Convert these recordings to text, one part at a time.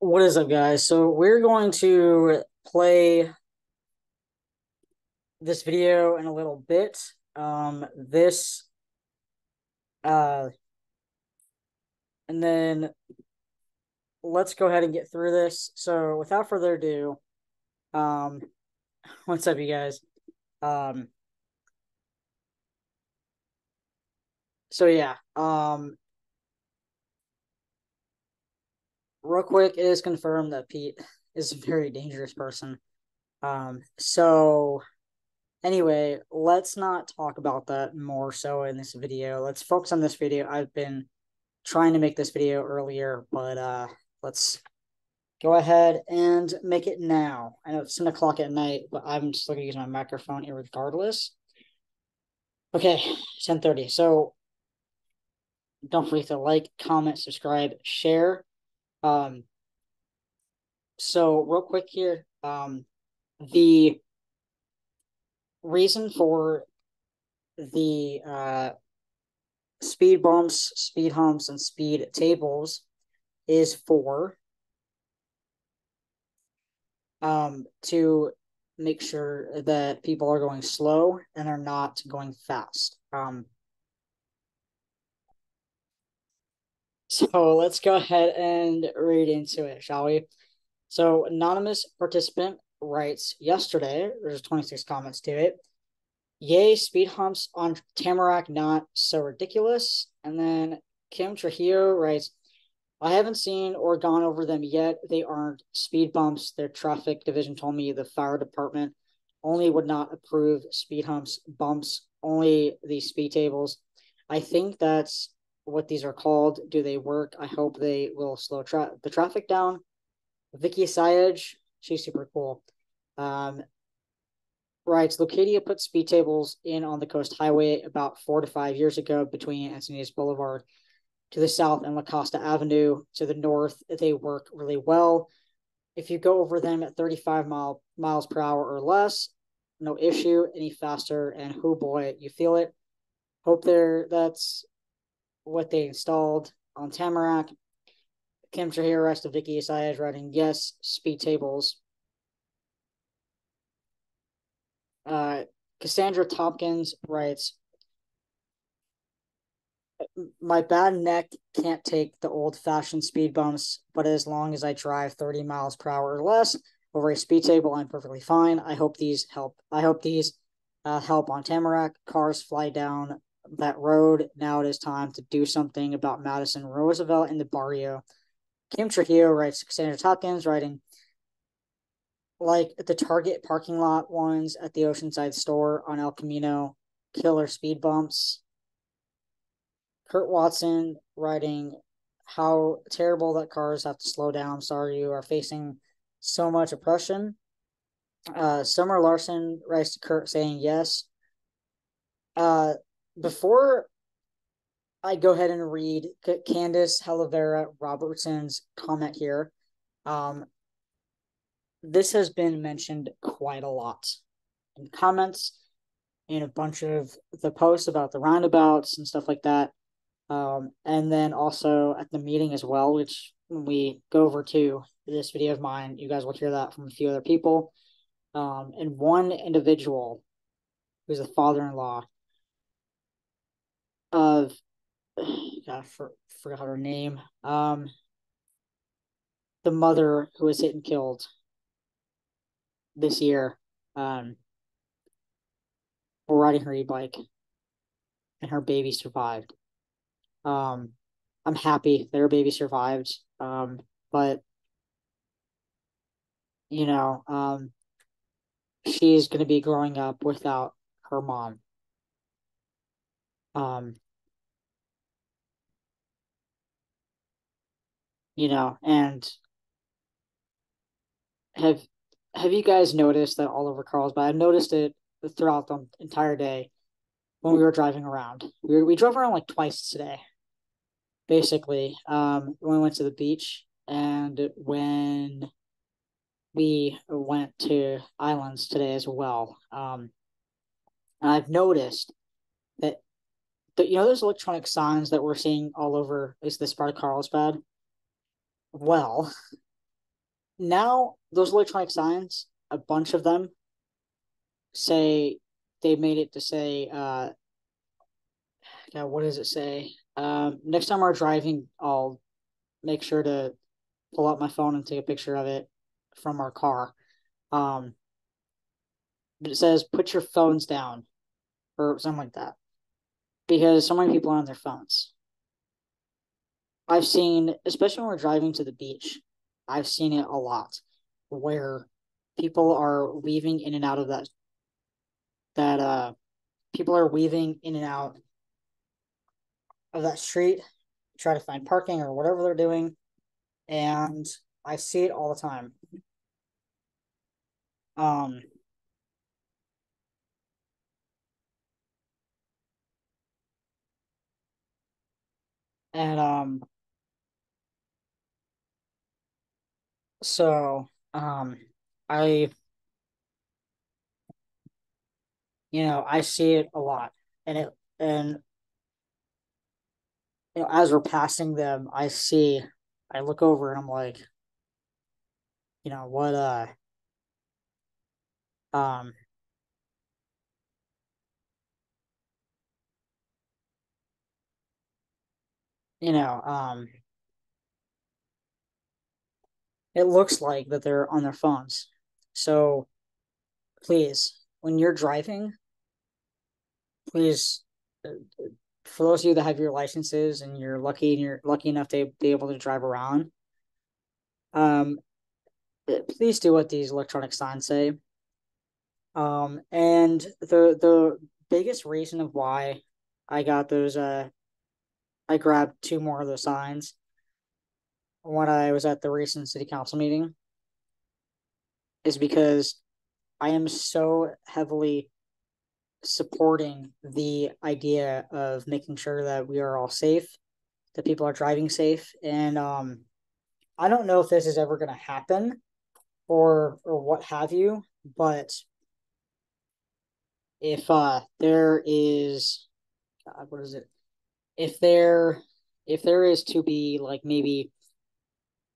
What is up, guys? So we're going to play this video in a little bit. This uh and then let's go ahead and get through this. So without further ado, um what's up, you guys? Um so yeah, real quick, it is confirmed that Pete is a very dangerous person. So anyway, let's not talk about that more so in this video. Let's focus on this video. I've been trying to make this video earlier, but let's go ahead and make it now. I know it's 10 o'clock at night, but I'm just going to use my microphone regardless. Okay, 10:30. So don't forget to like, comment, subscribe, share. Um, so real quick here, the reason for the speed bumps, speed humps, and speed tables is for to make sure that people are going slow and are not going fast. So let's go ahead and read into it, shall we? So anonymous participant writes yesterday, there's 26 comments to it. Yay, speed humps on Tamarack, not so ridiculous. And then Kim Trujillo writes, I haven't seen or gone over them yet. They aren't speed bumps. Their traffic division told me the fire department only would not approve speed humps, bumps, only the speed tables. I think that's what these are called. Do they work? I hope they will slow the traffic down. Vicky Sayaj, she's super cool. Writes, Locadia put speed tables in on the Coast Highway about 4 to 5 years ago between Encinitas Boulevard to the south and La Costa Avenue to the north. They work really well. If you go over them at 35 miles per hour or less, no issue. Any faster, and oh boy, you feel it. Hope that's what they installed on Tamarack. Kim Trujillo, rest of Vicky Isaiah writing, yes, speed tables. Cassandra Tompkins writes, my bad neck can't take the old-fashioned speed bumps, but as long as I drive 30 miles per hour or less over a speed table, I'm perfectly fine. I hope these help. Help on Tamarack. Cars fly down that road. Now it is time to do something about Madison Roosevelt in the barrio. Kim Trujillo writes, Cassandra Tompkins writing, like the Target parking lot ones at the Oceanside store on El Camino, killer speed bumps. Kurt Watson writing, how terrible that cars have to slow down. Sorry, you are facing so much oppression. Summer Larson writes to Kurt saying yes. Before I go ahead and read Candace Helivera Robertson's comment here, this has been mentioned quite a lot in comments, in a bunch of the posts about the roundabouts and stuff like that. And then also at the meeting as well, which when we go over to this video of mine, you guys will hear that from a few other people. And one individual who's the father-in-law of, God, forgot her name. The mother who was hit and killed this year, for riding her e-bike, and her baby survived. I'm happy that her baby survived. But you know, she's going to be growing up without her mom. Um, and have have you guys noticed that all over Carlsbad? I've noticed it throughout the entire day when we were driving around. We drove around like twice today, basically. When we went to the beach and when we went to islands today as well. And I've noticed that those electronic signs that we're seeing all over is this part of Carlsbad. Well, now those electronic signs, a bunch of them say they made it to say, God, what does it say? Next time we're driving, I'll make sure to pull out my phone and take a picture of it from our car. Um, but it says put your phones down or something like that because so many people are on their phones. I've seen, especially when we're driving to the beach, I've seen it a lot where people are weaving in and out of that people are weaving in and out of that street, try to find parking or whatever they're doing, and I see it all the time. Um, and so I I see it a lot, and and as we're passing them, I look over and I'm like, what um you know it looks like that they're on their phones. So please, when you're driving, please, uh, for those of you that have your licenses and you're lucky enough to be able to drive around, um, please do what these electronic signs say. And the biggest reason of why I got those, I grabbed two more of those signs when I was at the recent city council meeting is because I am so heavily supporting the idea of making sure that we are all safe, that people are driving safe. And I don't know if this is ever going to happen or what have you, but if there is, God, what is it? If there if there is to be like maybe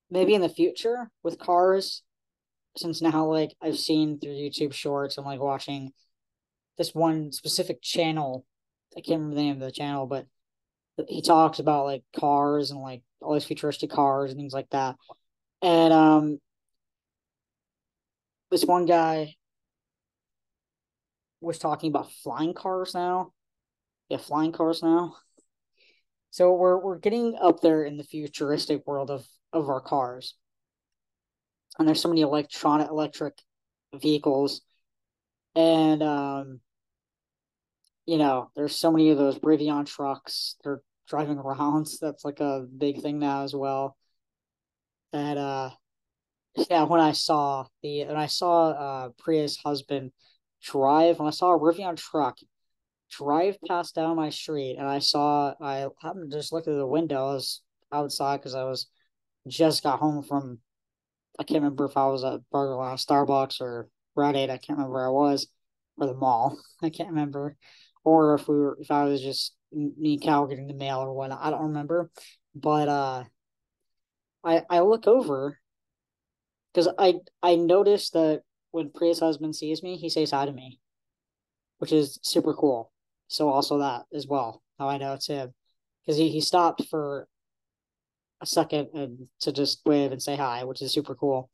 in the future with cars, since now like I've seen through YouTube shorts, I'm like watching this one specific channel. I can't remember the name of the channel, but he talks about like cars and like all these futuristic cars and things like that. And this one guy was talking about flying cars now. Yeah, flying cars now. So we're getting up there in the futuristic world of our cars. And there's so many electric vehicles. And there's so many of those Rivian trucks. They're driving around. That's like a big thing now as well. And yeah, when I saw Priya's husband when I saw a Rivian truck drive past down my street, and I happened to just look through the window. I was outside because I was just got home from, I can't remember if I was at Burger Lounge, Starbucks, or Rite Aid. I can't remember where I was, or the mall. I can't remember, or if I was just me and Cal getting the mail or whatnot. I don't remember, but I look over because I noticed that when Priya's husband sees me, he says hi to me, which is super cool. So also that as well, how I know it's him, because he stopped for a second and to just wave and say hi, which is super cool.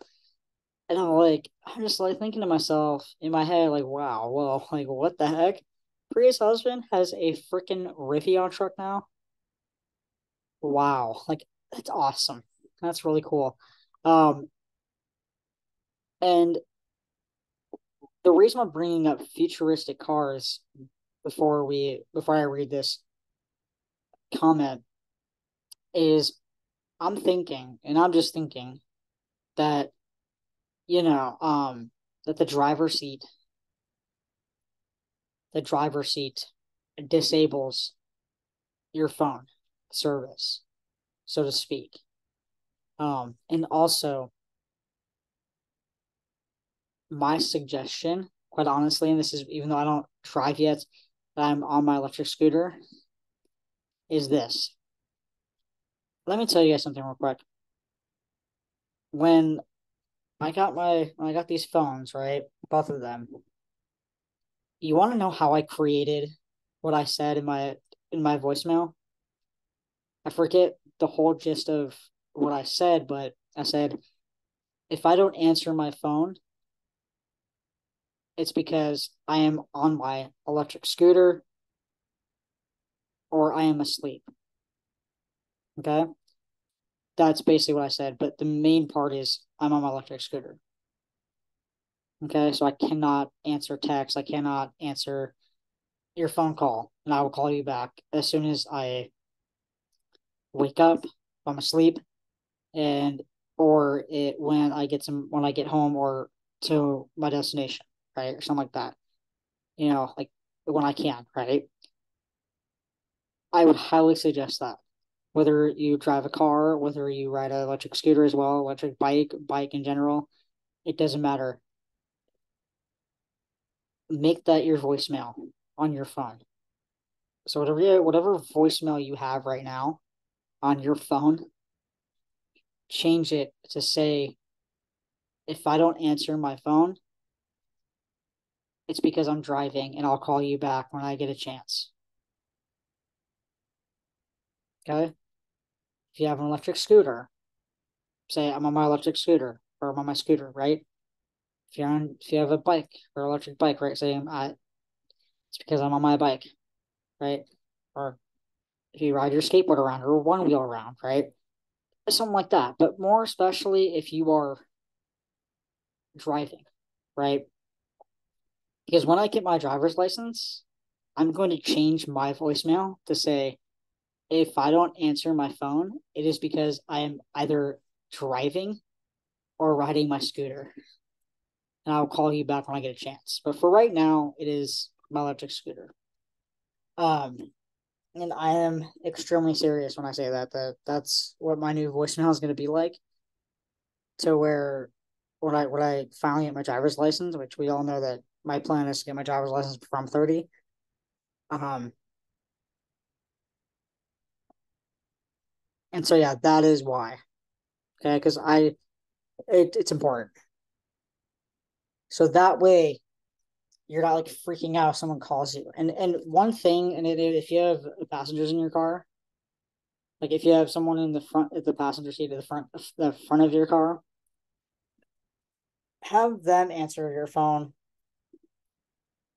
And I'm just like thinking to myself in my head, like, wow, well, like what the heck? Priya's husband has a freaking Rivian truck now. Wow, like that's awesome. That's really cool. Um, and the reason I'm bringing up futuristic cars before I read this comment is I'm just thinking that you know that the driver seat disables your phone service, so to speak. And also my suggestion, quite honestly, and this is even though I don't drive yet, I'm on my electric scooter, is this. Let me tell you guys something real quick. When I got these phones, right? Both of them. You want to know how I created what I said in my voicemail? I forget the whole gist of what I said, but I said if I don't answer my phone, it's because I am on my electric scooter or I am asleep. Okay? That's basically what I said, but the main part is I'm on my electric scooter. Okay? So I cannot answer text, I cannot answer your phone call, and I will call you back as soon as I wake up, if I'm asleep, and or it when I get home or to my destination, right? Or something like that. Like when I can, right? I would highly suggest that. Whether you drive a car, whether you ride an electric scooter as well, electric bike in general, it doesn't matter. Make that your voicemail on your phone. So whatever voicemail you have right now on your phone, change it to say, if I don't answer my phone, it's because I'm driving and I'll call you back when I get a chance. Okay? If you have an electric scooter, say I'm on my electric scooter or I'm on my scooter, right? If you have a bike or electric bike, right? Say it's because I'm on my bike, right? Or if you ride your skateboard around or one wheel around, right? Something like that. But more especially if you are driving, right? Because when I get my driver's license, I'm going to change my voicemail to say, if I don't answer my phone, it is because I am either driving or riding my scooter. And I'll call you back when I get a chance. But for right now, it is my electric scooter. Um, and I am extremely serious when I say that's what my new voicemail is going to be like. To where when I finally get my driver's license, which we all know that my plan is to get my driver's license before I'm 30. Um, and so yeah, that is why. Okay, because it's important. So that way you're not like freaking out if someone calls you. And one thing, and if you have passengers in your car, like if you have someone in the front at the passenger seat of the front of your car, have them answer your phone.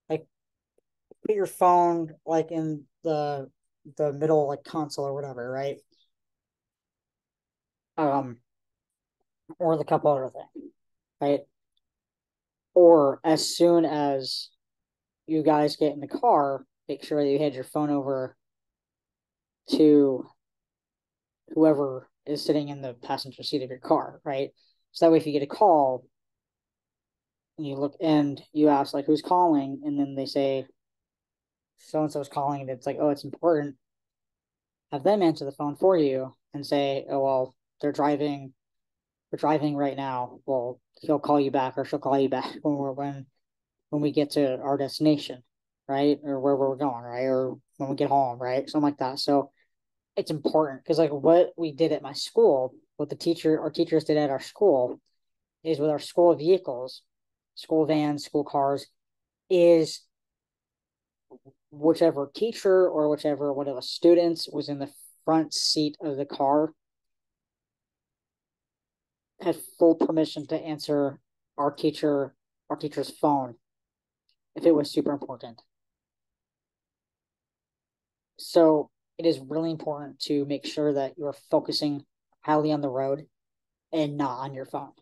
Like put your phone like in the middle like console or whatever, right? Um, or the couple other thing, right? Or as soon as you guys get in the car, make sure that you hand your phone over to whoever is sitting in the passenger seat of your car, right? So that way, if you get a call, and you look and you ask like who's calling, and then they say so and so is calling, and it's like, oh, it's important. Have them answer the phone for you and say, oh well, they're driving. We're driving right now. Well, he'll call you back or she'll call you back when we get to our destination, right? Or where we're going, right? Or when we get home, right? Something like that. So it's important because like what we did at my school, what our teachers did at our school is with our school vehicles, school vans, school cars, is whichever teacher or whichever one of the students was in the front seat of the car had full permission to answer our teacher's phone if it was super important. So it is really important to make sure that you're focusing highly on the road and not on your phone.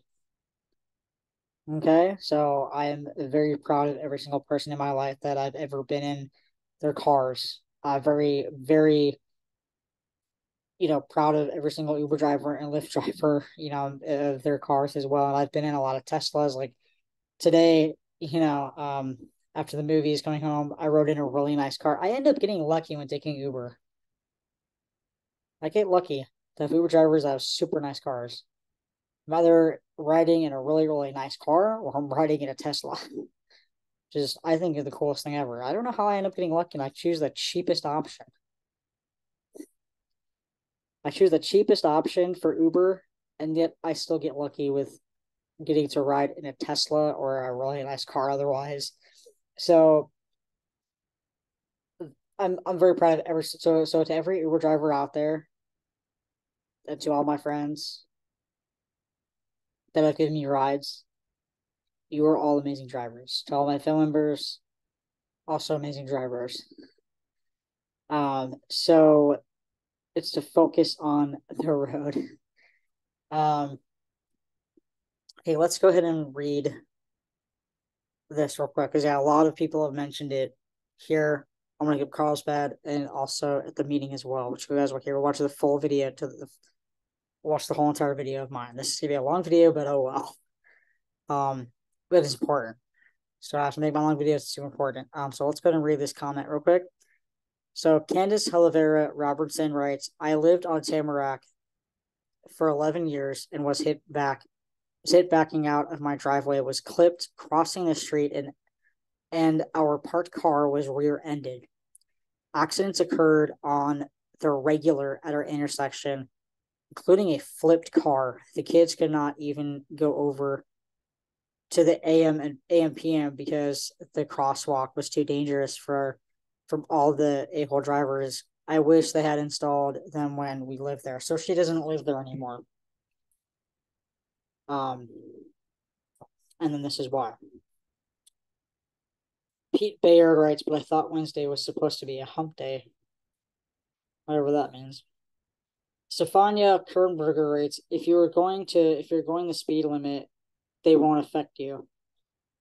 Okay, so I am very proud of every single person in my life that I've ever been in their cars. Very, very, proud of every single Uber driver and Lyft driver, of their cars as well. And I've been in a lot of Teslas. Like today, after the movies coming home, I rode in a really nice car. I end up getting lucky when taking Uber. I get lucky to have Uber drivers that have super nice cars. I'm either riding in a really, really nice car or I'm riding in a Tesla. Just, I think, is the coolest thing ever. I don't know how I end up getting lucky and I choose the cheapest option. I choose the cheapest option for Uber, and yet I still get lucky with getting to ride in a Tesla or a really nice car otherwise. So I'm very proud of so to every Uber driver out there and to all my friends that have given me rides, you are all amazing drivers. To all my family members, also amazing drivers. So it's to focus on the road. Okay, let's go ahead and read this real quick because yeah, a lot of people have mentioned it here. I'm gonna give Carlsbad and also at the meeting as well, which you guys will hear. We'll watch the full video watch the whole entire video of mine. This is gonna be a long video, but oh well. But it's important. So I have to make my long videos. It's super important. So let's go ahead and read this comment real quick. So Candace Helivera Robertson writes, I lived on Tamarack for 11 years and was hit backing out of my driveway, was clipped crossing the street, and our parked car was rear-ended. Accidents occurred on the regular at our intersection, including a flipped car. The kids could not even go over to the AM and AM PM because the crosswalk was too dangerous from all the a-hole drivers. I wish they had installed them when we lived there. So she doesn't live there anymore. And then this is why. Pete Bayard writes, but I thought Wednesday was supposed to be a hump day. Whatever that means. Stefania Kernberger writes, if you're going the speed limit, they won't affect you.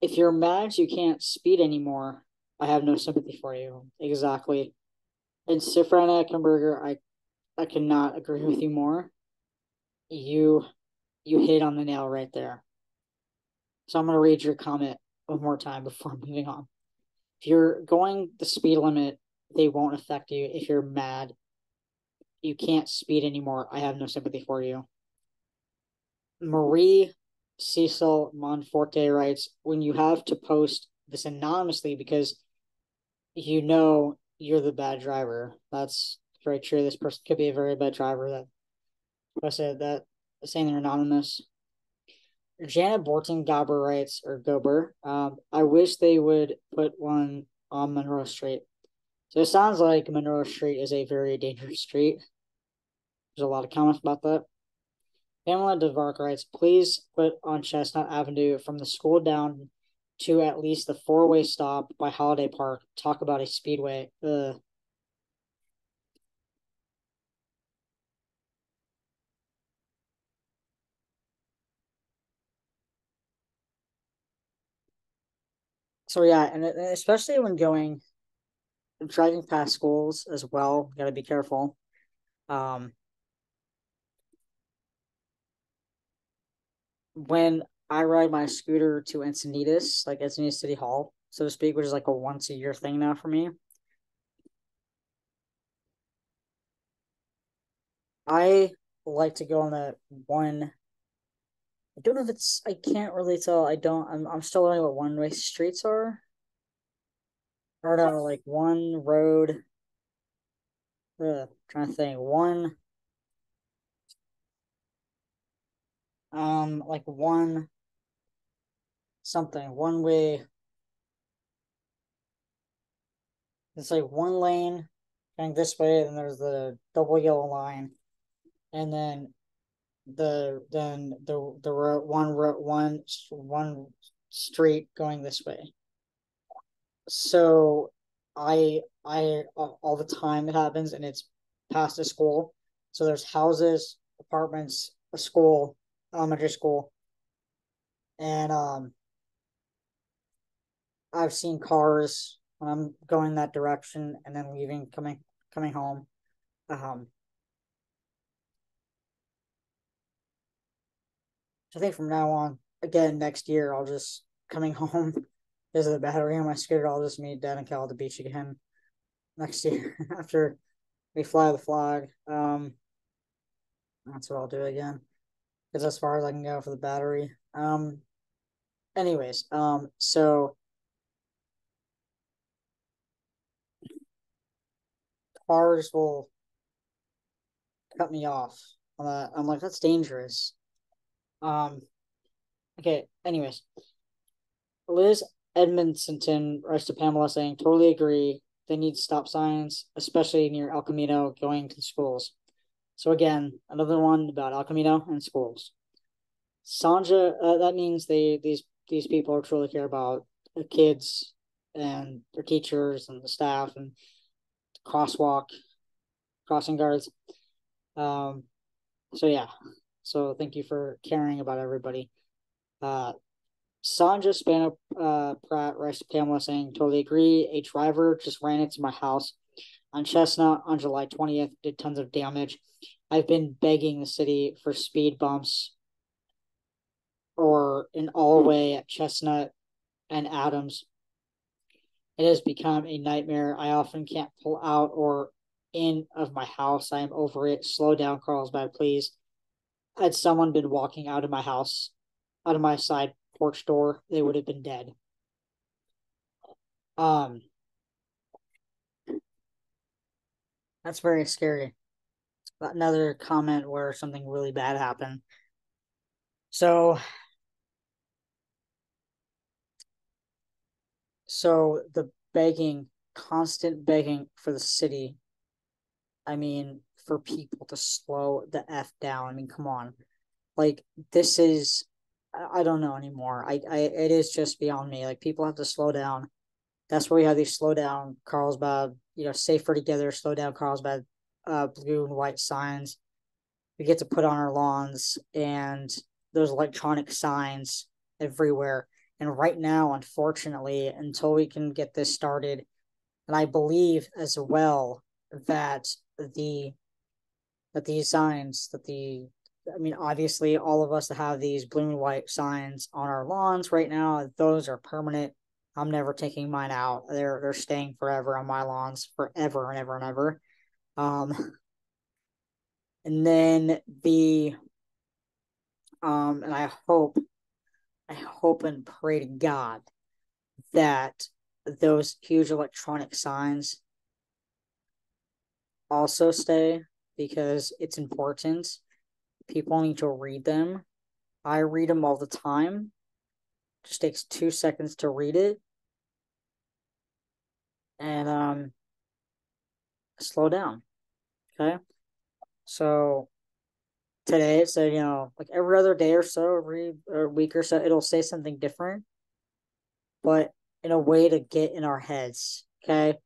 If you're mad you can't speed anymore, I have no sympathy for you. Exactly. And Stefania Kernberger, I cannot agree with you more. You hit on the nail right there. So I'm gonna read your comment one more time before moving on. If you're going the speed limit, they won't affect you. If you're mad, you can't speed anymore, I have no sympathy for you. Marie Cecil Monforte writes, when you have to post this anonymously because you know you're the bad driver. That's very true. This person could be a very bad driver that posted that saying they're anonymous. Janet Borton Gobber writes, or Gober, I wish they would put one on Monroe Street. So it sounds like Monroe Street is a very dangerous street. There's a lot of comments about that. Pamela DeVark writes, please put on Chestnut Avenue from the school down to at least the four-way stop by Holiday Park. Talk about a speedway. Ugh. So yeah, and especially when driving past schools as well, got to be careful. Um, when I ride my scooter to Encinitas, like Encinitas City Hall, so to speak, which is like a once a year thing now for me, I like to go on that one. I don't know if it's. I can't really tell. I don't. I'm still learning what one way streets are. Or no, like one road. Trying to think. Like one something. One way. It's like one lane going this way, and there's the double yellow line, and then the road one street going this way. So I all the time it happens, and it's past a school. So there's houses, apartments, a school, elementary school, and I've seen cars when I'm going that direction and then leaving, coming home. Um, so I think from now on, again next year, I'll just coming home because of the battery on my scooter. I'll just meet Dad and Cal at the beach again next year after we fly the flag. That's what I'll do again. Because as far as I can go for the battery. Anyways, so cars will cut me off. I'm like, that's dangerous. Um, Okay, anyways. Liz Edmondson writes to Pamela saying, totally agree. They need stop signs, especially near El Camino going to schools. So again, another one about El Camino and schools. Sanja, that means these people truly care about the kids and their teachers and the staff and crosswalk crossing guards. Um, so yeah, so thank you for caring about everybody. Sanja Spano Pratt writes to Pamela saying, totally agree. A driver just ran into my house on Chestnut on July 20th, did tons of damage. I've been begging the city for speed bumps or an all way at Chestnut and Adams. It has become a nightmare. I often can't pull out or in of my house. I am over it. Slow down, Carlsbad, please. Had someone been walking out of my house, out of my side porch door, they would have been dead. Um, that's very scary. Another comment where something really bad happened. So, the begging, constant begging for the city. I mean, for people to slow the f down. I mean, come on. Like this is, I don't know anymore. It is just beyond me. Like people have to slow down. That's where we have these slow down Carlsbad, safer together, slow down Carlsbad, blue and white signs we get to put on our lawns and those electronic signs everywhere. And right now, unfortunately, until we can get this started, and I believe as well that the that these signs that the I mean, obviously, all of us that have these blue and white signs on our lawns right now, those are permanent. I'm never taking mine out. They're staying forever on my lawns, forever and ever and ever. And then and I hope and pray to God that those huge electronic signs also stay because it's important. People need to read them. I read them all the time. It just takes 2 seconds to read it. And slow down. Okay. So today it said, like every other day or so, every week or so, it'll say something different, but in a way to get in our heads. Okay.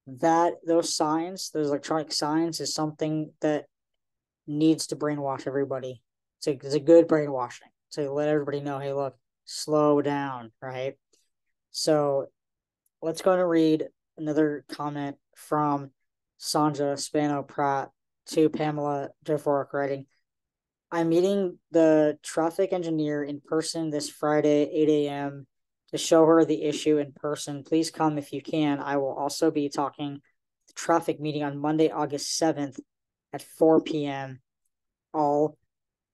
Those signs, those electronic signs, is something that needs to brainwash everybody. It's a good brainwashing to let everybody know, hey, look, slow down, right? So let's go and read another comment from Sanja Spano Pratt to Pamela Dvorak writing, I'm meeting the traffic engineer in person this Friday, 8 a.m. to show her the issue in person. Please come if you can. I will also be talking the traffic meeting on Monday, August 7th at 4 p.m. All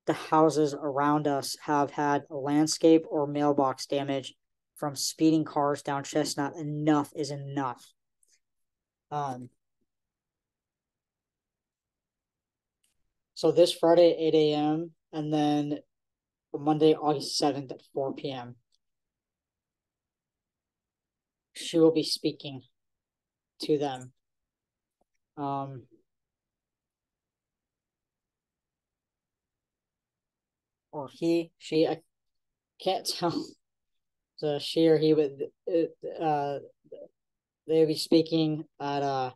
the houses around us have had landscape or mailbox damage from speeding cars down Chestnut. Enough is enough. So this Friday, 8 a.m. and then Monday, August 7th at 4 p.m. She will be speaking to them. Or she, I can't tell. So she or he would, they would be speaking at,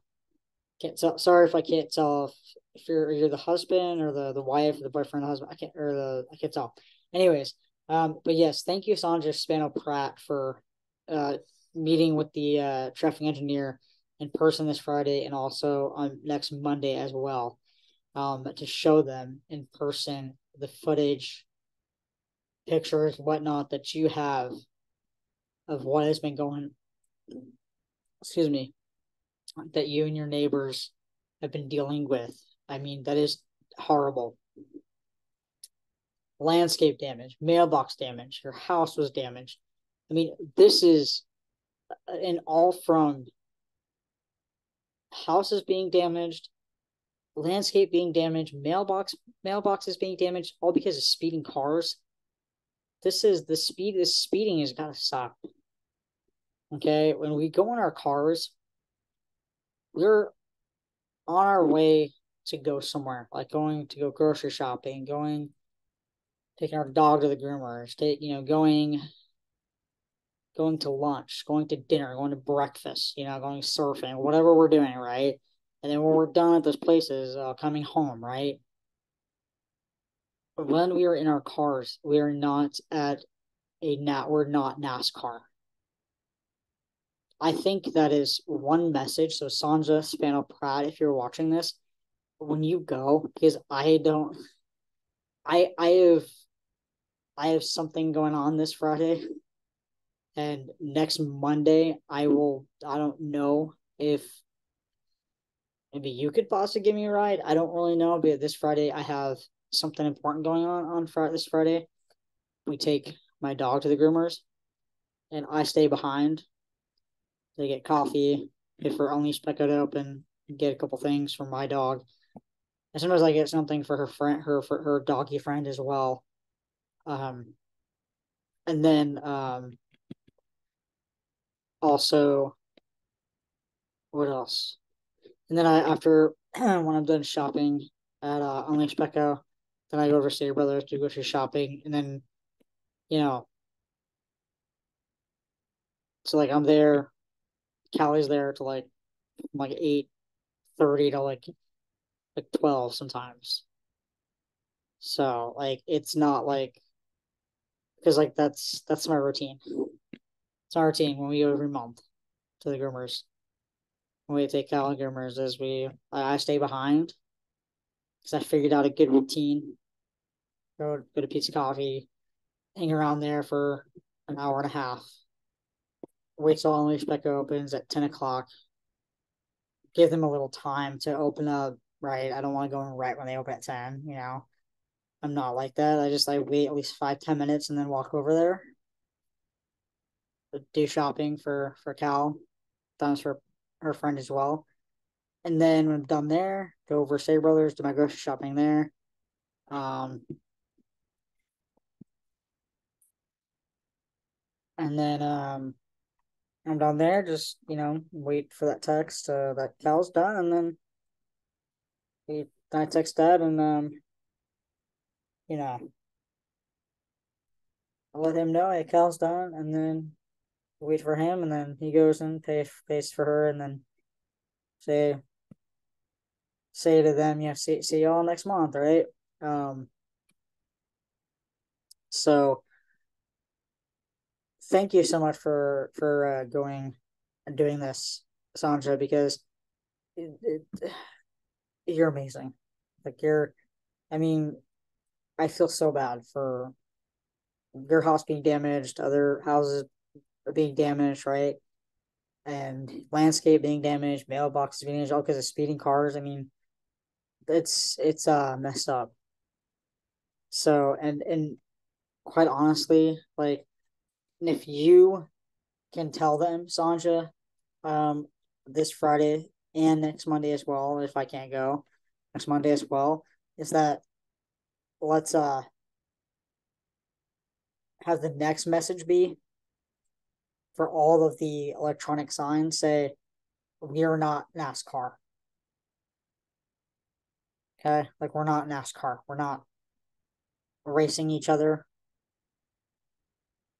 can't tell, sorry if I can't tell if you're the husband or the wife or the boyfriend, the husband, I can't tell. Anyways, but yes, thank you, Sandra Spano Pratt, for, meeting with the, traffic engineer in person this Friday and also on next Monday as well, to show them in person the footage, pictures, whatnot that you have of what has been going, excuse me, that you and your neighbors have been dealing with. I mean, that is horrible. Landscape damage, mailbox damage, your house was damaged. I mean, this is an all from houses being damaged, landscape being damaged, mailboxes being damaged, all because of speeding cars. this speeding has got to stop. Okay, when we go in our cars, we're on our way to go somewhere, like going to go grocery shopping, taking our dog to the groomers, going to lunch, going to dinner, going to breakfast, going surfing, whatever we're doing, right? And then when we're done at those places, coming home, right? When we are in our cars, we are not we're not NASCAR. I think that is one message. So Sanja Spano Pratt, if you're watching this, when you go, because I don't, I have something going on this Friday, and next Monday I don't know if maybe you could possibly give me a ride. I don't really know, but this Friday I have something important going on this Friday. We take my dog to the groomers, and I stay behind. They get coffee, get for Unleashed Pecco to open, get a couple things for my dog. And sometimes I get something for her friend, for her doggy friend as well. And then also, what else? And then after when I'm done shopping at Unleashed Pecco, then I go over to Stater Brothers to go to shopping, and then you know, so like I'm there, Callie's there to like 8:30 to like 12 sometimes. So like it's not like because like that's my routine. It's our routine when we go every month to the groomers. When we take Callie groomers, is I stay behind because I figured out a good routine. Go to Pizza Coffee, hang around there for an hour and a half. Wait till Unleashed Becca opens at 10 o'clock. Give them a little time to open up. Right, I don't want to go in right when they open at 10. I'm not like that. I wait at least 5-10 minutes and then walk over there. Do shopping for Cal, times for her friend as well. And then when I'm done there, go over to Stater Brothers, do my grocery shopping there. And then I'm done there, just wait for that text that Cal's done, and then I text Dad, and you know, I let him know, hey, Cal's done, and then wait for him, and then he goes and pays for her, and then say to them, yeah, see y'all next month, right? Um, so thank you so much for going and doing this, Sandra, because you're amazing. Like I mean, I feel so bad for your house being damaged, other houses being damaged, right? And landscape being damaged, mailboxes being damaged, all because of speeding cars. I mean, it's messed up. So and quite honestly, like if you can tell them, Sanja, um, this Friday and next Monday as well, if I can't go next Monday as well, is that let's have the next message be for all of the electronic signs say we are not NASCAR. Okay, like we're not NASCAR. We're not racing each other.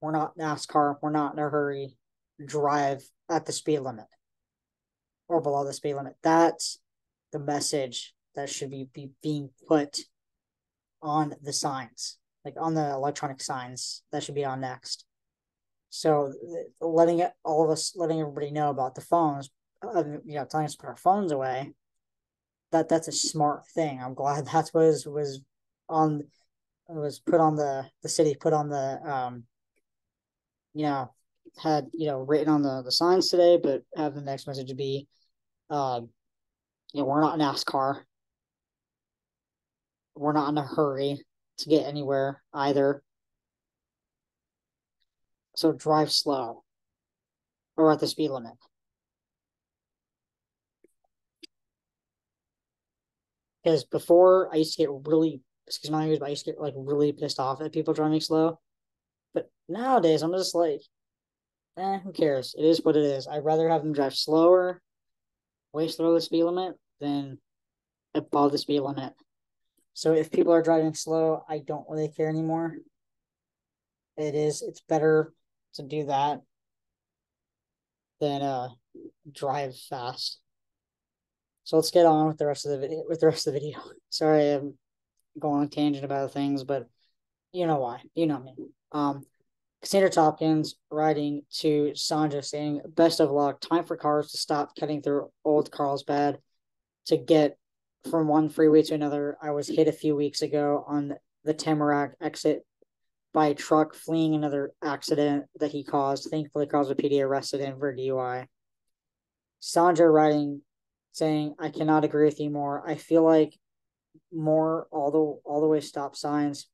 We're not NASCAR. We're not in a hurry. Drive at the speed limit or below the speed limit. That's the message that should be being put on the signs, like on the electronic signs that should be on next. So letting everybody know about the phones, telling us to put our phones away. That's a smart thing. I'm glad that's was on was put on the city put on the you know had written on the signs today, but have the next message be we're not NASCAR. We're not in a hurry to get anywhere either. So drive slow or at the speed limit. Because before I used to get really, excuse my language, but I used to get like really pissed off at people driving slow. But nowadays, I'm just like, who cares? It is what it is. I'd rather have them drive slower, way slower the speed limit than above the speed limit. So if people are driving slow, I don't really care anymore. It's better to do that than drive fast. So let's get on with the rest of the video. Sorry, I'm going on a tangent about things, but you know why. You know me. Cassandra Tompkins writing to Sandra saying, "Best of luck. Time for cars to stop cutting through old Carlsbad to get from one freeway to another. I was hit a few weeks ago on the Tamarack exit by a truck fleeing another accident that he caused. Thankfully, Carl's PD arrested him for DUI." Sandra writing saying, "I cannot agree with you more. I feel like more all the way stop signs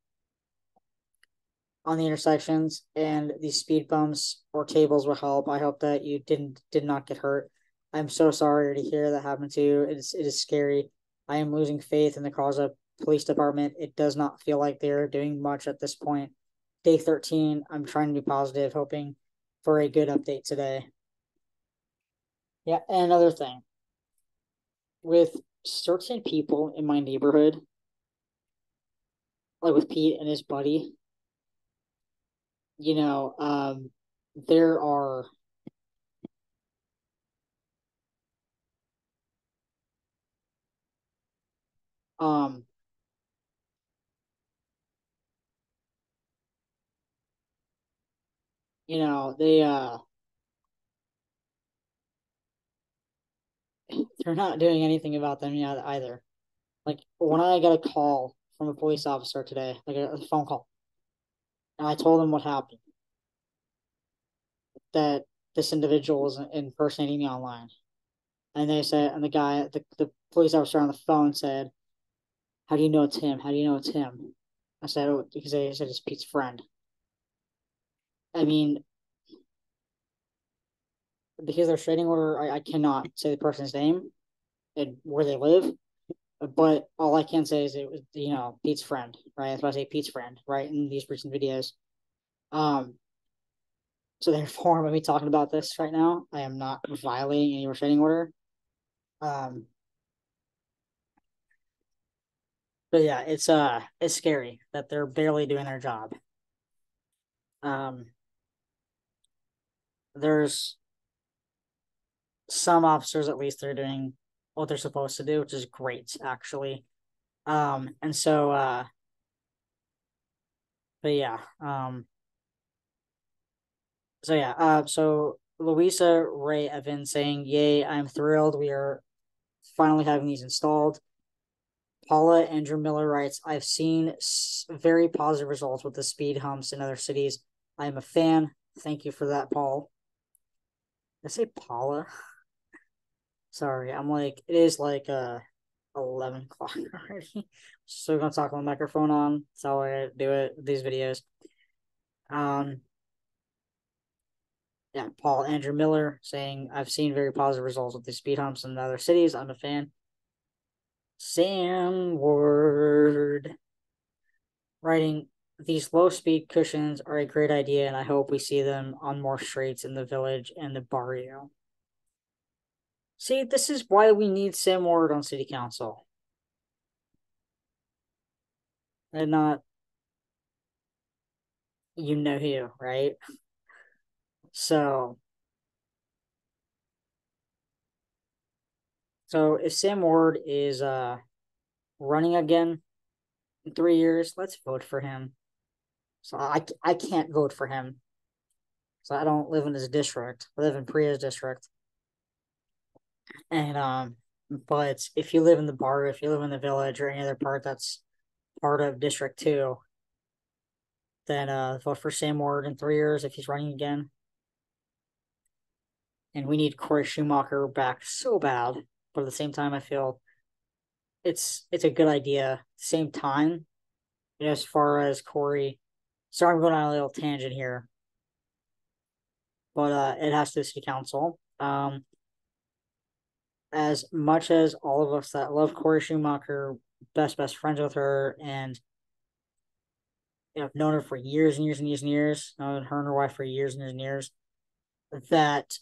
on the intersections and these speed bumps or tables will help. I hope that you did not get hurt. I'm so sorry to hear that happened to you. It is scary. I am losing faith in the Carlsbad Police Department. It does not feel like they're doing much at this point. Day 13, I'm trying to be positive, hoping for a good update today." Yeah, and another thing, with certain people in my neighborhood, like with Pete and his buddy, you know, there are um they're not doing anything about them yet either. Like when I got a call from a police officer today, like a phone call, and I told them what happened, that this individual was impersonating me online. And they said, and the police officer on the phone said, "How do you know it's him? How do you know it's him?" I said, "Oh, because they said it's Pete's friend." I mean, because they're restraining order, I cannot say the person's name and where they live. But all I can say is it was, Pete's friend, right? That's why I say Pete's friend, right? In these recent videos. Um, so therefore, when we talking about this right now, I am not violating any restraining order. Um, but yeah, it's scary that they're barely doing their job. Um, there's some officers at least they're doing what they're supposed to do, which is great, actually. And so, but yeah, so Louisa Ray Evans saying, "Yay, I'm thrilled. We are finally having these installed." Paula Andrew Miller writes, "I've seen very positive results with the speed humps in other cities. I'm a fan. Thank you for that, Paul." Did I say Paula? Sorry, I'm like, it is like 11 o'clock already. So we're gonna talk on the microphone on. That's how I do it with these videos. Um, yeah, Paul Andrew Miller saying, "I've seen very positive results with the speed humps in other cities. I'm a fan." Sam Ward writing, "These low speed cushions are a great idea, and I hope we see them on more streets in the village and the barrio." See, this is why we need Sam Ward on city council. And not you know who, right? So if Sam Ward is running again in 3 years, let's vote for him. So I can't vote for him. So I don't live in his district. I live in Priya's district. And but if you live in the bar, if you live in the village or any other part that's part of District 2, then vote for Sam Ward in 3 years if he's running again. And we need Corey Schumacher back so bad. But at the same time, I feel it's a good idea. At the same time, as far as Corey, sorry, I'm going on a little tangent here, but it has to city council. As much as all of us that love Corey Schumacher, best friends with her, and I've known her for years and years and years and years. I've known her and her wife for years and years and years. That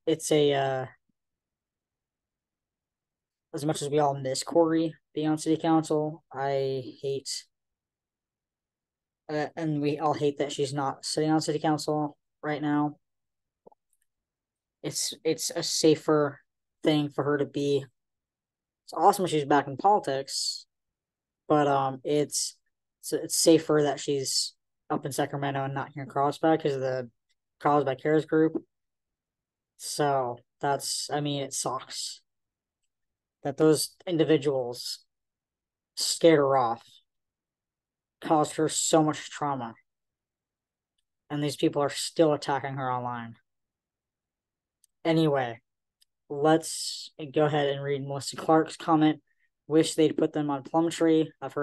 it's as much as we all miss Corey being on city council, I hate, and we all hate that she's not sitting on city council right now. It's a safer thing for her to be. It's awesome she's back in politics, but it's safer that she's up in Sacramento and not here in Carlsbad because of the Carlsbad Cares group. So I mean, it sucks that those individuals scared her off, caused her so much trauma, and these people are still attacking her online. Anyway, let's go ahead and read Melissa Clark's comment. Wish they'd put them on Plumtree. I've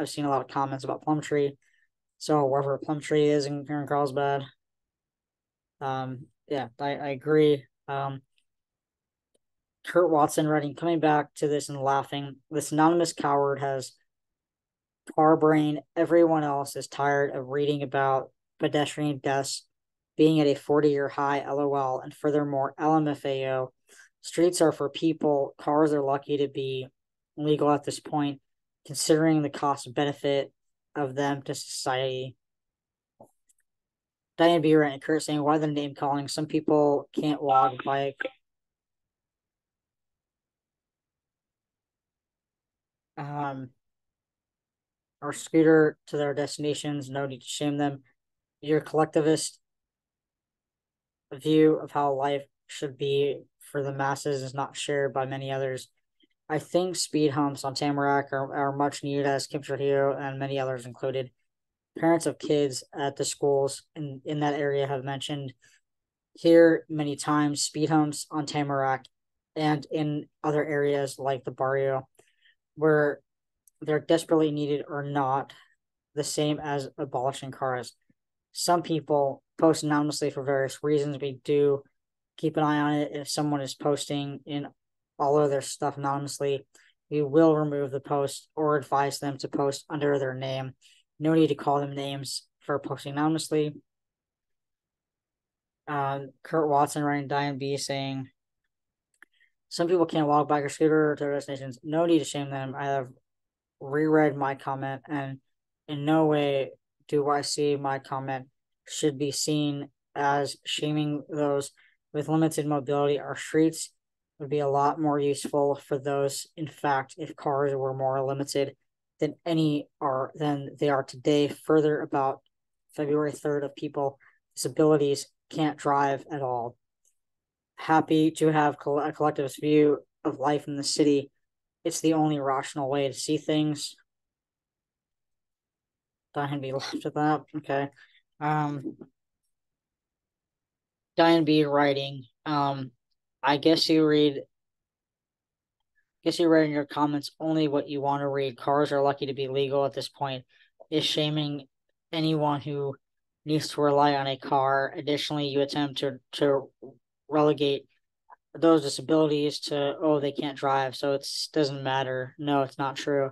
seen a lot of comments about Plumtree. So wherever Plumtree is here in Carlsbad. Yeah, I agree. Kurt Watson writing, coming back to this and laughing. This anonymous coward has car brain. Everyone else is tired of reading about pedestrian deaths being at a 40-year high, LOL. And furthermore, LMFAO. Streets are for people. Cars are lucky to be legal at this point, considering the cost benefit of them to society. Diane B. and Kurt saying, why the name calling? Some people can't walk, bike. Or scooter to their destinations. No need to shame them. Your collectivist view of how life should be for the masses is not shared by many others. I think speed humps on Tamarack are much needed, as Kim Trujillo and many others included. Parents of kids at the schools in that area have mentioned here many times speed humps on Tamarack and in other areas like the barrio where they're desperately needed or not the same as abolishing cars. Some people post anonymously for various reasons. We do keep an eye on it. If someone is posting in all of their stuff anonymously, we will remove the post or advise them to post under their name. No need to call them names for posting anonymously. Kurt Watson writing Diane B saying, some people can't walk, bike, or scooter to their destinations. No need to shame them. I have reread my comment, and in no way do I see my comment should be seen as shaming those with limited mobility. Our streets would be a lot more useful for those. In fact, if cars were more limited than they are today. Further, about February 3rd of people with disabilities can't drive at all. Happy to have a collectivist view of life in the city. It's the only rational way to see things. Diane B left at that. Okay. Diane B writing. I guess you read in your comments only what you want to read. Cars are lucky to be legal at this point. Is shaming anyone who needs to rely on a car. Additionally, you attempt to relegate those disabilities to, oh, they can't drive, so it doesn't matter. No, it's not true.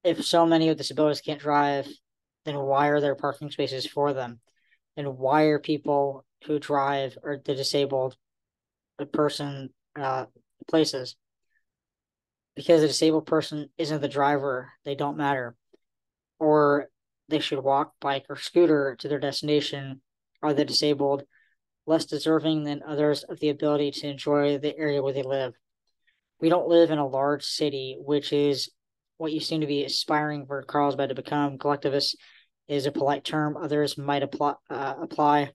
If so many with disabilities can't drive, then why are there parking spaces for them? And why are people who drive or the disabled person places? Because the disabled person isn't the driver, they don't matter. Or they should walk, bike, or scooter to their destination. Are the disabled less deserving than others of the ability to enjoy the area where they live? We don't live in a large city, which is what you seem to be aspiring for Carlsbad to become. Collectivist is a polite term. Others might apply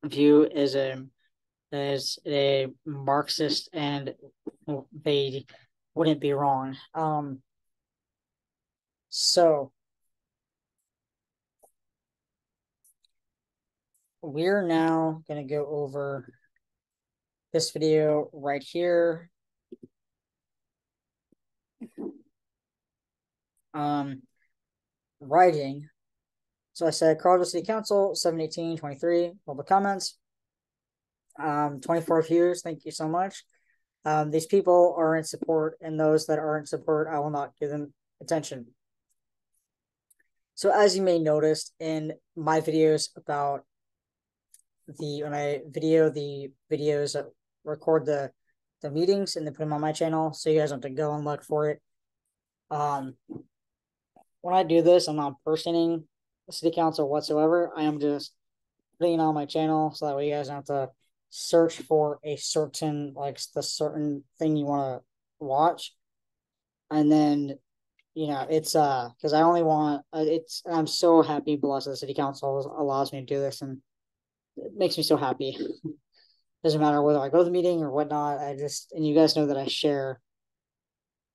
view as a Marxist, and they wouldn't be wrong. So we're now going to go over this video right here. Writing. So I said Carlsbad City Council, 7/18/23, public comments. 24 views. Thank you so much. These people are in support, and those that aren't in support, I will not give them attention. So as you may notice in my videos about when I video the videos that record the meetings and then put them on my channel, so you guys don't have to go and look for it. When I do this, I'm not impersonating the city council whatsoever. I am just putting it on my channel so that way you guys don't have to search for a certain the certain thing you want to watch. And then it's because I only want I'm so happy, blessed the city council allows me to do this, and it makes me so happy. Doesn't matter whether I go to the meeting or whatnot. And you guys know that I share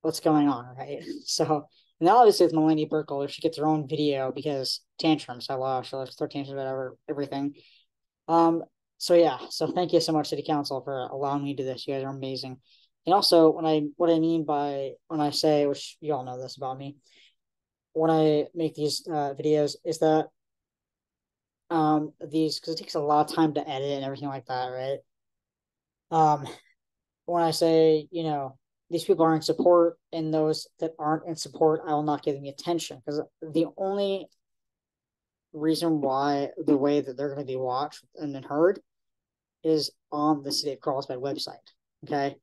what's going on, right? So, and obviously with Melanie Burkle, she gets her own video because tantrums. I love she loves throw tantrums, whatever, everything. So yeah, so thank you so much, City Council, for allowing me to do this. You guys are amazing. And also, what I mean by when I say, which you all know this about me, when I make these videos, is that these because it takes a lot of time to edit and everything like that, right? When I say these people are in support, and those that aren't in support, I will not give them attention, because the only reason why the way that they're going to be watched and then heard is on the City of Carlsbad website. Okay.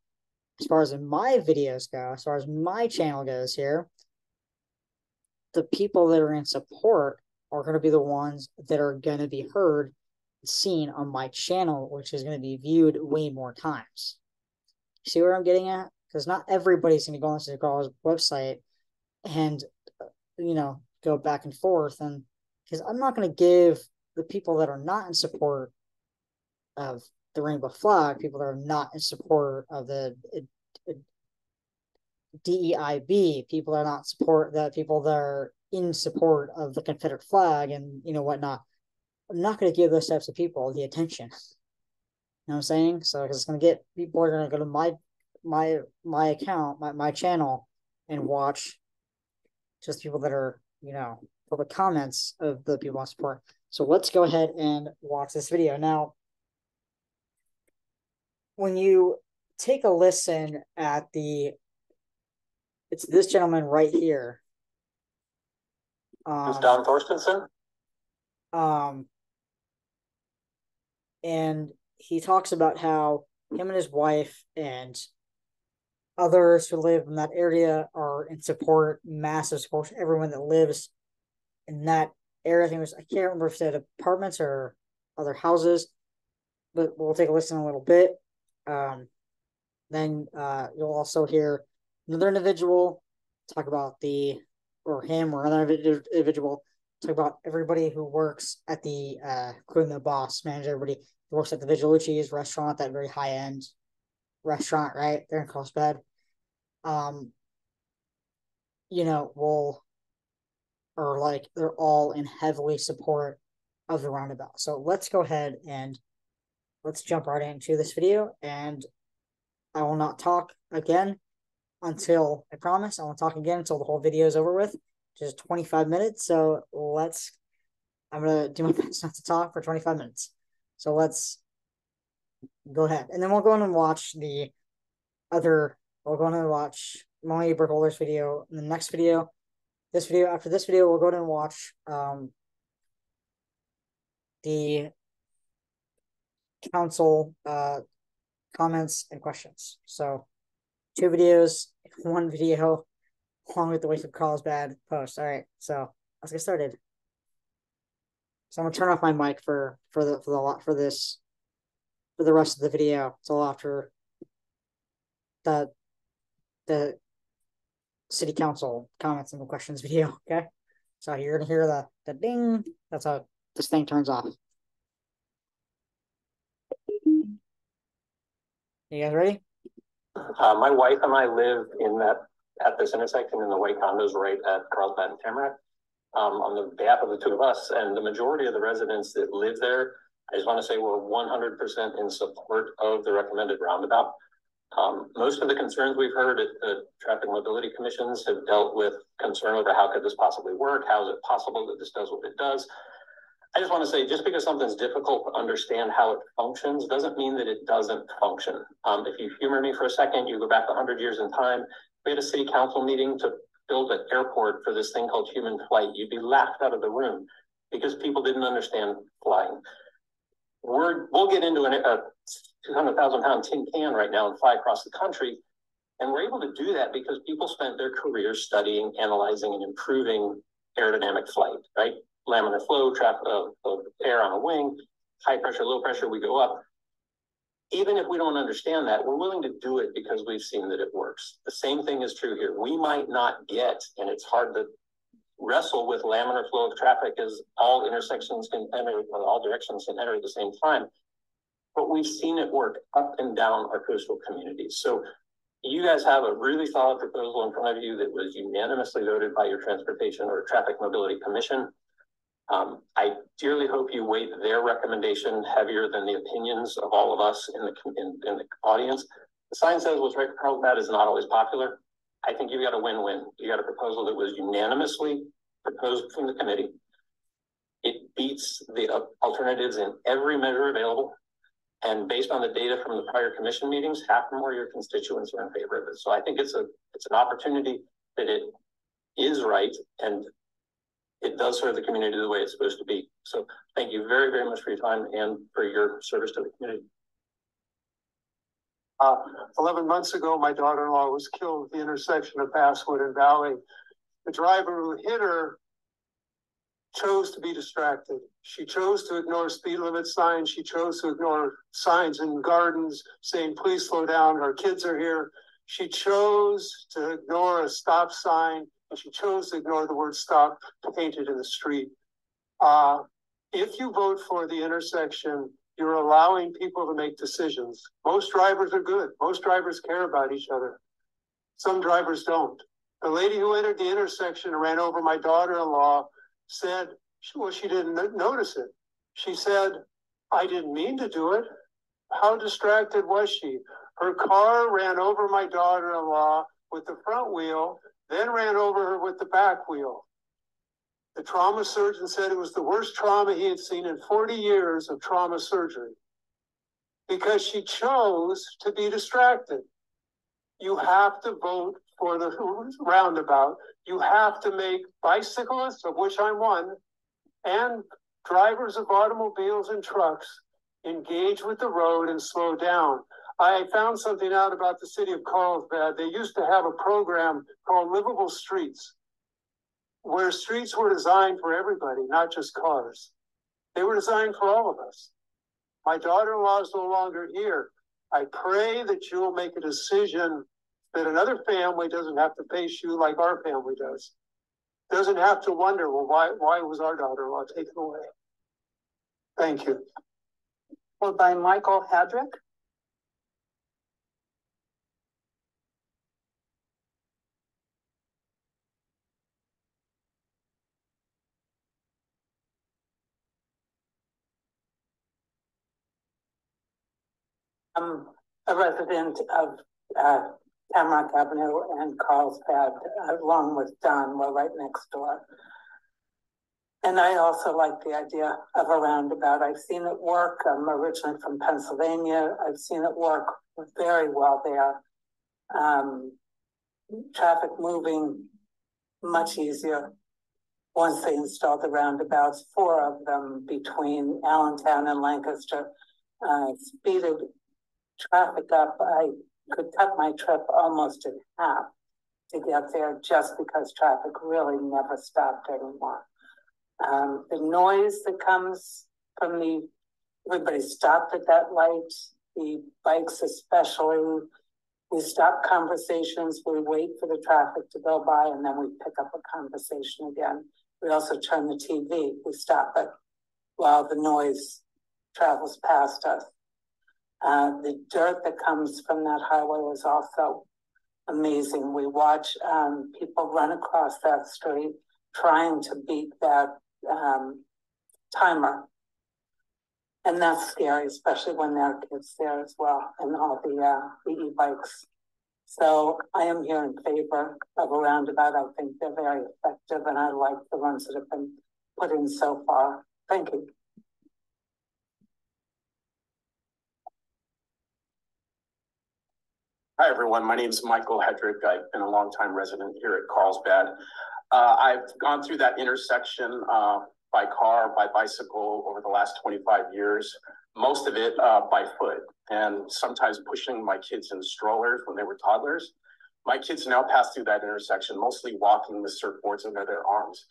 As far as my videos go, as far as my channel goes here, the people that are in support are going to be the ones that are going to be heard and seen on my channel, which is going to be viewed way more times. See where I'm getting at? Because not everybody's going to go on the City of Carlsbad website and, go back and forth. And because I'm not going to give the people that are not in support of the rainbow flag, people that are not in support of the DEIB, people that are not support that people that are in support of the Confederate flag and whatnot. I'm not going to give those types of people the attention. You know what I'm saying? So because it's going to get people are going to go to my account, my channel, and watch just people that are for the comments of the people on support. So let's go ahead and watch this video now. When you take a listen at it's this gentleman right here. It's Don Thorstensen. And he talks about how him and his wife and others who live in that area are in support, massive support. Everyone that lives in that area, I can't remember if it said apartments or other houses, but we'll take a listen in a little bit. Then you'll also hear another individual talk about him or another individual talk about everybody who works at including the boss, manager, everybody who works at the Vigilucci's restaurant, that very high end restaurant, right there in Carlsbad. They're all in heavily support of the roundabout. So let's go ahead and let's jump right into this video, and I will not talk again until I won't talk again until the whole video is over with. Just 25 minutes. So I'm going to do my best not to talk for 25 minutes. So let's go ahead. And then we'll go on and watch we'll go on and watch Molly Burkholder's video in the next video. After this video, we'll go on and watch the council comments and questions. So 2 videos, 1 video, along with the Waste of Carlsbad post. All right, so let's get started. So I'm gonna turn off my mic for the rest of the video until after the city council comments and the questions video. Okay, so you're gonna hear the ding. That's how this thing turns off. You guys ready? My wife and I live at this intersection in the white condos right at Carlsbad and Tamarack. On the behalf of the 2 of us and the majority of the residents that live there, I just want to say we're 100% in support of the recommended roundabout. Most of the concerns we've heard at the traffic mobility commissions have dealt with concern over how could this possibly work? How is it possible that this does what it does? I just want to say, just because something's difficult to understand how it functions doesn't mean that it doesn't function. If you humor me for a second, you go back 100 years in time, we had a city council meeting to built an airport for this thing called human flight, you'd be laughed out of the room because people didn't understand flying. We'll get into a 200,000-pound tin can right now and fly across the country. And we're able to do that because people spent their careers studying, analyzing, and improving aerodynamic flight, right? Laminar flow, traffic of air on a wing, high pressure, low pressure, we go up. Even if we don't understand that, we're willing to do it because we've seen that it works. The same thing is true here. We might not get, and it's hard to wrestle with laminar flow of traffic as all intersections can enter, or all directions can enter at the same time. But we've seen it work up and down our coastal communities. So you guys have a really solid proposal in front of you that was unanimously voted by your Transportation or Traffic Mobility Commission. I dearly hope you weight their recommendation heavier than the opinions of all of us in the audience. The sign says what's right for Carlsbad is not always popular. I think you've got a win-win. You got a proposal that was unanimously proposed from the committee. It beats the alternatives in every measure available. And based on the data from the prior commission meetings, half or more of your constituents are in favor of it. So I think it's an opportunity that it is right and it does serve the community the way it's supposed to be. So thank you very, very much for your time and for your service to the community. 11 months ago, my daughter-in-law was killed at the intersection of Basswood and Valley. The driver who hit her chose to be distracted. She chose to ignore speed limit signs. She chose to ignore signs in gardens saying, please slow down, our kids are here. She chose to ignore a stop sign, and she chose to ignore the word stop painted in the street. If you vote for the intersection, you're allowing people to make decisions. Most drivers are good. Most drivers care about each other. Some drivers don't. The lady who entered the intersection and ran over my daughter-in-law said, well, she didn't notice it. She said, I didn't mean to do it. How distracted was she? Her car ran over my daughter-in-law with the front wheel, then ran over her with the back wheel. The trauma surgeon said it was the worst trauma he had seen in 40 years of trauma surgery because she chose to be distracted. You have to vote for the roundabout. You have to make bicyclists, of which I'm one, and drivers of automobiles and trucks engage with the road and slow down. I found something out about the city of Carlsbad. They used to have a program called Livable Streets, where streets were designed for everybody, not just cars. They were designed for all of us. My daughter-in-law is no longer here. I pray that you will make a decision that another family doesn't have to face you like our family does. Doesn't have to wonder, well, why was our daughter-in-law taken away? Thank you. Well, by Michael Hadrick. I'm a resident of Tamarack Avenue and Carlsbad, along with Don. We're right next door. And I also like the idea of a roundabout. I've seen it work. I'm originally from Pennsylvania. I've seen it work very well there. Traffic moving much easier once they installed the roundabouts, 4 of them between Allentown and Lancaster. Speeded traffic up. I could cut my trip almost in half to get there just because traffic really never stopped anymore. The noise that comes from everybody stopped at that light, the bikes especially, we stop conversations, we wait for the traffic to go by, and then we pick up a conversation again. We also turn the TV, we stop it while the noise travels past us. The dirt that comes from that highway is also amazing. We watch people run across that street trying to beat that timer. And that's scary, especially when there are kids there as well, and all the e-bikes. So I am here in favor of a roundabout. I think they're very effective, and I like the ones that have been put in so far. Thank you. Hi, everyone. My name is Michael Hedrick. I've been a longtime resident here at Carlsbad. I've gone through that intersection by car, by bicycle over the last 25 years, most of it by foot, and sometimes pushing my kids in strollers when they were toddlers. My kids now pass through that intersection, mostly walking with surfboards under their arms.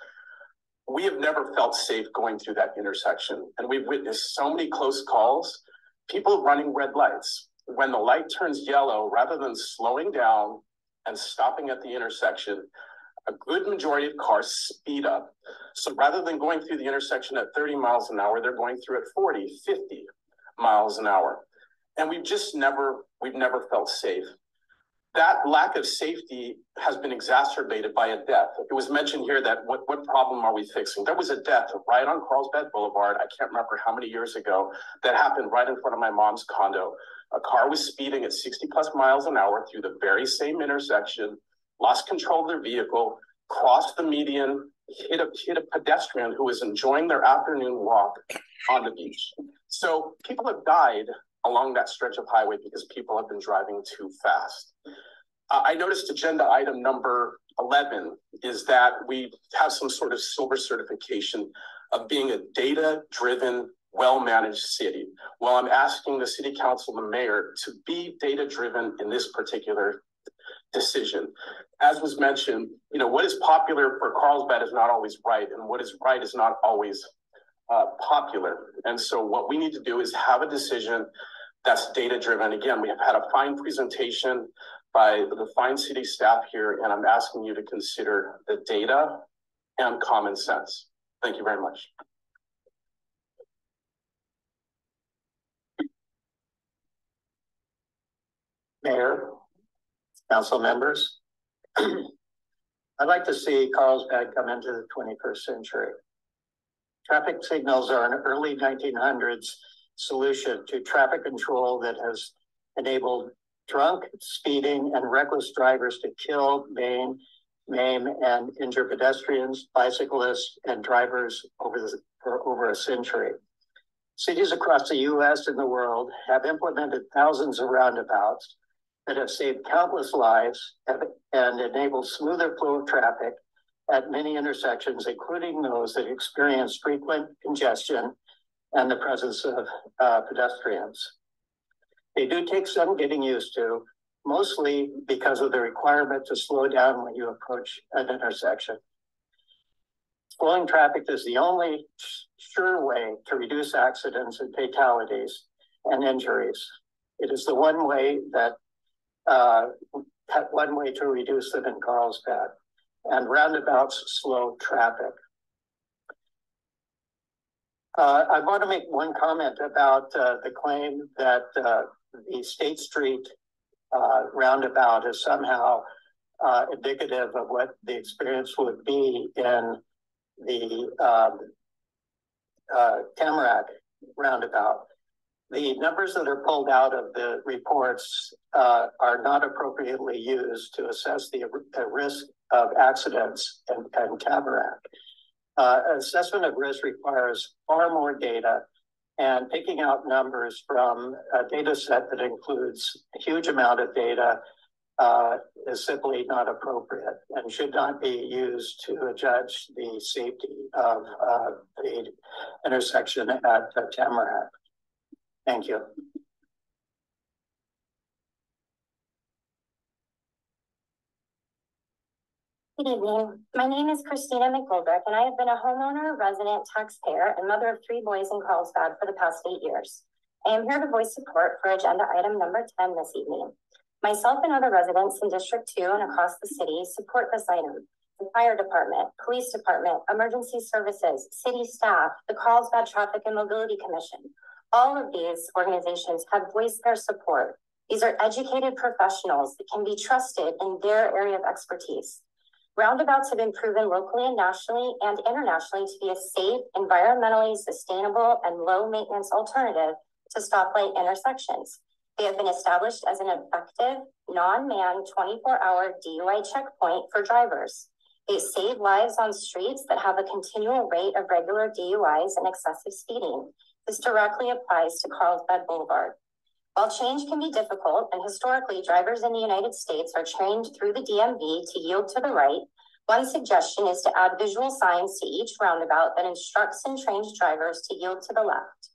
We have never felt safe going through that intersection, and we've witnessed so many close calls, people running red lights. When the light turns yellow, rather than slowing down and stopping at the intersection, a good majority of cars speed up. So rather than going through the intersection at 30 miles an hour, they're going through at 40, 50 miles an hour. And we've never felt safe. That lack of safety has been exacerbated by a death. It was mentioned here that what problem are we fixing? There was a death right on Carlsbad Boulevard, I can't remember how many years ago, that happened right in front of my mom's condo. A car was speeding at 60 plus miles an hour through the very same intersection, lost control of their vehicle, crossed the median, hit a pedestrian who was enjoying their afternoon walk on the beach. So people have died along that stretch of highway because people have been driving too fast. I noticed agenda item number 11 is that we have some sort of silver certification of being a data-driven, well-managed city. Well, I'm asking the city council, the mayor, to be data-driven in this particular decision. As was mentioned, what is popular for Carlsbad is not always right, and what is right is not always popular. And so what we need to do is have a decision that's data-driven. Again, we have had a fine presentation by the fine city staff here, and I'm asking you to consider the data and common sense. Thank you very much. Mayor, council members, I'd like to see Carlsbad come into the 21st century. Traffic signals are an early 1900s solution to traffic control that has enabled drunk, speeding, and reckless drivers to kill, maim, and injure pedestrians, bicyclists, and drivers for over a century. Cities across the US and the world have implemented thousands of roundabouts that have saved countless lives and enabled smoother flow of traffic at many intersections, including those that experience frequent congestion and the presence of pedestrians. They do take some getting used to, mostly because of the requirement to slow down when you approach an intersection. Slowing traffic is the only sure way to reduce accidents and fatalities and injuries. It is the one way to reduce them in Carlsbad, and roundabouts slow traffic. I want to make one comment about the claim that the State Street roundabout is somehow indicative of what the experience would be in the Tamarack roundabout. The numbers that are pulled out of the reports are not appropriately used to assess the risk of accidents in Tamarack. Assessment of risk requires far more data, and picking out numbers from a data set that includes a huge amount of data is simply not appropriate and should not be used to judge the safety of the intersection at Tamarack. Thank you. Good evening. My name is Christina McGoldrick, and I have been a homeowner, resident, taxpayer, and mother of 3 boys in Carlsbad for the past 8 years. I am here to voice support for agenda item number 10 this evening. Myself and other residents in District 2 and across the city support this item. The fire department, police department, emergency services, city staff, the Carlsbad Traffic and Mobility Commission. All of these organizations have voiced their support. These are educated professionals that can be trusted in their area of expertise. Roundabouts have been proven locally and nationally and internationally to be a safe, environmentally sustainable, and low-maintenance alternative to stoplight intersections. They have been established as an effective, non-manned 24-hour DUI checkpoint for drivers. They save lives on streets that have a continual rate of regular DUIs and excessive speeding. This directly applies to Carlsbad Boulevard. While change can be difficult, and historically drivers in the United States are trained through the DMV to yield to the right, one suggestion is to add visual signs to each roundabout that instructs and trains drivers to yield to the left.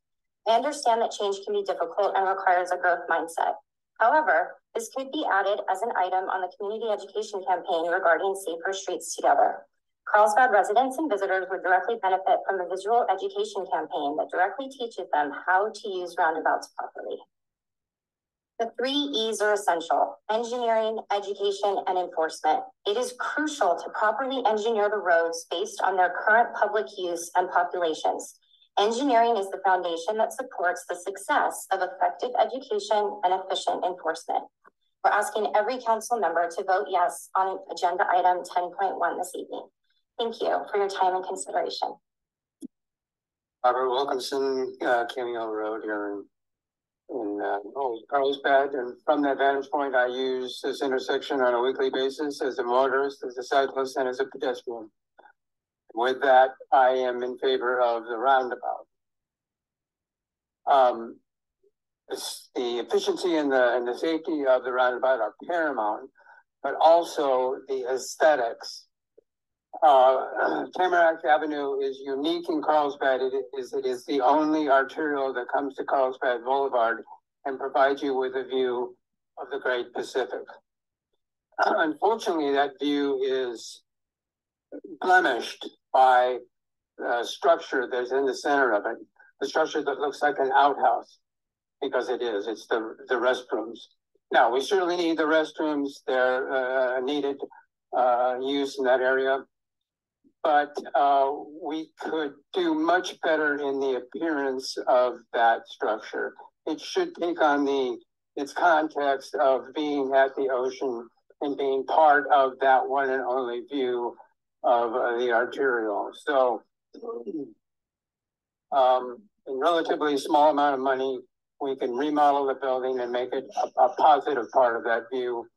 I understand that change can be difficult and requires a growth mindset. However, this could be added as an item on the community education campaign regarding Safer Streets Together. Carlsbad residents and visitors would directly benefit from a visual education campaign that directly teaches them how to use roundabouts properly. The 3 E's are essential: engineering, education, and enforcement. It is crucial to properly engineer the roads based on their current public use and populations. Engineering is the foundation that supports the success of effective education and efficient enforcement. We're asking every council member to vote yes on agenda item 10.1 this evening. Thank you for your time and consideration. Robert Wilkinson, Cameo Road here in Carlsbad, and from that vantage point, I use this intersection on a weekly basis as a motorist, as a cyclist, and as a pedestrian. With that, I am in favor of the roundabout. The efficiency and the safety of the roundabout are paramount, but also the aesthetics. Tamarack Avenue is unique in Carlsbad. It is the only arterial that comes to Carlsbad Boulevard and provides you with a view of the Great Pacific. Unfortunately, that view is blemished by the structure that's in the center of it, the structure that looks like an outhouse, because it's the restrooms. Now, we certainly need the restrooms. They're needed use in that area. But we could do much better in the appearance of that structure. It should take on its context of being at the ocean and being part of that one and only view of the arterial. So in relatively small amount of money, we can remodel the building and make it a positive part of that view.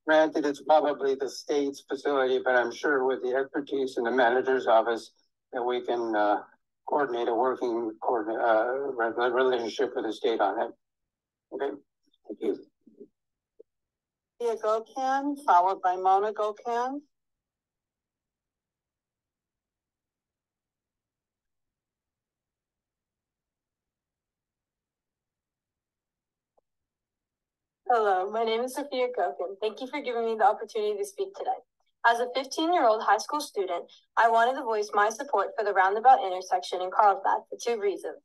Granted, it's probably the state's facility, but I'm sure with the expertise in the manager's office that we can coordinate a working relationship with the state on it. Okay, thank you. Sophia Gokan, followed by Mona Gokan. Hello, my name is Sophia Gokan. Thank you for giving me the opportunity to speak today. As a 15-year-old high school student, I wanted to voice my support for the roundabout intersection in Carlsbad for 2 reasons.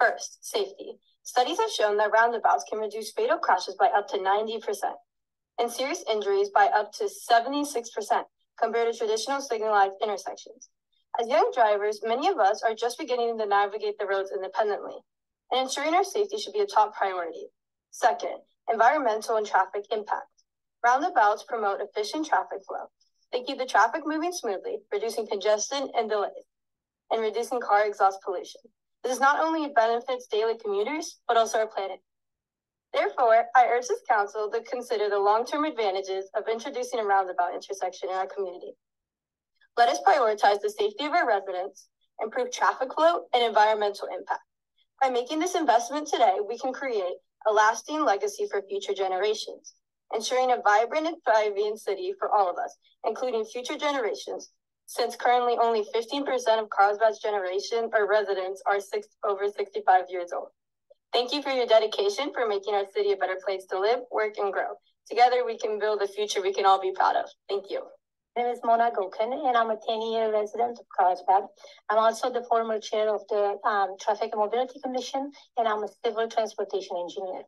First, safety. Studies have shown that roundabouts can reduce fatal crashes by up to 90% and serious injuries by up to 76% compared to traditional signalized intersections. As young drivers, many of us are just beginning to navigate the roads independently, and ensuring our safety should be a top priority. Second, environmental and traffic impact. Roundabouts promote efficient traffic flow. They keep the traffic moving smoothly, reducing congestion and delays, and reducing car exhaust pollution. This not only benefits daily commuters, but also our planet. Therefore, I urge this council to consider the long-term advantages of introducing a roundabout intersection in our community. Let us prioritize the safety of our residents, improve traffic flow, and environmental impact. By making this investment today, we can create a lasting legacy for future generations, ensuring a vibrant and thriving city for all of us, including future generations, since currently only 15% of Carlsbad's generation or residents are over 65 years old. Thank you for your dedication for making our city a better place to live, work, and grow. Together, we can build a future we can all be proud of. Thank you. My name is Mona Gokan, and I'm a 10-year resident of Carlsbad. I'm also the former chair of the Traffic and Mobility Commission, and I'm a civil transportation engineer.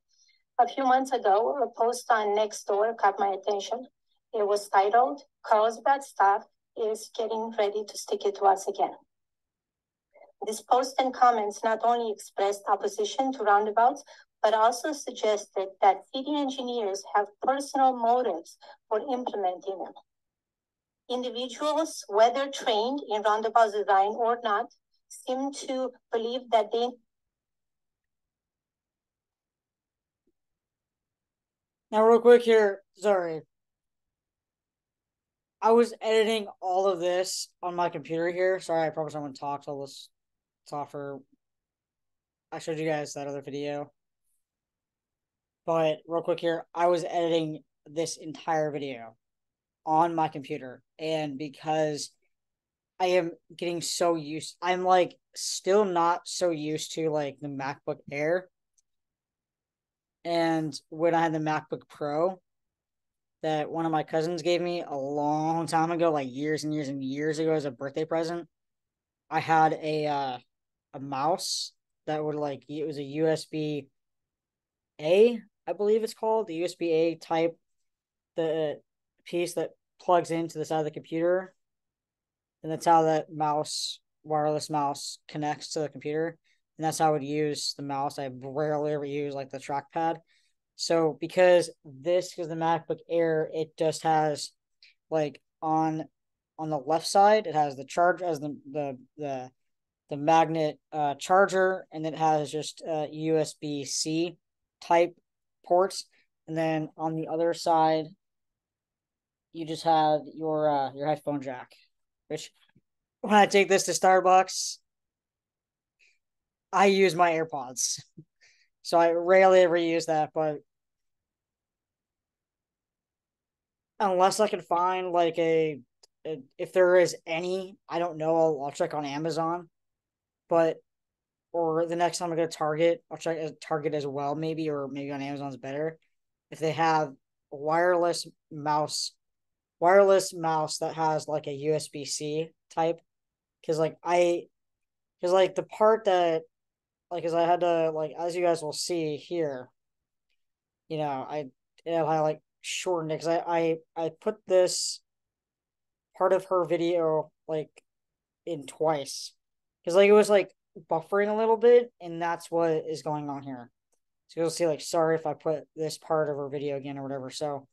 A few months ago, a post on Nextdoor caught my attention. It was titled, "Carlsbad staff is getting ready to stick it to us again." This post and comments not only expressed opposition to roundabouts, but also suggested that city engineers have personal motives for implementing them. Individuals, whether trained in roundabout design or not, seem to believe that they... Now, real quick here, sorry. I was editing all of this on my computer here. Sorry, I promise I won't talk till this software. I showed you guys that other video. But real quick here, I was editing this entire video on my computer, and because I am getting so used, I'm like still not so used to like the MacBook Air. And when I had the MacBook Pro that one of my cousins gave me a long time ago, like years and years and years ago as a birthday present, I had a mouse that would like, it was a USB A, I believe it's called, the USB A type, the piece that plugs into the side of the computer, and that's how that wireless mouse connects to the computer, and that's how I would use the mouse. I rarely ever use like the trackpad. So because the MacBook Air, it just has like on the left side, it has the charge as the magnet charger, and then it has just USB-C type ports, and then on the other side, you just have your headphone jack. Which when I take this to Starbucks, I use my AirPods, so I rarely ever use that. But unless I can find like if there is any, I don't know. I'll check on Amazon, but or the next time I go to Target, I'll check at Target as well, maybe, or maybe on Amazon's better. If they have a wireless mouse that has like a USB-C type, because like the part that like, because I had to like, as you guys will see here, I like shortened it because I put this part of her video like in twice because like it was like buffering a little bit, and that's what is going on here. So you'll see like, sorry if I put this part of her video again or whatever. So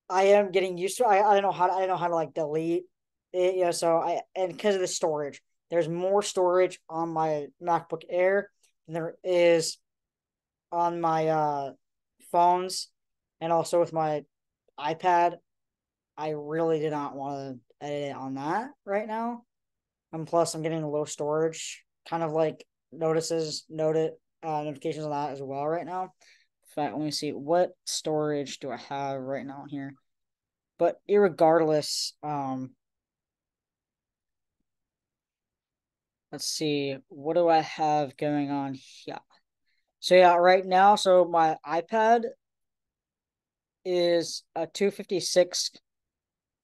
I am getting used to it. I don't know how to like delete it, so and because of the storage, there's more storage on my MacBook Air than there is on my phones, and also with my iPad. I really did not want to edit it on that right now. And plus I'm getting low storage kind of like notifications on that as well right now. In fact, let me see, what storage do I have right now here? But irregardless, let's see, what do I have going on here? So yeah, right now, so my iPad is a 256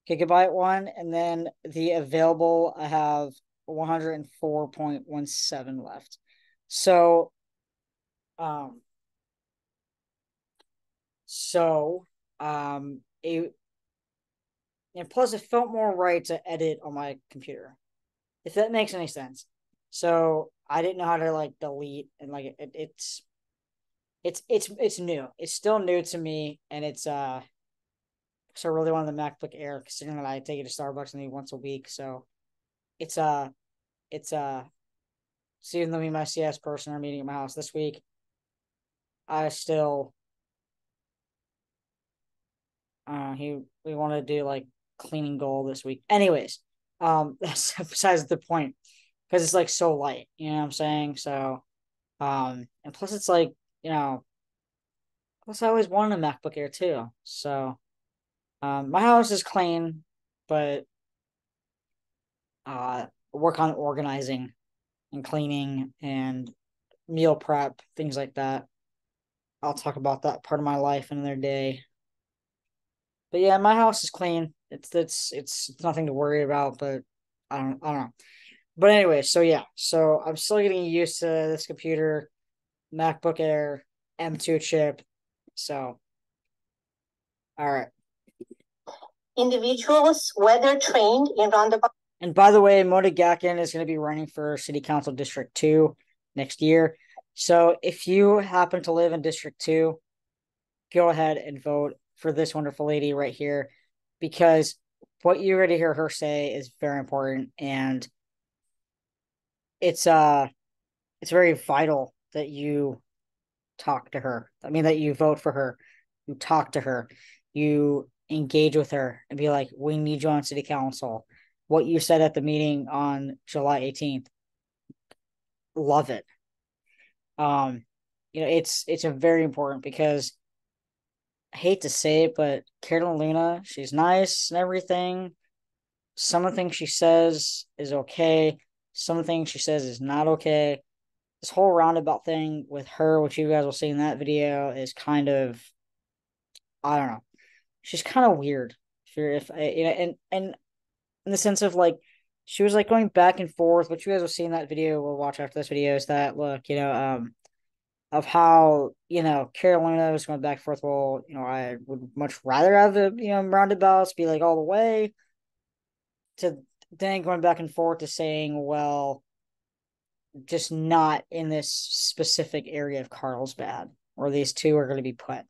gigabyte one, and then the available, I have 104.17 left. So um so it, and plus it felt more right to edit on my computer, if that makes any sense. So I didn't know how to like delete, and like it's new. It's still new to me, and it's so I really wanted the MacBook Air, considering that I take it to Starbucks maybe once a week. So it's it's so even though me and my CS person are meeting at my house this week, I still we want to do like cleaning goal this week. Anyways, that's besides the point, because it's like so light, you know what I'm saying? So and plus it's like, plus I always wanted a MacBook Air too. So my house is clean, but work on organizing and cleaning and meal prep, things like that. I'll talk about that part of my life another day. But yeah, my house is clean. It's nothing to worry about, but I don't know. But anyway, so yeah, so I'm still getting used to this computer, MacBook Air, M2 chip. So all right. Individuals, whether trained in roundabout. And by the way, Mona Gakin is going to be running for City Council District 2 next year. So if you happen to live in District 2, go ahead and vote for this wonderful lady right here, because what you're going to hear her say is very important, and it's very vital that you talk to her. I mean, that you vote for her, you talk to her, you engage with her and be like, we need you on City Council. What you said at the meeting on July 18th, love it. it's a very important because I hate to say it, but Carolyn Luna, she's nice and everything. Some of the things she says is okay. Some of the things she says is not okay. This whole roundabout thing with her, which you guys will see in that video, is kind of, I don't know. She's kind of weird. If and in the sense of like she was like going back and forth, which you guys will see in that video. We'll watch after this video. Is that look, of how Carolina was going back and forth. Well, I would much rather have the roundabouts be like all the way to then going back and forth to saying, well, just not in this specific area of Carlsbad where these two are going to be put.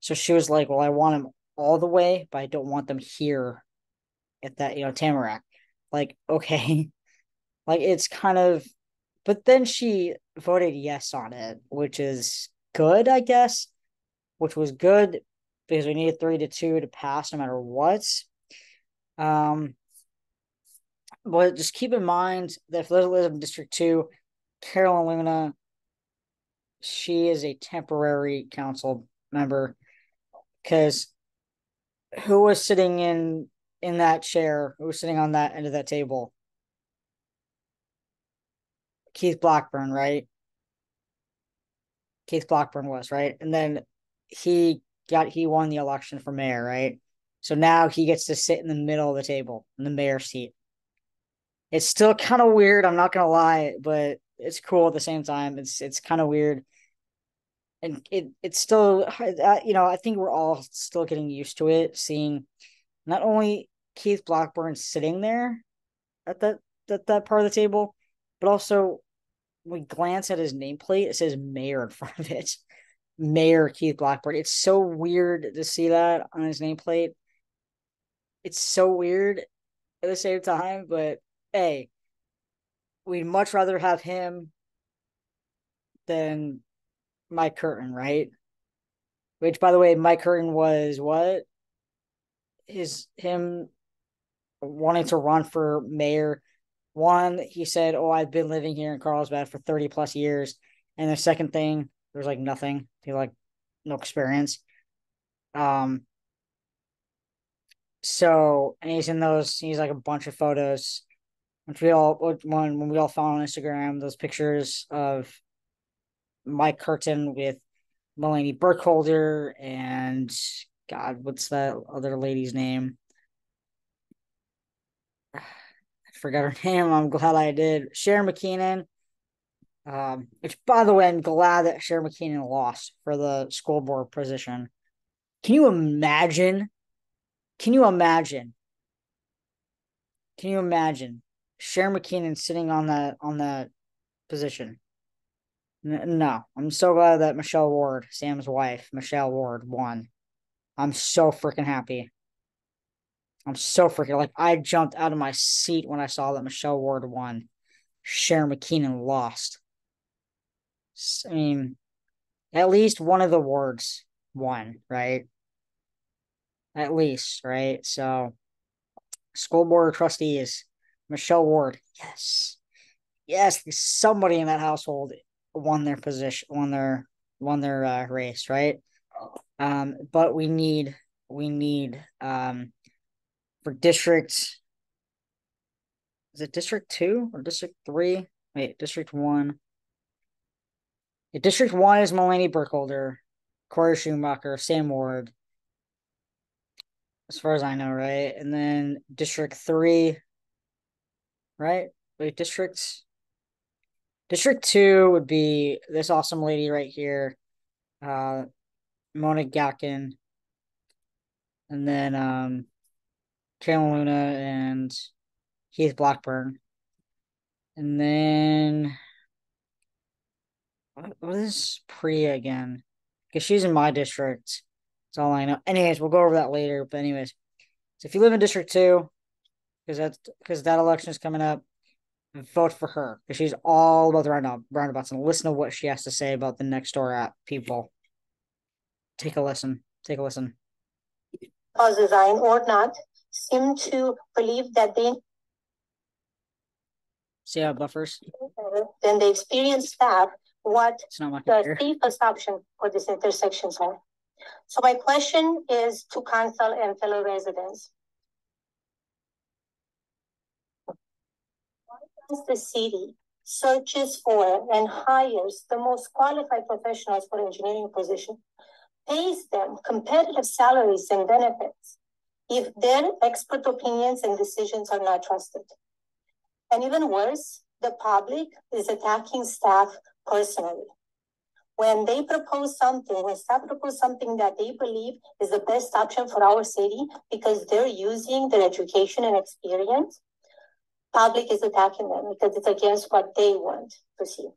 So she was like, well, I want them all the way, but I don't want them here at that, Tamarack. Like, okay. Like, it's kind of, but then she voted yes on it, which is good, I guess, which was good because we needed 3-2 to pass no matter what. But just keep in mind that if Liz lives in District 2, Carolyn Luna, she is a temporary council member because who was sitting in that chair? Who was sitting on that end of that table? Keith Blackburn, right? Keith Blackburn was, right? And then he won the election for mayor, right? So now he gets to sit in the middle of the table in the mayor's seat. It's still kind of weird, I'm not gonna lie, but it's cool at the same time. It's kind of weird. And it's still I think we're all still getting used to it, seeing not only Keith Blackburn sitting there at that part of the table, but also we glance at his nameplate, it says mayor in front of it. Mayor Keith Blackburn. It's so weird to see that on his nameplate. It's so weird at the same time, but hey, we'd much rather have him than Mike Curtin, right? Which, by the way, Mike Curtin was what? Him wanting to run for mayor. One, he said, "Oh, I've been living here in Carlsbad for 30 plus years," and the second thing, there's like nothing. He like no experience. So, and he's like a bunch of photos, which when we all found on Instagram, those pictures of Mike Curtin with Melanie Burkholder and God, what's that other lady's name? I forgot her name. I'm glad I did. Sharon McKeenan. Which, by the way, I'm glad that Sharon McKeenan lost for the school board position. Can you imagine? Can you imagine? Can you imagine Sharon McKeenan sitting on that position? No, I'm so glad that Michelle Ward, Sam's wife, Michelle Ward, won. I'm so freaking happy. I'm so freaking like I jumped out of my seat when I saw that Michelle Ward won. Sharon McKeenan lost. I mean, at least one of the wards won, right? At least, right? So, school board of trustees, Michelle Ward, yes, yes, somebody in that household won their position, won their race, right? But we need for district, is it District 2 or District 3? Wait, District 1. Yeah, District 1 is Melanie Burkholder, Corey Schumacher, Sam Ward, as far as I know, right? And then District 3, right? Wait, District 2 would be this awesome lady right here, Mona Galkin, and then Carolyn Luna and Keith Blackburn. And then what is Priya again? Because she's in my district. That's all I know. Anyways, we'll go over that later. But anyways, so if you live in District 2, because that election is coming up, vote for her because she's all about the roundabouts, and listen to what she has to say about the next door app people. Take a listen. Take a listen. Cause design or not, seem to believe that they See how it buffers? then the experienced staff what the here. safest option for these intersections are. So my question is to council and fellow residents. Why does the city searches for and hires the most qualified professionals for engineering position, pays them competitive salaries and benefits if their expert opinions and decisions are not trusted? And even worse, the public is attacking staff personally. When they propose something, when staff propose something that they believe is the best option for our city because they're using their education and experience, public is attacking them because it's against what they want to see.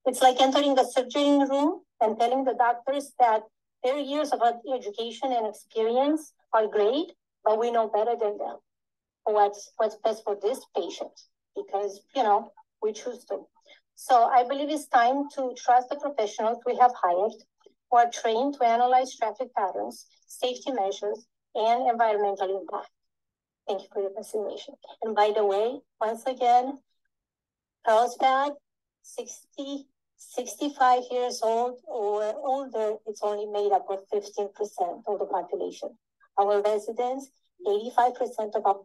It's like entering the surgery room and telling the doctors that their years of education and experience are great, but we know better than them what's best for this patient because, we choose to. So I believe it's time to trust the professionals we have hired who are trained to analyze traffic patterns, safety measures, and environmental impact. Thank you for your consideration. And by the way, once again, Carlsbad, 65 years old or older, it's only made up of 15% of the population. Our residents, 85% of our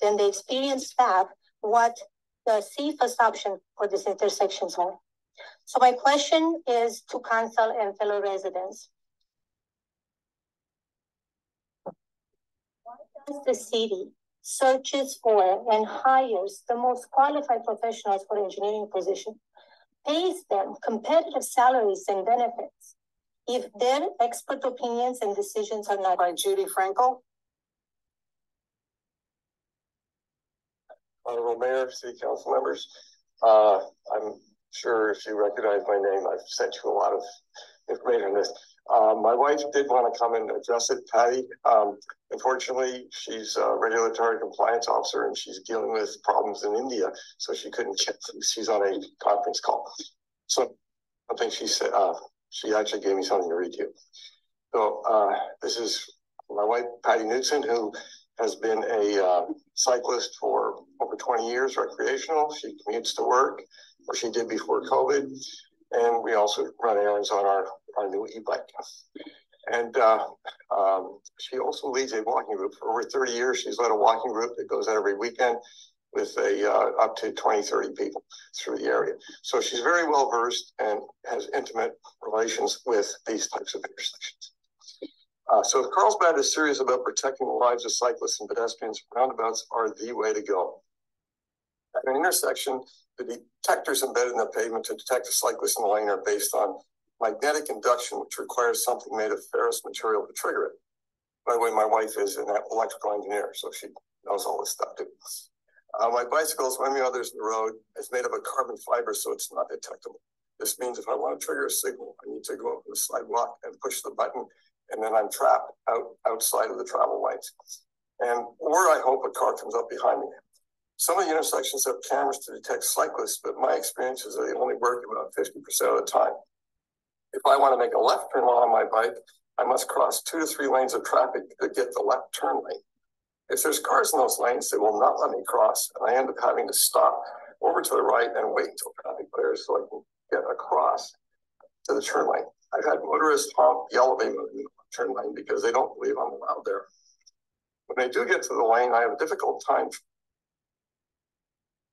then the experienced staff what the safest option for these intersections are. So my question is to council and fellow residents. Why does the city searches for and hires the most qualified professionals for engineering position, pays them competitive salaries and benefits if their expert opinions and decisions are not? By Judy Frankel. Honorable Mayor, City Council members, I'm sure if you recognize my name, I've sent you a lot of information on this. My wife did want to come and address it, Patty. Unfortunately, she's a regulatory compliance officer and she's dealing with problems in India, so she couldn't get. She's on a conference call. So something she said, she actually gave me something to read to you. So this is my wife, Patty Knudsen, who has been a cyclist for over 20 years, recreational. She commutes to work, or she did before COVID. And we also run errands on our new e-bike. And she also leads a walking group. For over 30 years, she's led a walking group that goes out every weekend with up to 20, 30 people through the area. So she's very well versed and has intimate relations with these types of intersections. So if Carlsbad is serious about protecting the lives of cyclists and pedestrians, roundabouts are the way to go. At an intersection, the detectors embedded in the pavement to detect a cyclist in the lane are based on magnetic induction, which requires something made of ferrous material to trigger it. By the way, my wife is an electrical engineer, so she knows all this stuff too. My bicycle, as many others on the road, is made of a carbon fiber, so it's not detectable. This means if I want to trigger a signal, I need to go up the sidewalk and push the button, and then I'm trapped outside of the travel lanes. Or I hope a car comes up behind me. Some of the intersections have cameras to detect cyclists, but my experience is that they only work about 50% of the time. If I want to make a left turn while on my bike, I must cross 2 to 3 lanes of traffic to get the left turn lane. If there's cars in those lanes, they will not let me cross, and I end up having to stop over to the right and wait until traffic clears so I can get across to the turn lane. I've had motorists honk the elevator in the turn lane because they don't believe I'm allowed there. When they do get to the lane, I have a difficult time.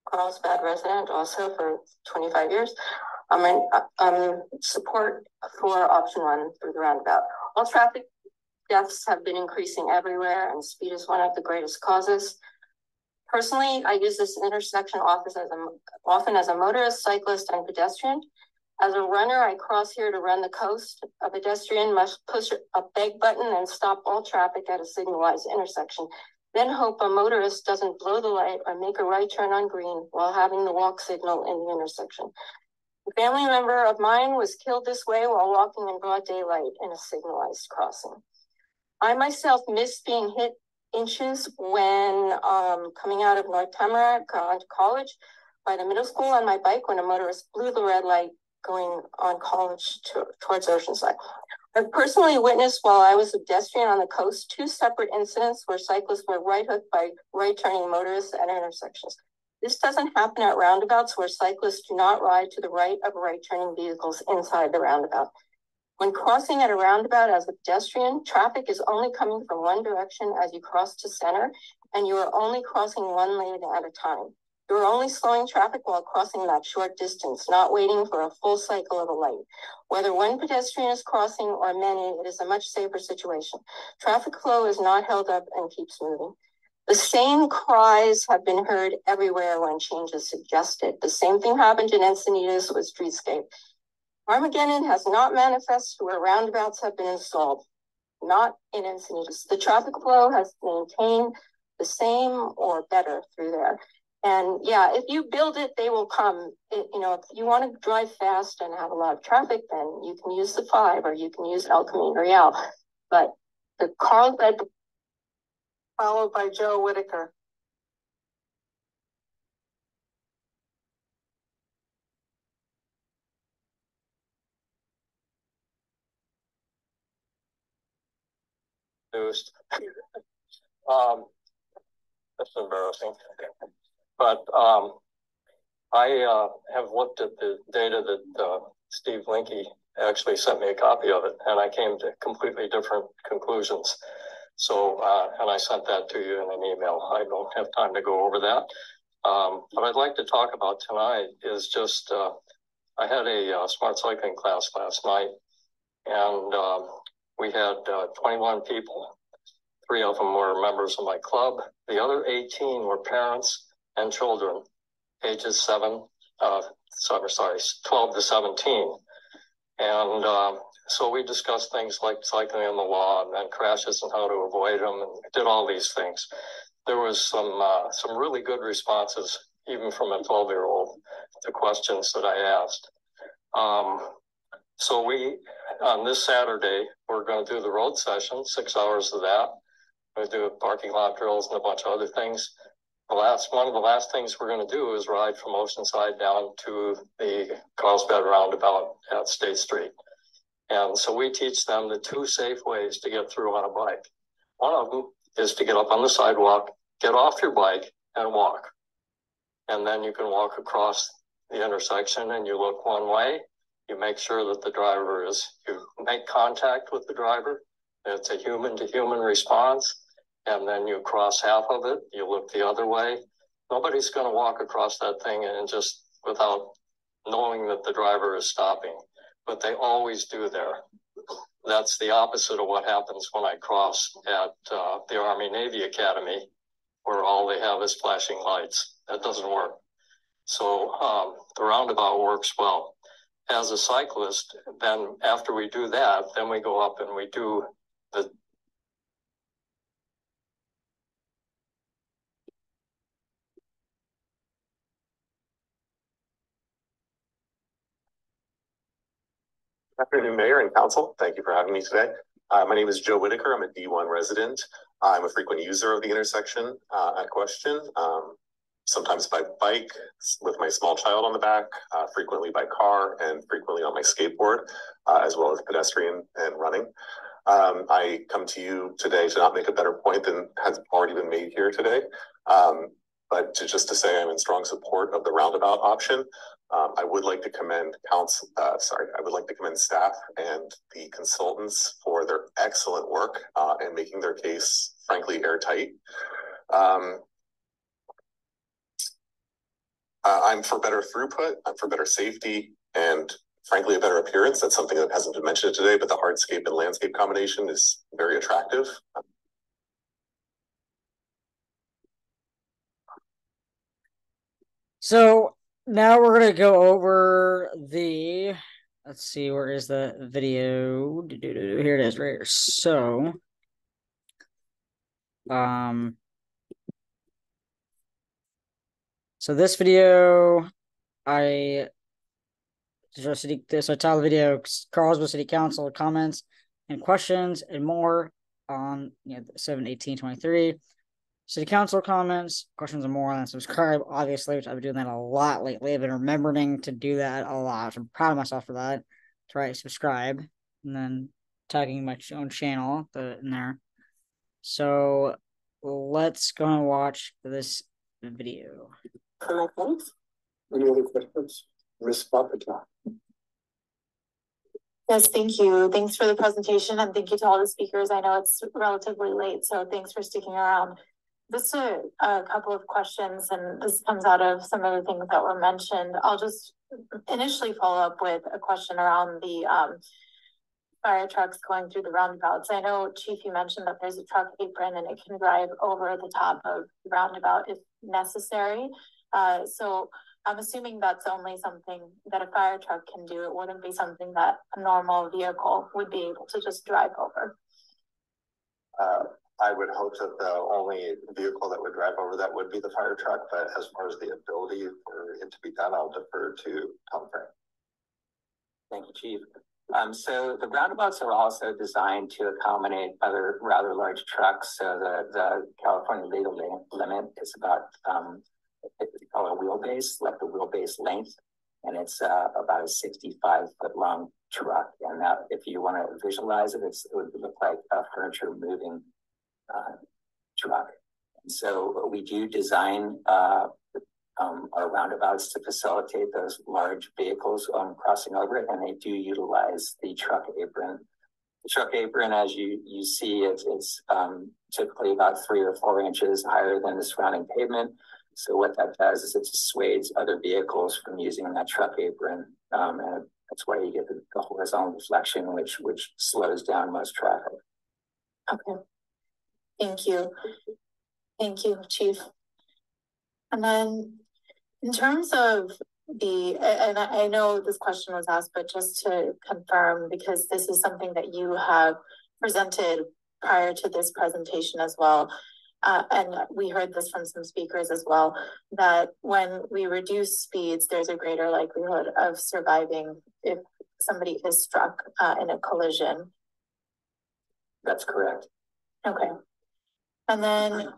Carlsbad resident also for 25 years. I'm in support for option 1 through the roundabout. All traffic deaths have been increasing everywhere, and speed is one of the greatest causes. Personally, I use this intersection often as a motorist, cyclist, and pedestrian. As a runner, I cross here to run the coast. A pedestrian must push a beg button and stop all traffic at a signalized intersection, then hope a motorist doesn't blow the light or make a right turn on green while having the walk signal in the intersection. A family member of mine was killed this way while walking in broad daylight in a signalized crossing. I myself missed being hit inches when coming out of North Tamarack to college by the middle school on my bike when a motorist blew the red light going on college towards Oceanside. I've personally witnessed while I was a pedestrian on the coast 2 separate incidents where cyclists were right hooked by right turning motorists at intersections. This doesn't happen at roundabouts where cyclists do not ride to the right of right turning vehicles inside the roundabout. When crossing at a roundabout as a pedestrian, traffic is only coming from one direction as you cross to center, and you are only crossing one lane at a time. You are only slowing traffic while crossing that short distance, not waiting for a full cycle of a light. Whether one pedestrian is crossing or many, it is a much safer situation. Traffic flow is not held up and keeps moving. The same cries have been heard everywhere when change is suggested. The same thing happened in Encinitas with streetscape. Armageddon has not manifested where roundabouts have been installed, not in Encinitas. The traffic flow has maintained the same or better through there. And yeah, if you build it, they will come. If you want to drive fast and have a lot of traffic, then you can use the 5 or you can use El Camino Real. But the Carlsbad, followed by Joe Whitaker. That's embarrassing. But I have looked at the data that Steve Linke actually sent me a copy of it, and I came to completely different conclusions. So, and I sent that to you in an email. I don't have time to go over that. What I'd like to talk about tonight is just, I had a smart cycling class last night, and we had 21 people. 3 of them were members of my club. The other 18 were parents and children, ages 12 to 17. And so we discussed things like cycling on the law and then crashes and how to avoid them, and did all these things. There was some really good responses, even from a 12-year-old, to questions that I asked. So on this Saturday, we're going to do the road session, 6 hours of that. We're going to do parking lot drills and a bunch of other things. One of the last things we're going to do is ride from Oceanside down to the Carlsbad roundabout at State Street. And so we teach them the 2 safe ways to get through on a bike. One of them is to get up on the sidewalk, get off your bike, and walk. And then you can walk across the intersection and you look one way. You make sure that you make contact with the driver. It's a human-to-human response. And then you cross half of it, you look the other way. Nobody's going to walk across that thing and just without knowing that the driver is stopping. But they always do there. That's the opposite of what happens when I cross at the Army-Navy Academy, where all they have is flashing lights. That doesn't work. So the roundabout works well. As a cyclist, then after we do that, then we go up and we do the Afternoon, Mayor and Council. Thank you for having me today. My name is Joe Whitaker. I'm a D1 resident. I'm a frequent user of the intersection at question, sometimes by bike with my small child on the back, frequently by car, and frequently on my skateboard, as well as pedestrian and running. I come to you today to not make a better point than has already been made here today, but just to say I'm in strong support of the roundabout option. I would like to commend staff and the consultants for their excellent work and making their case, frankly, airtight. I'm for better throughput, I'm for better safety, and frankly, a better appearance. That's something that hasn't been mentioned today, but the hardscape and landscape combination is very attractive. So now we're going to go over let's see, where is the video? Here it is, right here. So, so this video, I titled the video, Carlsbad City Council comments and questions and more on 7/18/23. City Council comments, questions, and more, and subscribe, obviously, which I've been doing that a lot lately. I've been remembering to do that a lot. I'm proud of myself for that. Try subscribe, and then tagging my own channel in there. So let's go and watch this video. for my thanks. Any other questions? Ms. Papata. Yes, thank you. Thanks for the presentation and thank you to all the speakers. I know it's relatively late, so thanks for sticking around. Just a couple of questions, and this comes out of some of the things that were mentioned. I'll just initially follow up with a question around the fire trucks going through the roundabouts. I know, Chief, you mentioned that there's a truck apron and it can drive over the top of the roundabout if necessary. So I'm assuming that's only something that a fire truck can do. It wouldn't be something that a normal vehicle would be able to just drive over. I would hope that the only vehicle that would drive over that would be the fire truck, but as far as the ability for it to be done, I'll defer to Tom Frank. Thank you, Chief. So the roundabouts are also designed to accommodate other rather large trucks. So the California legal limit is about we call a wheelbase, like the wheelbase length, and it's about a 65-foot long truck. And that, if you want to visualize it, it would look like a furniture moving truck. And so we do design our roundabouts to facilitate those large vehicles crossing over it, and they do utilize the truck apron. The truck apron, as you see, it's typically about 3 or 4 inches higher than the surrounding pavement. So what that does is it dissuades other vehicles from using that truck apron, and that's why you get the horizontal deflection, which slows down most traffic. Okay. Thank you. Thank you, Chief. And then in terms of and I know this question was asked, but just to confirm, because this is something that you have presented prior to this presentation as well, and we heard this from some speakers as well, that when we reduce speeds, there's a greater likelihood of surviving if somebody is struck in a collision. That's correct. Okay. And then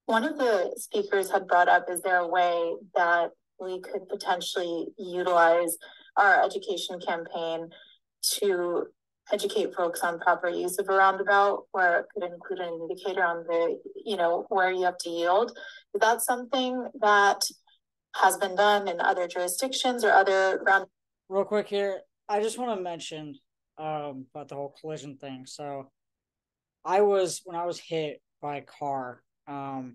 one of the speakers had brought up, is there a way that we could potentially utilize our education campaign to educate folks on proper use of a roundabout, where it could include an indicator on the, where you have to yield? Is that something that has been done in other jurisdictions or other round? Real quick here, I just want to mention about the whole collision thing. So when I was hit by a car 2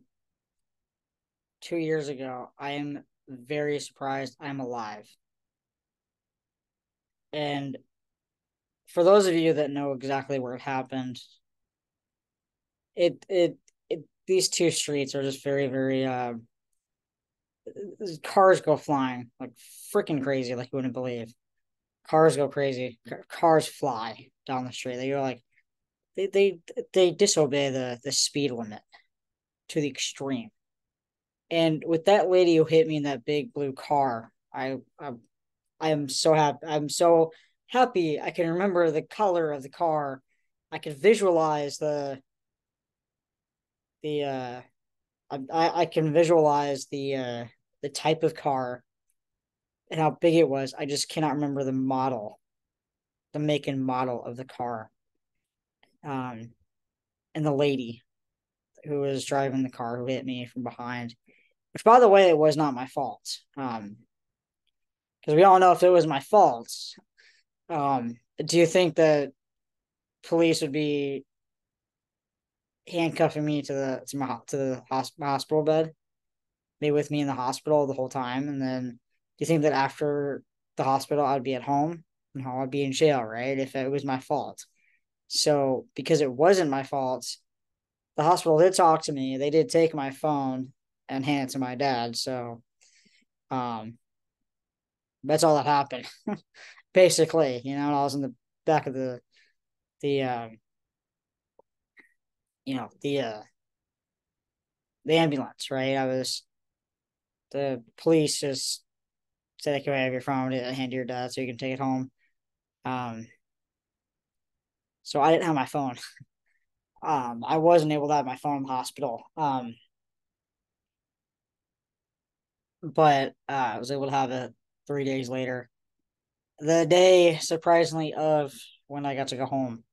years ago, I am very surprised I'm alive. And for those of you that know exactly where it happened, these two streets are just very, very cars go flying like freaking crazy, like you wouldn't believe. Cars go crazy. Cars fly down the street. They go like they disobey the speed limit to the extreme. And with that lady who hit me in that big blue car, I am so happy. I'm so happy I can remember the color of the car. I can visualize I can visualize the type of car and how big it was. I just cannot remember the model, the make and model of the car. And the lady who was driving the car who hit me from behind, which, by the way, it was not my fault. Because we all know if it was my fault, do you think that police would be handcuffing me to the hospital bed, be with me in the hospital the whole time, and then do you think that after the hospital I'd be at home? No, I'd be in jail, right? If it was my fault. So because it wasn't my fault, the hospital did talk to me. They did take my phone and hand it to my dad. So that's all that happened. Basically, I was in the back of the ambulance, right? The police just said, "I can have your phone and hand to your dad so you can take it home." So I didn't have my phone. I wasn't able to have my phone in the hospital. But I was able to have it 3 days later. The day, surprisingly, of when I got to go home.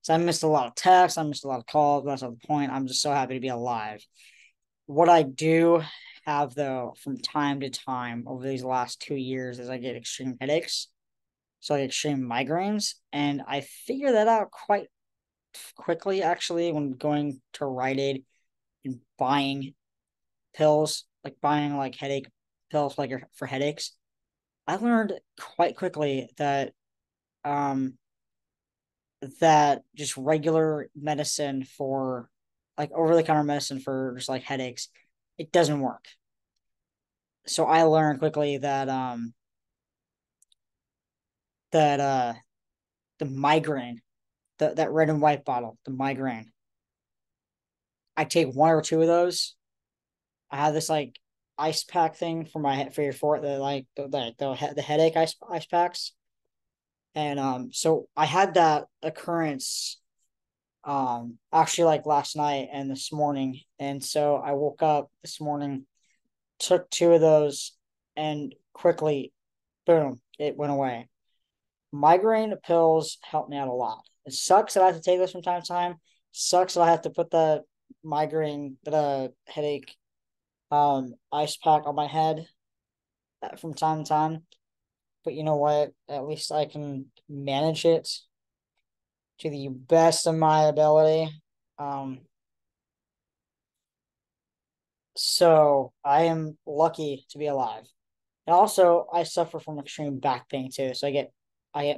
So I missed a lot of texts, I missed a lot of calls, but that's not the point. I'm just so happy to be alive. What I do have though from time to time over these last 2 years is I get extreme headaches. So like extreme migraines. And I figure that out quite quickly actually when going to Rite Aid and buying pills, like buying like headache pills like for headaches. I learned quite quickly um that just regular medicine for like over the counter medicine for just like headaches, it doesn't work. So I learned quickly that the migraine, that red and white bottle, the migraine. I take one or two of those. I have this like ice pack thing for my for your for the like the headache ice packs. And so I had that occurrence actually like last night and this morning. And so I woke up this morning, took two of those, and quickly, boom, it went away. Migraine pills help me out a lot. It sucks that I have to take this from time to time. Sucks that I have to put the headache ice pack on my head from time to time. But you know what? At least I can manage it to the best of my ability. Um, so I am lucky to be alive. And also, I suffer from extreme back pain too. So I get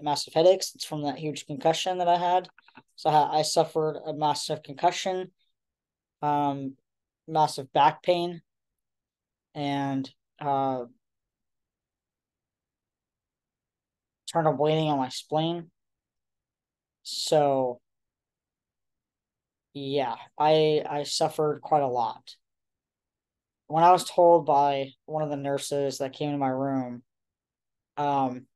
massive headaches. It's from that huge concussion that I had. So I suffered a massive concussion, um, massive back pain, and internal bleeding on my spleen. So yeah, I suffered quite a lot. When I was told by one of the nurses that came to my room, um,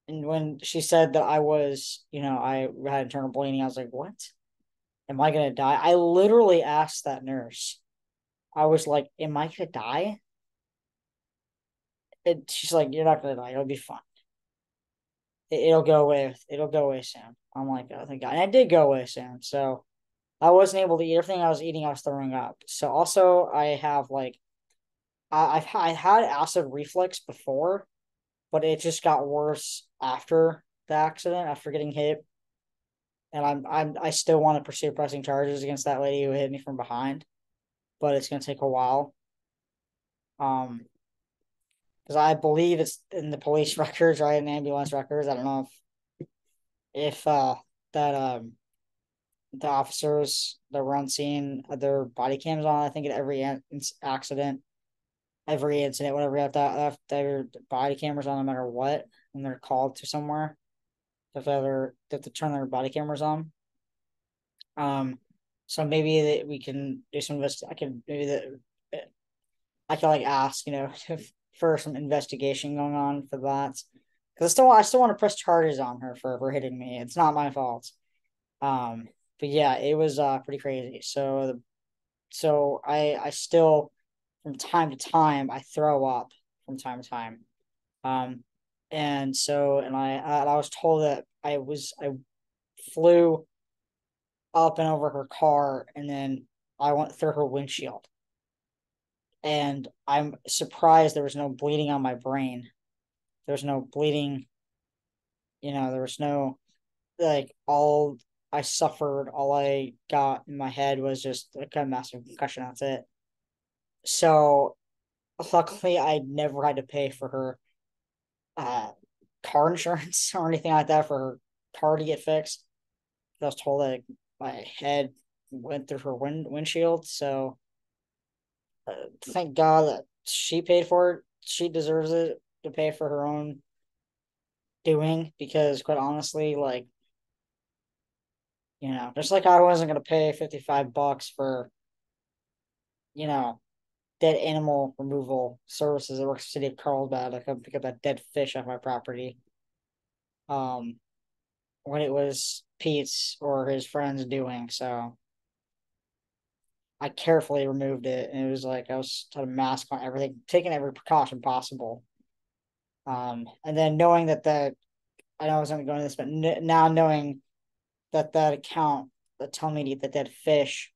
and when she said that I was, I had internal bleeding, I was like, what? Am I gonna die? I literally asked that nurse. I was like, am I gonna die? And she's like, you're not gonna die. It'll be fine. It'll go away. It'll go away soon. I'm like, oh thank God. And I did go away soon. So I wasn't able to eat everything I was eating. I was throwing up. So also I have like I had acid reflux before, but it just got worse after the accident, after getting hit. And I still want to pursue pressing charges against that lady who hit me from behind, but it's gonna take a while. Because I believe it's in the police records, right? In ambulance records. I don't know if that the officers that were on scene their body cams on. I think at every accident, every incident, whatever, you have their body cameras on no matter what, when they're called to somewhere. They have to turn their body cameras on. So maybe that we can do some I can maybe that I can like ask, for some investigation going on for that. Because I still want to press charges on her for hitting me. It's not my fault. But yeah, it was pretty crazy. So I still from time to time I throw up from time to time. And I was told that I flew up and over her car and then I went through her windshield. And I'm surprised there was no bleeding on my brain. There's no bleeding, there was no like all I suffered, all I got in my head was just like a massive concussion. That's it. So luckily I never had to pay for her uh car insurance or anything like that for her car to get fixed. I was told that my head went through her windshield. So thank God that she paid for it. She deserves it to pay for her own doing because, quite honestly, like, just like I wasn't going to pay $55 for, you know, dead animal removal services that works for the city of Carlsbad to come pick up that dead fish off my property. Um, when it was Pete's or his friends doing. So I carefully removed it, and it was like I was had a mask on everything, taking every precaution possible. And then knowing that I know I wasn't going to this, but now knowing that that account that told me that that fish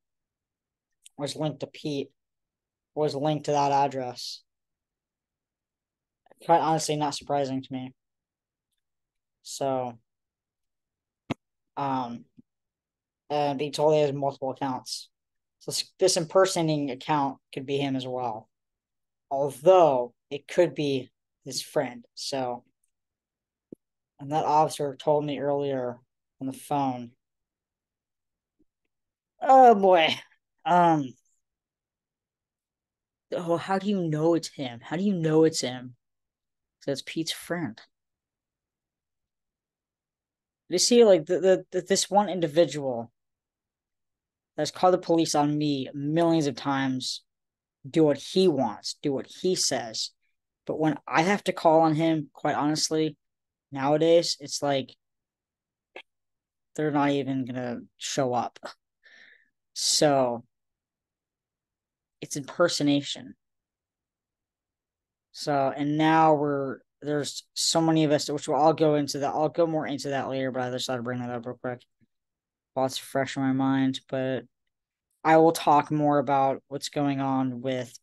was linked to Pete was linked to that address. Quite honestly, not surprising to me. So, and he totally has multiple accounts. So this impersonating account could be him as well, although it could be his friend. So, and that officer told me earlier on the phone. Oh boy. Oh, how do you know it's him? How do you know it's him? That's Pete's friend. You see, like this one individual that's called the police on me millions of times, do what he wants, do what he says. But when I have to call on him, quite honestly, nowadays, it's like they're not even gonna show up. So it's impersonation. So, and now there's so many of us, which I'll go into that. I'll go more into that later, but I just thought to bring that up real quick while it's fresh in my mind. But I will talk more about what's going on with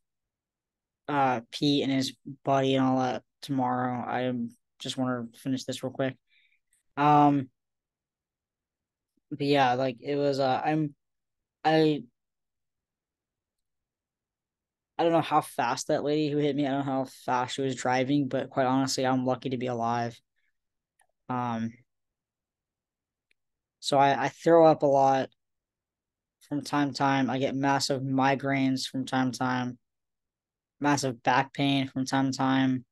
Pete and his buddy and all that tomorrow. I just want to finish this real quick. But yeah, like it was I don't know how fast that lady who hit me, I don't know how fast she was driving, but quite honestly, I'm lucky to be alive. So I throw up a lot from time to time. I get massive migraines from time to time, massive back pain from time to time.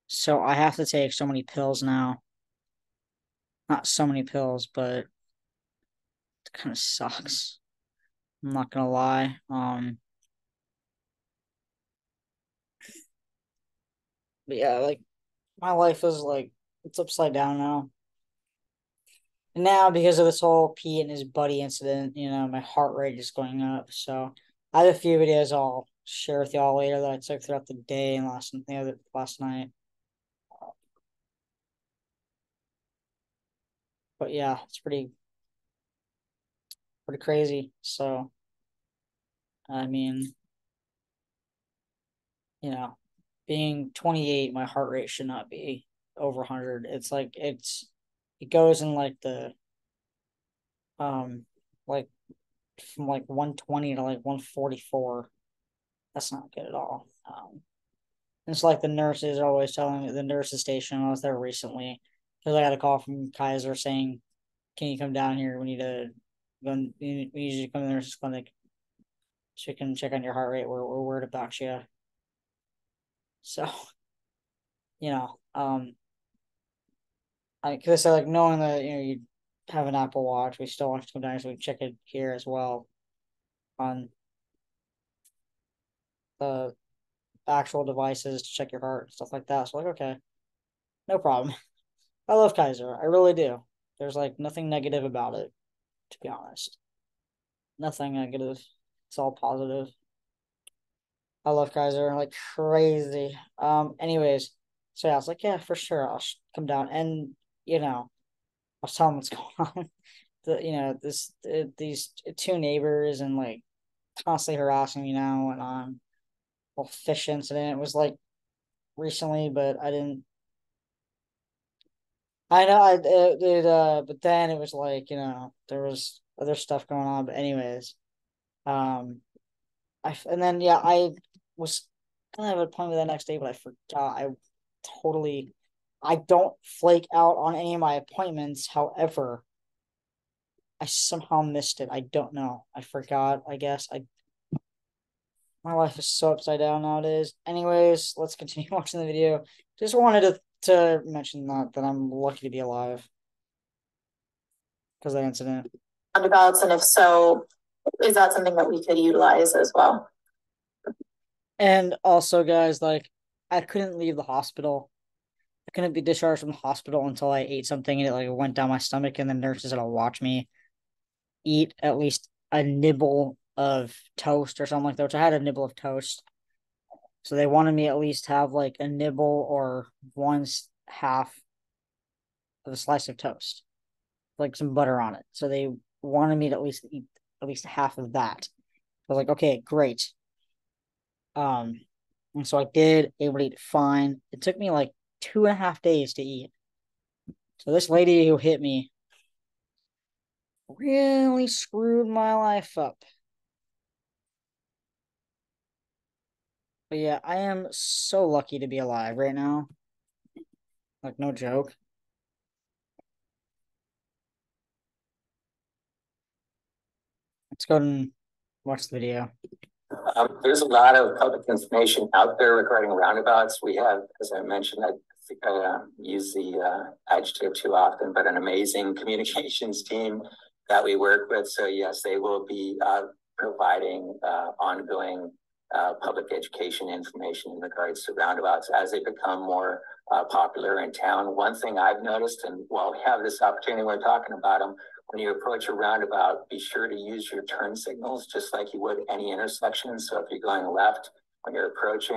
So I have to take so many pills now. Not so many pills, but it kind of sucks. I'm not gonna lie. But yeah, like my life is like it's upside down now. And now because of this whole Pete and his buddy incident, my heart rate is going up. So I have a few videos I'll share with y'all later that I took throughout the day and last night. But yeah, it's pretty crazy. So I mean, being 28, my heart rate should not be over 100. It's like it goes in like the like from like 120 to like 144. That's not good at all. It's like the nurses are always telling me, the nurses station, I was there recently because I got a call from Kaiser saying, can you come down here? We need you to come to the nurses clinic. So we can check on your heart rate. We're worried about you. So, because I said, like, knowing that, you have an Apple Watch, we still want to come down so we can check it here as well on the actual devices to check your heart, stuff like that. So, like, okay, no problem. I love Kaiser. I really do. There's like nothing negative about it, to be honest. Nothing negative. It's all positive. I love Kaiser like crazy. Anyways, so yeah, I was like, yeah, for sure, I'll come down. And I was telling what's going on. These two neighbors and like constantly harassing me now and on whole fish incident. It was like recently, but I didn't. I know but then it was like there was other stuff going on. But anyways, um, and then yeah, I was gonna have an appointment the next day, but I forgot. I don't flake out on any of my appointments. However, I somehow missed it. I don't know. I forgot. I guess my life is so upside down nowadays. Anyways, let's continue watching the video. Just wanted to mention that I'm lucky to be alive because of that incident. Roundabouts, and if so, is that something that we could utilize as well? And also, guys, like I couldn't leave the hospital. I couldn't be discharged from the hospital until I ate something and it like went down my stomach, and the nurses had to watch me eat at least a nibble of toast or something like that, which I had a nibble of toast. So they wanted me at least have like a nibble or half of a slice of toast, like some butter on it. So they wanted me to at least eat at least half of that. I was like, okay, great. And so I did able to eat fine. It took me like 2.5 days to eat. So this lady who hit me really screwed my life up. But yeah, I am so lucky to be alive right now. Like, no joke. Let's go and watch the video. There's a lot of public information out there regarding roundabouts. We have, as I mentioned, I think I use the adjective too often, but an amazing communications team that we work with. So yes, they will be providing ongoing public education information in regards to roundabouts as they become more popular in town. One thing I've noticed, and while we have this opportunity, we're talking about them, when you approach a roundabout, be sure to use your turn signals just like you would any intersection. So if you're going left, when you're approaching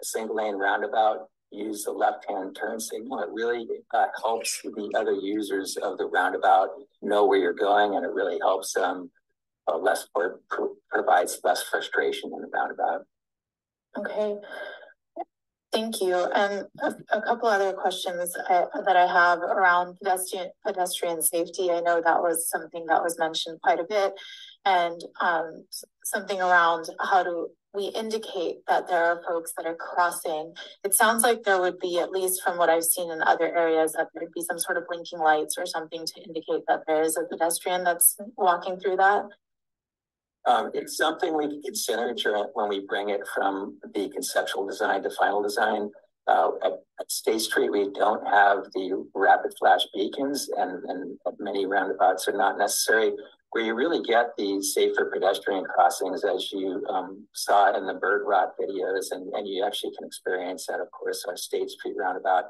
a single lane roundabout, use the left-hand turn signal. It really helps the other users of the roundabout know where you're going, and it really helps them provides less frustration in the roundabout. Okay. Thank you. And a couple other questions that I have around pedestrian safety. I know that was something that was mentioned quite a bit, and something around how do we indicate that there are folks that are crossing. It sounds like there would be, at least from what I've seen in other areas, that there'd be some sort of blinking lights or something to indicate that there is a pedestrian that's walking through that. It's something we can consider when we bring it from the conceptual design to final design. At State Street, we don't have the rapid flash beacons, and many roundabouts are not necessary. Where you really get the safer pedestrian crossings, as you saw in the bird rot videos, and you actually can experience that, of course, our State Street roundabout,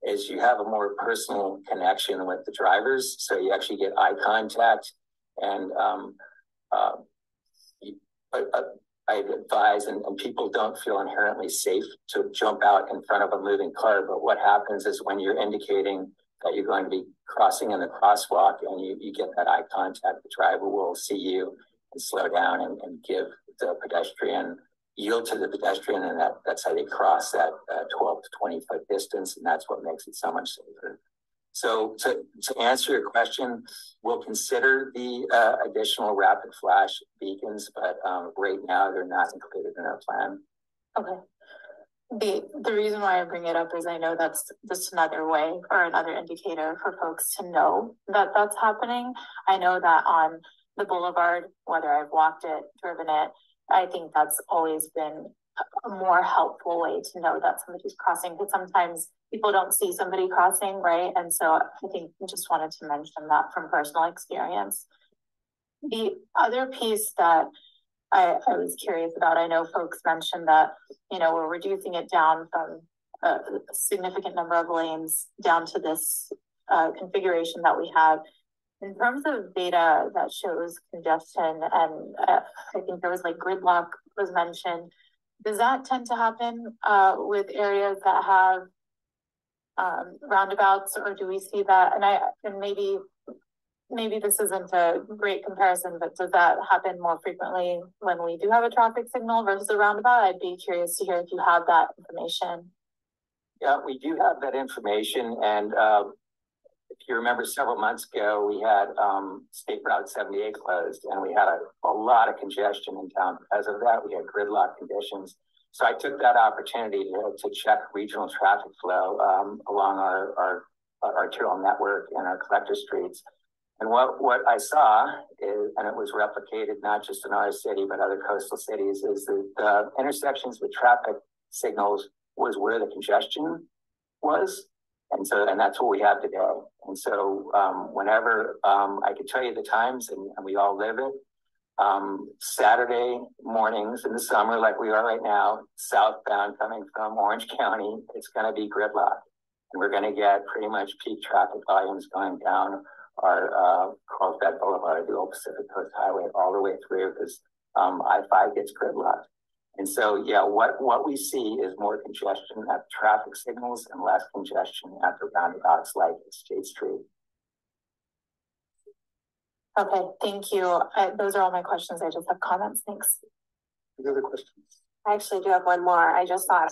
is you have a more personal connection with the drivers. So you actually get eye contact, and I advise, and people don't feel inherently safe to jump out in front of a moving car. But what happens is when you're indicating that you're going to be crossing in the crosswalk and you get that eye contact, the driver will see you and slow down and give the pedestrian, yield to the pedestrian, and that's how they cross that 12 to 20 foot distance, and that's what makes it so much safer. So to answer your question, we'll consider the additional rapid flash beacons, but right now they're not included in our plan. Okay. The reason why I bring it up is I know that's just another way or another indicator for folks to know that that's happening. I know that on the boulevard, whether I've walked it, driven it, I think that's always been a more helpful way to know that somebody's crossing, because sometimes people don't see somebody crossing, right? And so I think I just wanted to mention that from personal experience. The other piece that I was curious about, I know folks mentioned that, we're reducing it down from a significant number of lanes down to this configuration that we have. In terms of data that shows congestion, and I think there was like gridlock was mentioned, does that tend to happen with areas that have roundabouts, or do we see that? And maybe this isn't a great comparison, but does that happen more frequently when we do have a traffic signal versus a roundabout? I'd be curious to hear if you have that information. Yeah, we do have that information, and if you remember, several months ago, we had State Route 78 closed, and we had a lot of congestion in town. Because of that, we had gridlock conditions. So I took that opportunity to check regional traffic flow along our arterial network and our collector streets. And what I saw is, and it was replicated not just in our city, but other coastal cities, is that the intersections with traffic signals was where the congestion was. And that's what we have today. And so whenever I could tell you the times, and we all live it, Saturday mornings in the summer, like we are right now, southbound coming from Orange County, it's going to be gridlock. And we're going to get pretty much peak traffic volumes going down our Carlsbad Boulevard, the old Pacific Coast Highway, all the way through, because I-5 gets gridlocked. And so, yeah, what we see is more congestion at traffic signals and less congestion at the roundabouts like State Street. Okay, thank you. Those are all my questions. I just have comments. Thanks. Any other questions? I actually do have one more. I just thought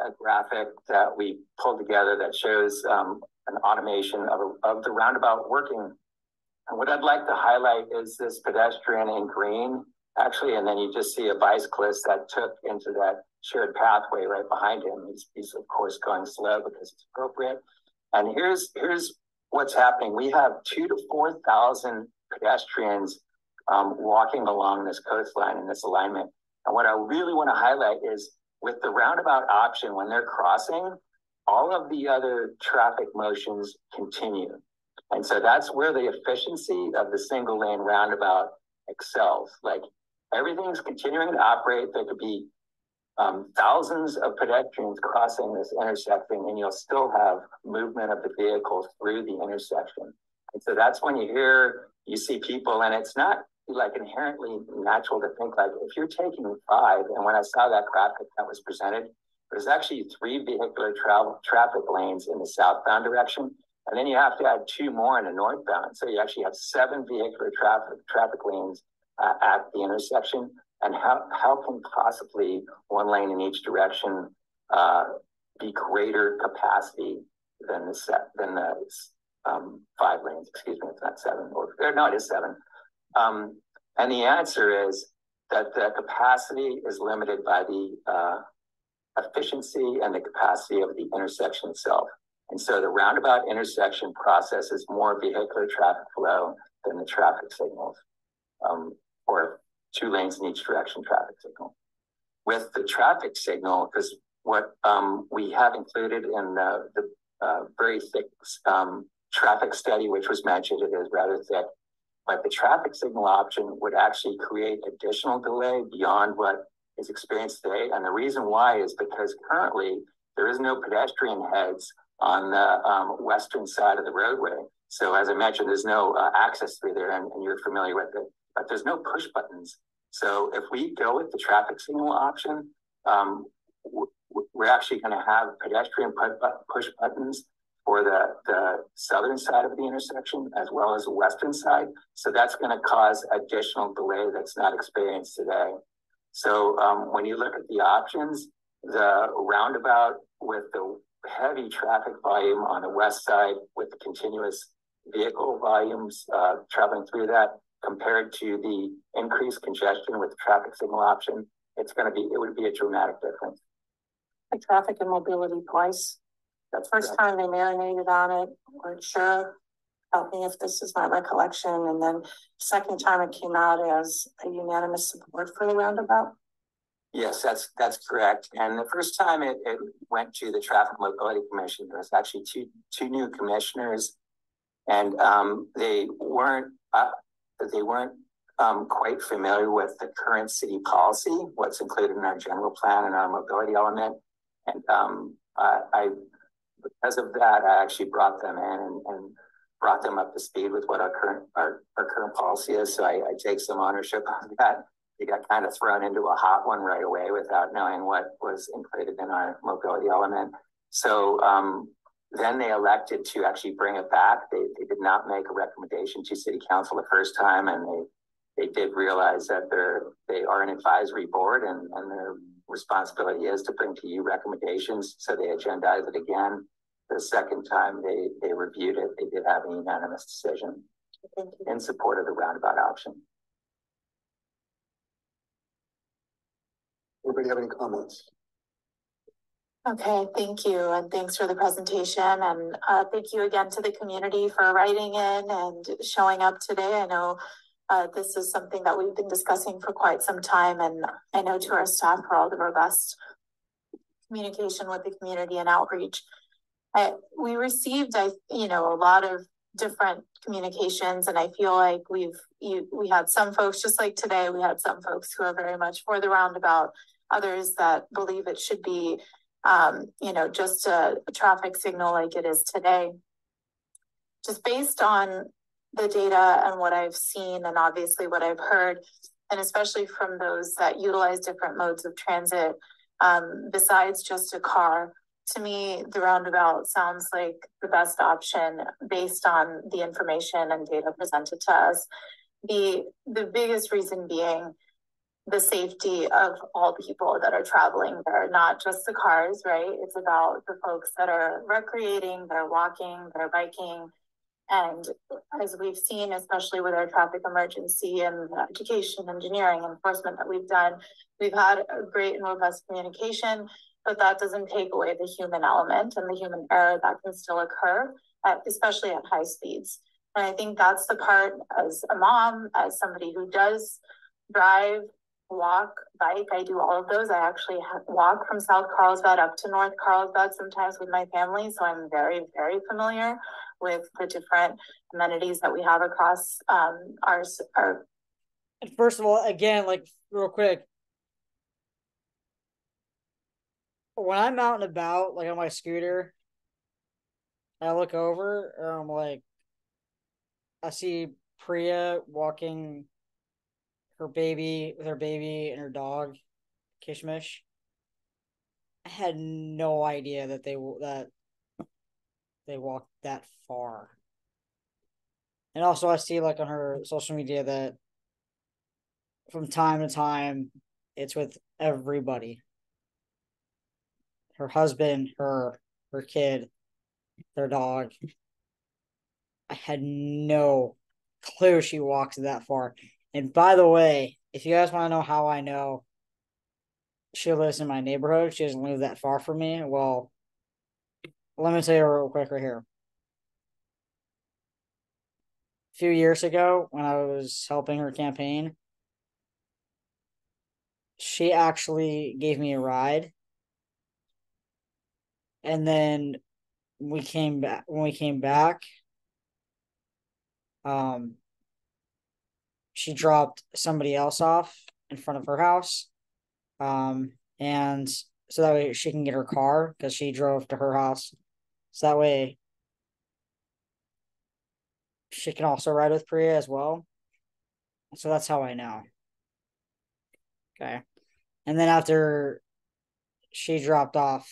a graphic that we pulled together that shows an automation of the roundabout working. And what I'd like to highlight is this pedestrian in green, actually, and then you just see a bicyclist that took into that shared pathway right behind him. He's of course going slow because it's appropriate. And here's what's happening. We have 2,000 to 4,000 pedestrians walking along this coastline in this alignment. And what I really want to highlight is with the roundabout option, when they're crossing, all of the other traffic motions continue. And so that's where the efficiency of the single lane roundabout excels. Like everything's continuing to operate. There could be thousands of pedestrians crossing this intersection, and you'll still have movement of the vehicles through the intersection. And so that's when you see people, and it's not like inherently natural to think like if you're taking 5, and when I saw that graphic that was presented, there's actually 3 vehicular traffic lanes in the southbound direction, and then you have to add 2 more in the northbound. So you actually have 7 vehicular traffic lanes at the intersection. And how can possibly 1 lane in each direction be greater capacity than the 5 lanes? Excuse me, it's not 7, or no, it is 7. And the answer is that the capacity is limited by the efficiency and the capacity of the intersection itself. And so the roundabout intersection processes more vehicular traffic flow than the traffic signals, or 2 lanes in each direction traffic signal. With the traffic signal, because what we have included in the very thick traffic study, which was mentioned, it is rather thick, but the traffic signal option would actually create additional delay beyond what is experienced today. And the reason why is because currently there is no pedestrian heads on the western side of the roadway. So as I mentioned, there's no access through there, and you're familiar with it, but there's no push buttons. So if we go with the traffic signal option, we're actually going to have pedestrian push buttons for the southern side of the intersection as well as the western side. So that's going to cause additional delay that's not experienced today. So when you look at the options, the roundabout with the heavy traffic volume on the west side with the continuous vehicle volumes traveling through that, compared to the increased congestion with the traffic signal option, it would be a dramatic difference. the traffic and mobility twice. The first time they marinated on it, weren't sure. Help me if this is my recollection. And then second time it came out as a unanimous support for the roundabout. Yes, that's correct. And the first time it went to the Traffic Mobility Commission, there was actually two new commissioners, and they weren't quite familiar with the current city policy, what's included in our general plan and our mobility element. And because of that, I actually brought them in and brought them up to speed with what our current policy is. So I take some ownership of that. They got kind of thrown into a hot one right away without knowing what was included in our mobility element. So then they elected to actually bring it back. They did not make a recommendation to City Council the first time, and they did realize that they are an advisory board, and their responsibility is to bring to you recommendations. So they agendized it again. The second time they reviewed it, they did have a unanimous decision in support of the roundabout option. Anybody have any comments? Okay, thank you. And thanks for the presentation. And thank you again to the community for writing in and showing up today. I know this is something that we've been discussing for quite some time. And I know to our staff for all the robust communication with the community and outreach. We received, a lot of different communications, and I feel like we had some folks, just like today, we had some folks who are very much for the roundabout, others that believe it should be, just a traffic signal like it is today. Just based on the data and what I've seen, and obviously what I've heard, and especially from those that utilize different modes of transit, besides just a car. To me, the roundabout sounds like the best option based on the information and data presented to us. The biggest reason being the safety of all people that are traveling there, not just the cars, right? It's about the folks that are recreating, that are walking, that are biking. And as we've seen, especially with our traffic emergency and education, engineering, enforcement that we've done, we've had a great and robust communication, but that doesn't take away the human element and the human error that can still occur, especially at high speeds. And I think that's the part, as a mom, as somebody who does drive, walk, bike, I do all of those. I actually walk from South Carlsbad up to North Carlsbad sometimes with my family, so I'm very, very familiar with the different amenities that we have across our. First of all, again, like real quick, when I'm out and about, like on my scooter, I look over and I'm like, I see Priya walking her baby with her baby and her dog, Kishmish. I had no idea that they walked that far. And also, I see like on her social media that from time to time, it's with everybody. Her husband, her kid, their dog. I had no clue she walks that far. And by the way, if you guys want to know how I know she lives in my neighborhood, she doesn't live that far from me. Well, let me tell you real quick right here. A few years ago, when I was helping her campaign, she actually gave me a ride. And then when we came back, she dropped somebody else off in front of her house. And so that way she can get her car because she drove to her house. So that way she can also ride with Priya as well. So that's how I know. Okay. And then after she dropped off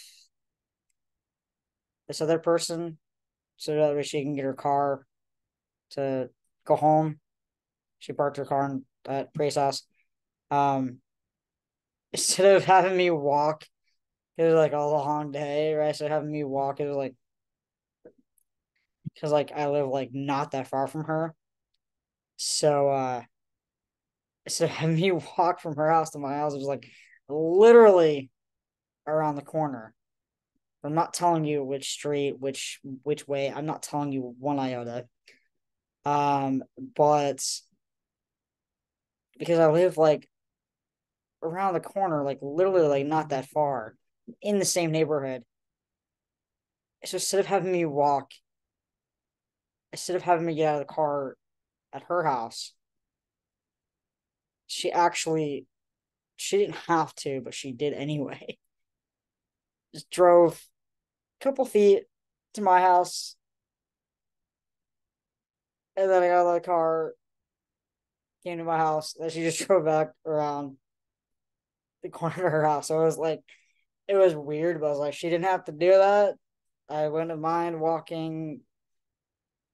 this other person, so that way she can get her car to go home. She parked her car at Priya's house. Instead of having me walk, it was like a long day, right? So having me walk, it was like, because like I live like not that far from her. So instead of having me walk from her house to my house, it was like literally around the corner. I'm not telling you which street, which way. I'm not telling you one iota. But because I live like around the corner, like literally like not that far in the same neighborhood. So instead of having me walk, instead of having me get out of the car at her house, she didn't have to, but she did anyway. Just drove a couple feet to my house, and then I got out of the car, came to my house, and then she just drove back around the corner of her house. So it was like, it was weird, but I was like, she didn't have to do that. I wouldn't mind walking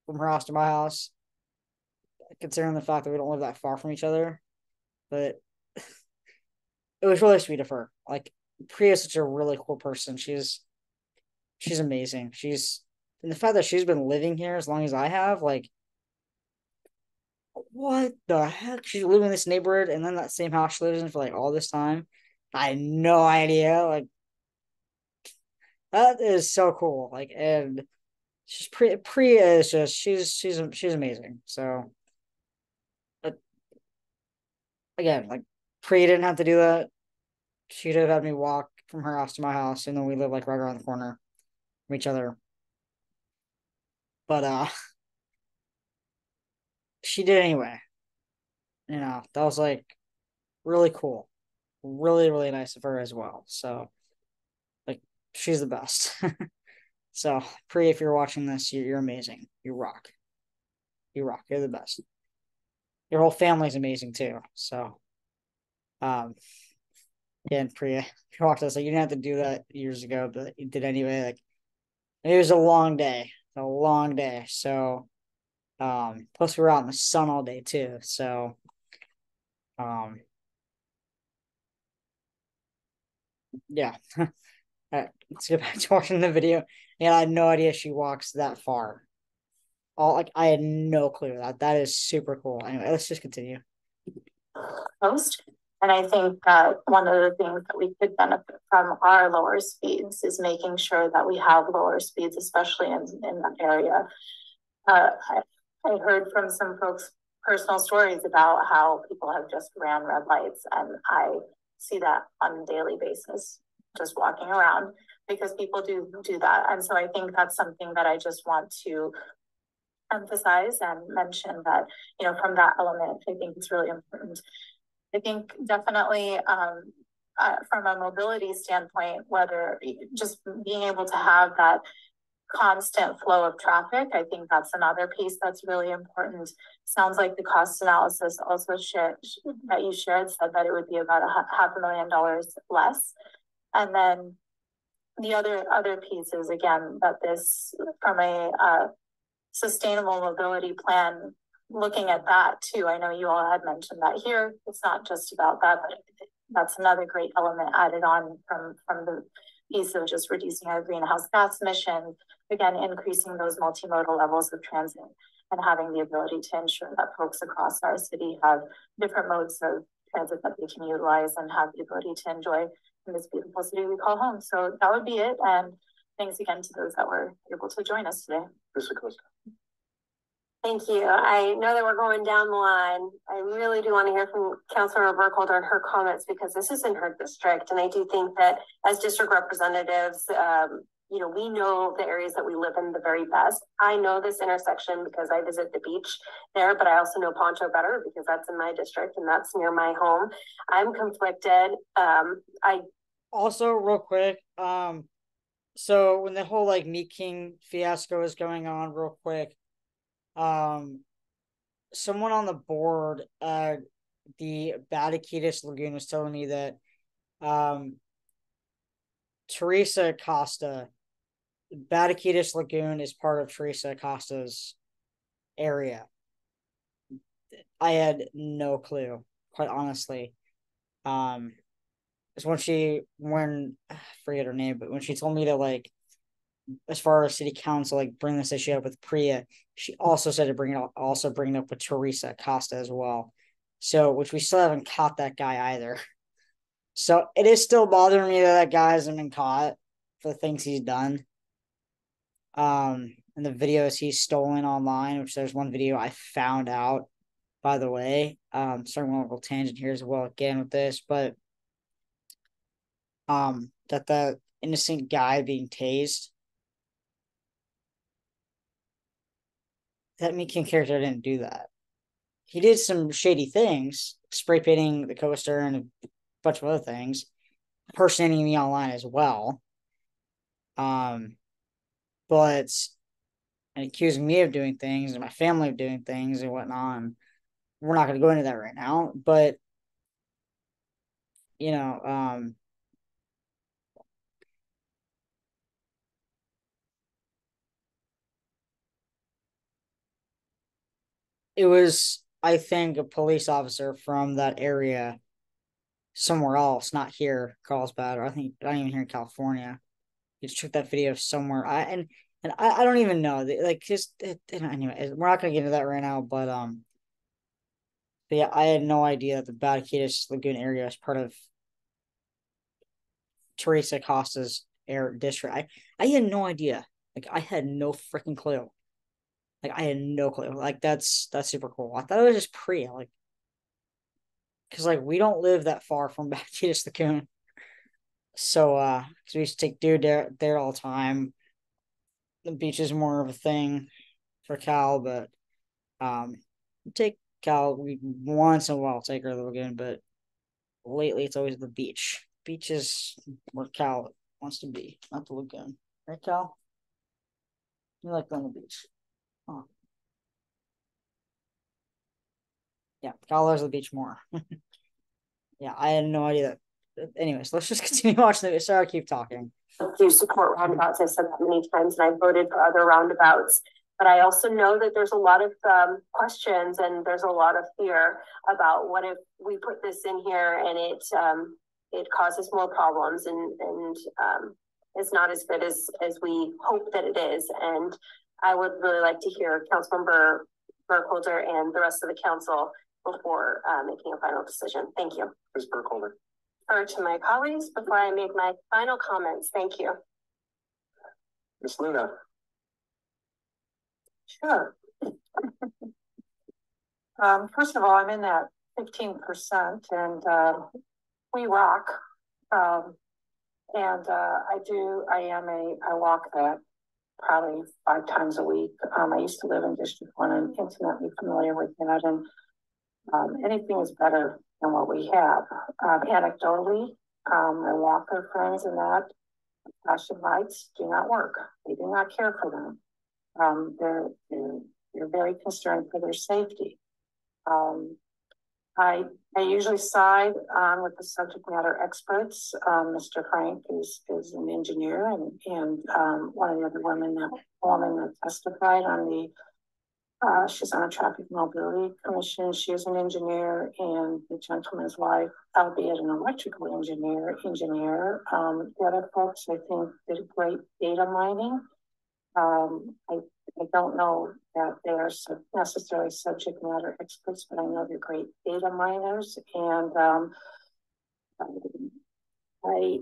from her house to my house, considering the fact that we don't live that far from each other. But it was really sweet of her. Like, Priya is such a really cool person. She's amazing. And the fact that she's been living here as long as I have, like, what the heck? She's living in this neighborhood and then that same house she lives in for like all this time. I had no idea. Like, that is so cool. Like, and she's Priya is just she's amazing. So, but again, like, Priya didn't have to do that. She'd have had me walk from her house to my house, and then we live like right around the corner from each other. But she did anyway. That was like really cool. Really, really nice of her as well. So, like, she's the best. So, Pri, if you're watching this, you're amazing. You rock. You rock. You're the best. Your whole family's amazing too. So, and Priya walked us like, you didn't have to do that years ago, but you did anyway. Like, it was a long day, So, plus we were out in the sun all day too. So, yeah. All right, let's get back to watching the video. And I had no idea she walks that far. I had no clue that. That is super cool. Anyway, let's just continue. Post. And I think that one of the things that we could benefit from our lower speeds is making sure that we have lower speeds, especially in that area. I heard from some folks personal stories about how people have just ran red lights, and I see that on a daily basis, just walking around, because people do that. And so I think that's something that I just want to emphasize and mention, that, you know, from that element, I think it's really important. I think definitely from a mobility standpoint, whether just being able to have that constant flow of traffic, I think that's another piece that's really important. Sounds like the cost analysis also that you shared said that it would be about $500,000 less. And then the other piece is, again, that this, from a sustainable mobility plan, looking at that too. I know you all had mentioned that here. It's not just about that, but that's another great element added on from the piece of just reducing our greenhouse gas emissions, again, increasing those multimodal levels of transit and having the ability to ensure that folks across our city have different modes of transit that they can utilize and have the ability to enjoy in this beautiful city we call home. So that would be it. And thanks again to those that were able to join us today. Mr. Costa. Thank you. I know that we're going down the line. I really do want to hear from Councilor Burkholder and her comments, because this is in her district. And I do think that as district representatives, you know, we know the areas that we live in the very best. I know this intersection because I visit the beach there, but I also know Poncho better because that's in my district and that's near my home. I'm conflicted. I also, real quick, so when the whole like Meat King fiasco is going on, real quick, someone on the board, the Bataquitas Lagoon, was telling me that Teresa Acosta, Bataquitas Lagoon is part of Teresa Acosta's area. I had no clue, quite honestly. It's when I forget her name, but when she told me to, like, as far as city council, like, bring this issue up with Priya, she also said to bring it up with Teresa Acosta as well. So, which we still haven't caught that guy either. So it is still bothering me that guy hasn't been caught for the things he's done. And the videos he's stolen online, which there's one video I found out, by the way. Starting on a little tangent here as well again with this, but that the innocent guy being tased, that Meat King character didn't do that. He did some shady things, spray painting the coaster and a bunch of other things, impersonating me online as well. But and accusing me of doing things and my family of doing things and whatnot. And we're not going to go into that right now, but you know, it was, I think, a police officer from that area somewhere else, not here, Carlsbad, or I think not even here in California. He just took that video somewhere. I don't even know. Like, just anyway, we're not gonna get into that right now. But yeah, I had no idea that the Bataquitas Lagoon area is part of Teresa Costa's air district. I had no idea. Like, I had no freaking clue. Like, I had no clue. Like, that's super cool. I thought it was just Priya, like, because like we don't live that far from Bataquitas Lagoon. So because we used to take dude there all the time. The beach is more of a thing for Cal, but take Cal, we once in a while take her to the lagoon, but lately it's always the beach. Beach is where Cal wants to be, not the lagoon. Right, Cal? You like going to the beach. Oh. Yeah, Cal loves the beach more. Yeah, I had no idea that. Anyways, let's just continue watching the. Sorry, keep talking. Do support roundabouts. I said that many times, and I voted for other roundabouts. But I also know that there's a lot of questions and there's a lot of fear about what if we put this in here and it causes more problems and it's not as good as we hope that it is. And I would really like to hear Councilmember Burkholder and the rest of the council before making a final decision. Thank you. Ms. Burkholder. Or to my colleagues before I make my final comments. Thank you. Ms. Luna. Sure. First of all, I'm in that 15% and we rock. I walk that probably 5 times a week. I used to live in District 1 and intimately familiar with that. And anything is better than what we have. Anecdotally, my walker friends and that flashing lights do not work. They do not care for them. They're very concerned for their safety. I usually side on with the subject matter experts. Mr. Frank is an engineer, and one of the other women that testified on the she's on a traffic mobility commission. She is an engineer, and the gentleman's wife, albeit an electrical engineer. The other folks, I think, did great data mining. I don't know that they are necessarily subject matter experts, but I know they're great data miners, and I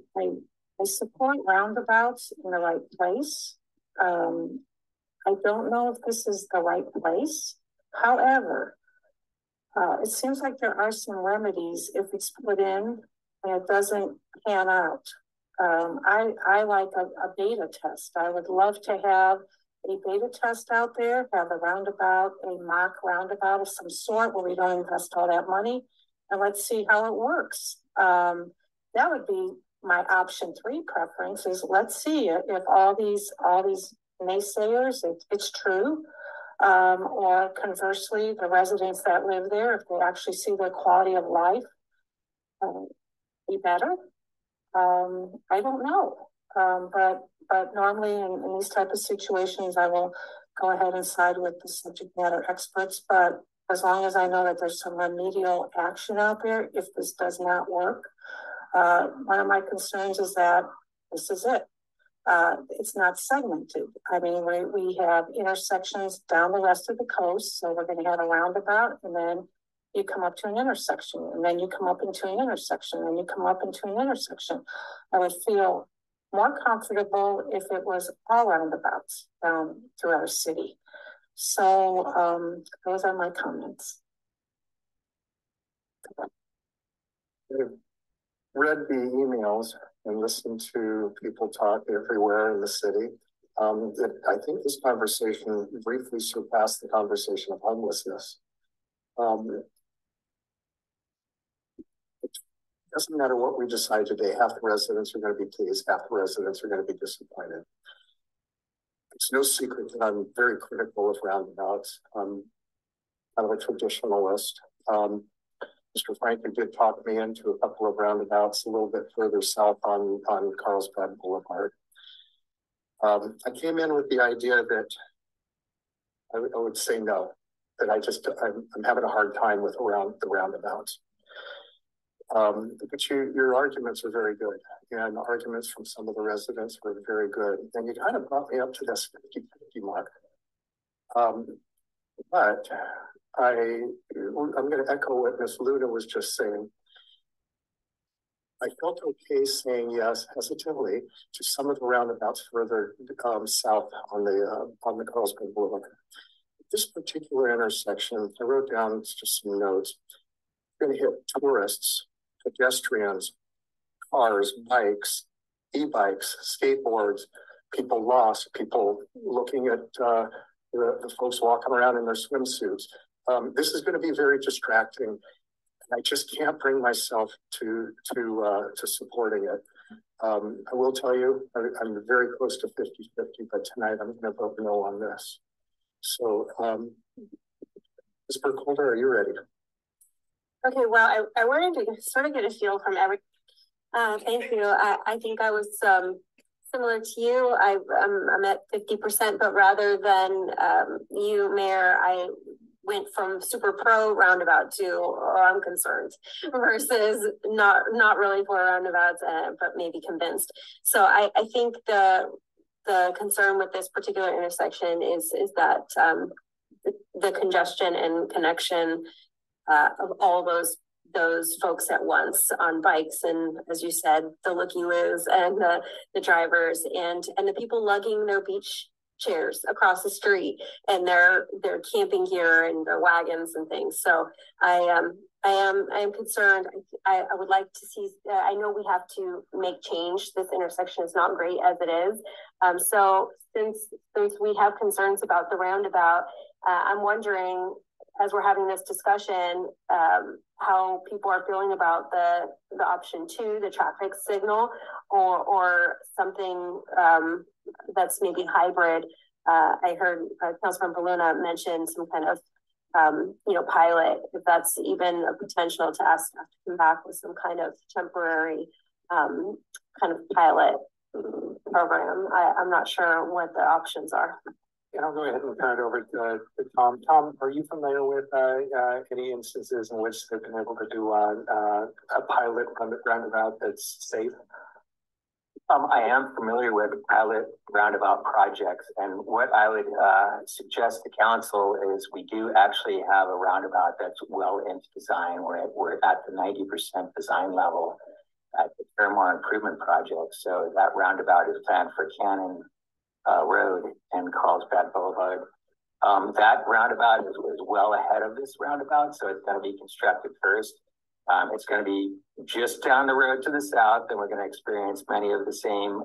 support roundabouts in the right place. I don't know if this is the right place. However, it seems like there are some remedies if it's put in and it doesn't pan out. I like a beta test. I would love to have a beta test out there, have a roundabout, a mock roundabout of some sort where we don't invest all that money, and let's see how it works. That would be my option 3 preference, is let's see if all these naysayers, it's true. Or conversely, the residents that live there, if they actually see their quality of life be better. I don't know. But normally in these type of situations, I will go ahead and side with the subject matter experts. But as long as I know that there's some remedial action out there, if this does not work, one of my concerns is that this is it. It's not segmented. I mean, we have intersections down the rest of the coast. So we're going to have a roundabout, and then you come up to an intersection, and then you come up into an intersection, and you come up into an intersection. I would feel more comfortable if it was all roundabouts down through our city. So those are my comments. I've read the emails and listened to people talk everywhere in the city. I think this conversation briefly surpassed the conversation of homelessness. It doesn't matter what we decide today. Half the residents are going to be pleased. Half the residents are going to be disappointed. It's no secret that I'm very critical of roundabouts. I'm kind of a traditionalist. Mr. Frank did talk me into a couple of roundabouts a little bit further south on Carlsbad Boulevard. I came in with the idea that I would say no, that I'm having a hard time with the roundabouts. But your arguments are very good, and the arguments from some of the residents were very good. And you kind of brought me up to this 50-50 mark. But I'm going to echo what Ms. Luna was just saying. I felt okay saying yes hesitantly to some of the roundabouts further south on the Carlsbad Boulevard. This particular intersection, I wrote down just some notes. You're going to hit tourists, pedestrians, cars, bikes, e-bikes, skateboards, people lost, people looking at the folks walking around in their swimsuits. This is going to be very distracting. I just can't bring myself to supporting it. I will tell you, I'm very close to 50-50, but tonight I'm going to vote no on this. So, Ms. Burkholder, are you ready? Okay, well, I wanted to sort of get a feel from thank you. I think I was similar to you. I'm at 50%, but rather than you, Mayor, I went from super pro roundabout to, oh, I'm concerned, versus not really for roundabouts, but maybe convinced. So I think the concern with this particular intersection is that the congestion and connection of all those folks at once on bikes, and as you said, the looky-loos and the drivers and the people lugging their beach chairs across the street and their camping gear and their wagons and things. So I am concerned. I would like to see. I know we have to make change. This intersection is not great as it is. So since we have concerns about the roundabout, I'm wondering, as we're having this discussion, how people are feeling about the option 2, the traffic signal, or something that's maybe hybrid. I heard Councilmember Luna mention some kind of pilot, if that's even a potential to ask staff to come back with some kind of temporary kind of pilot program. I'm not sure what the options are. And I'll go ahead and turn it over to Tom. Tom, are you familiar with any instances in which they've been able to do a pilot roundabout that's safe? I am familiar with pilot roundabout projects, and what I would suggest to council is we do actually have a roundabout that's well into design. We're at the 90% design level at the Fairmont Improvement Project. So that roundabout is planned for Cannon Road and Carlsbad Boulevard. That roundabout is well ahead of this roundabout, so it's going to be constructed first. It's going to be just down the road to the south, and we're going to experience many of the same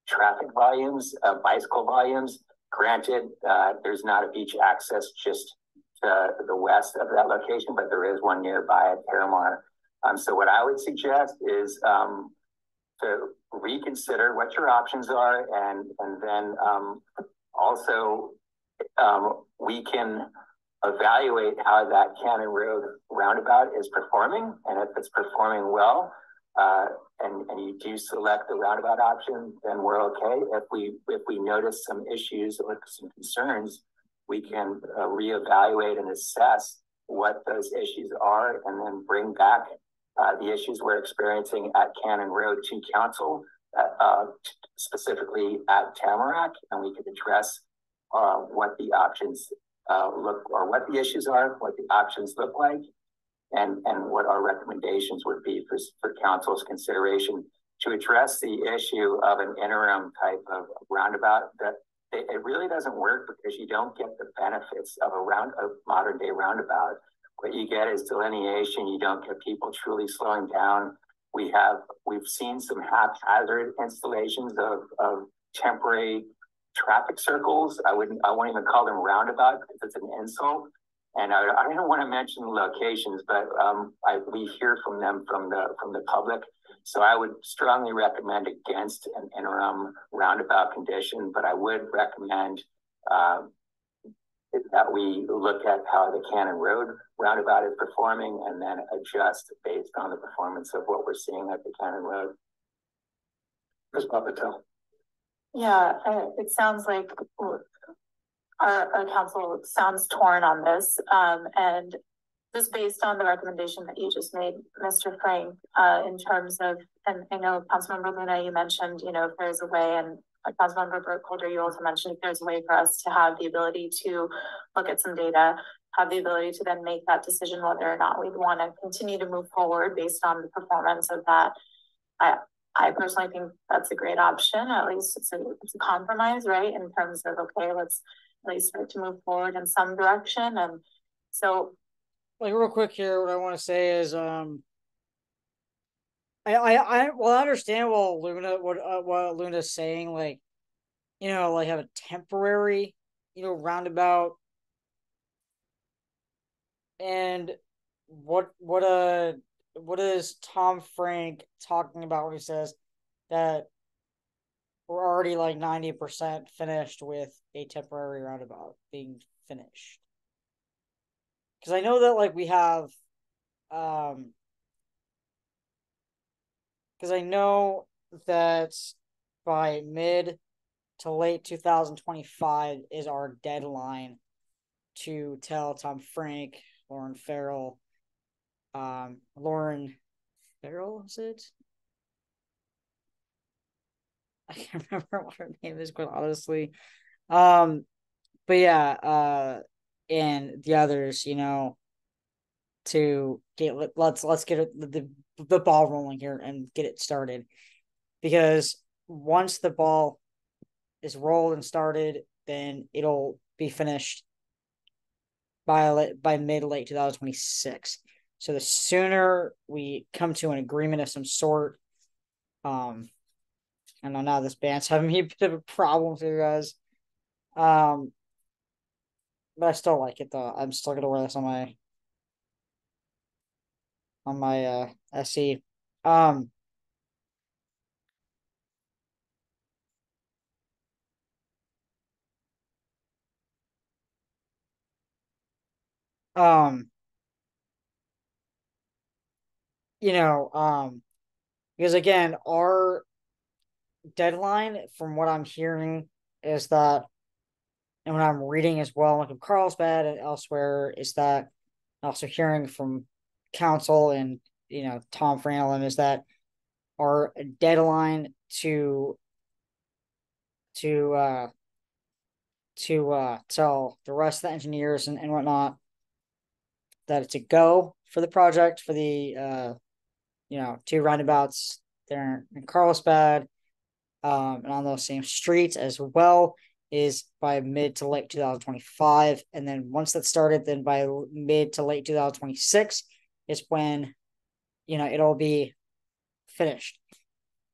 traffic volumes, bicycle volumes. Granted, there's not a beach access just to the west of that location, but there is one nearby at Paramount. So what I would suggest is to reconsider what your options are, and then also we can evaluate how that Cannon Road roundabout is performing, and if it's performing well, and you do select the roundabout option, then we're okay. If we notice some issues or some concerns, we can reevaluate and assess what those issues are, and then bring back the issues we're experiencing at Cannon Road to council, specifically at Tamarack, and we could address what the options look, or what the issues are, what the options look like, and what our recommendations would be for council's consideration to address the issue of an interim type of roundabout. That it really doesn't work because you don't get the benefits of a modern day roundabout. What you get is delineation. You don't get people truly slowing down. We've seen some haphazard installations of temporary traffic circles. I won't even call them roundabout because it's an insult. And I don't want to mention locations, but we hear from them from the public. So I would strongly recommend against an interim roundabout condition, but I would recommend that we look at how the Cannon Road roundabout is performing, and then adjust based on the performance of what we're seeing at the Cannon Road. Ms. Papatel. Yeah, it sounds like our council sounds torn on this, and just based on the recommendation that you just made, Mr. Frank, in terms of, and I know Councilmember Luna, you mentioned, if there's a way, and Councilmember Burkholder, you also mentioned if there's a way for us to have the ability to look at some data, have the ability to then make that decision whether or not we'd want to continue to move forward based on the performance of that. I personally think that's a great option. At least it's a compromise, right? In terms of, okay, let's at least start to move forward in some direction. And so, like, real quick here, what I want to say is, I understand what Luna's saying, like, like have a temporary, roundabout, and what is Tom Frank talking about when he says that we're already like 90% finished with a temporary roundabout being finished? Because I know that, like, we have because I know that by mid to late 2025 is our deadline to tell Tom Frank, Lauren Farrell, Lauren Farrell, is it? I can't remember what her name is, quite honestly. But yeah, and the others, to get let's get the ball rolling here and get it started, because once the ball is rolled and started, then it'll be finished by mid late 2026. So the sooner we come to an agreement of some sort, I know now this band's having me a bit of a problem with you guys. But I still like it though. I'm still gonna wear this on my SE. Um um you know, because again, our deadline, from what I'm hearing, is that, and what I'm reading as well, like in Carlsbad and elsewhere, is that also hearing from council and Tom Franklin, is that our deadline to tell the rest of the engineers and whatnot that it's a go for the project, for the two roundabouts there in Carlsbad, and on those same streets as well, is by mid to late 2025. And then once that's started, then by mid to late 2026 is when it'll be finished.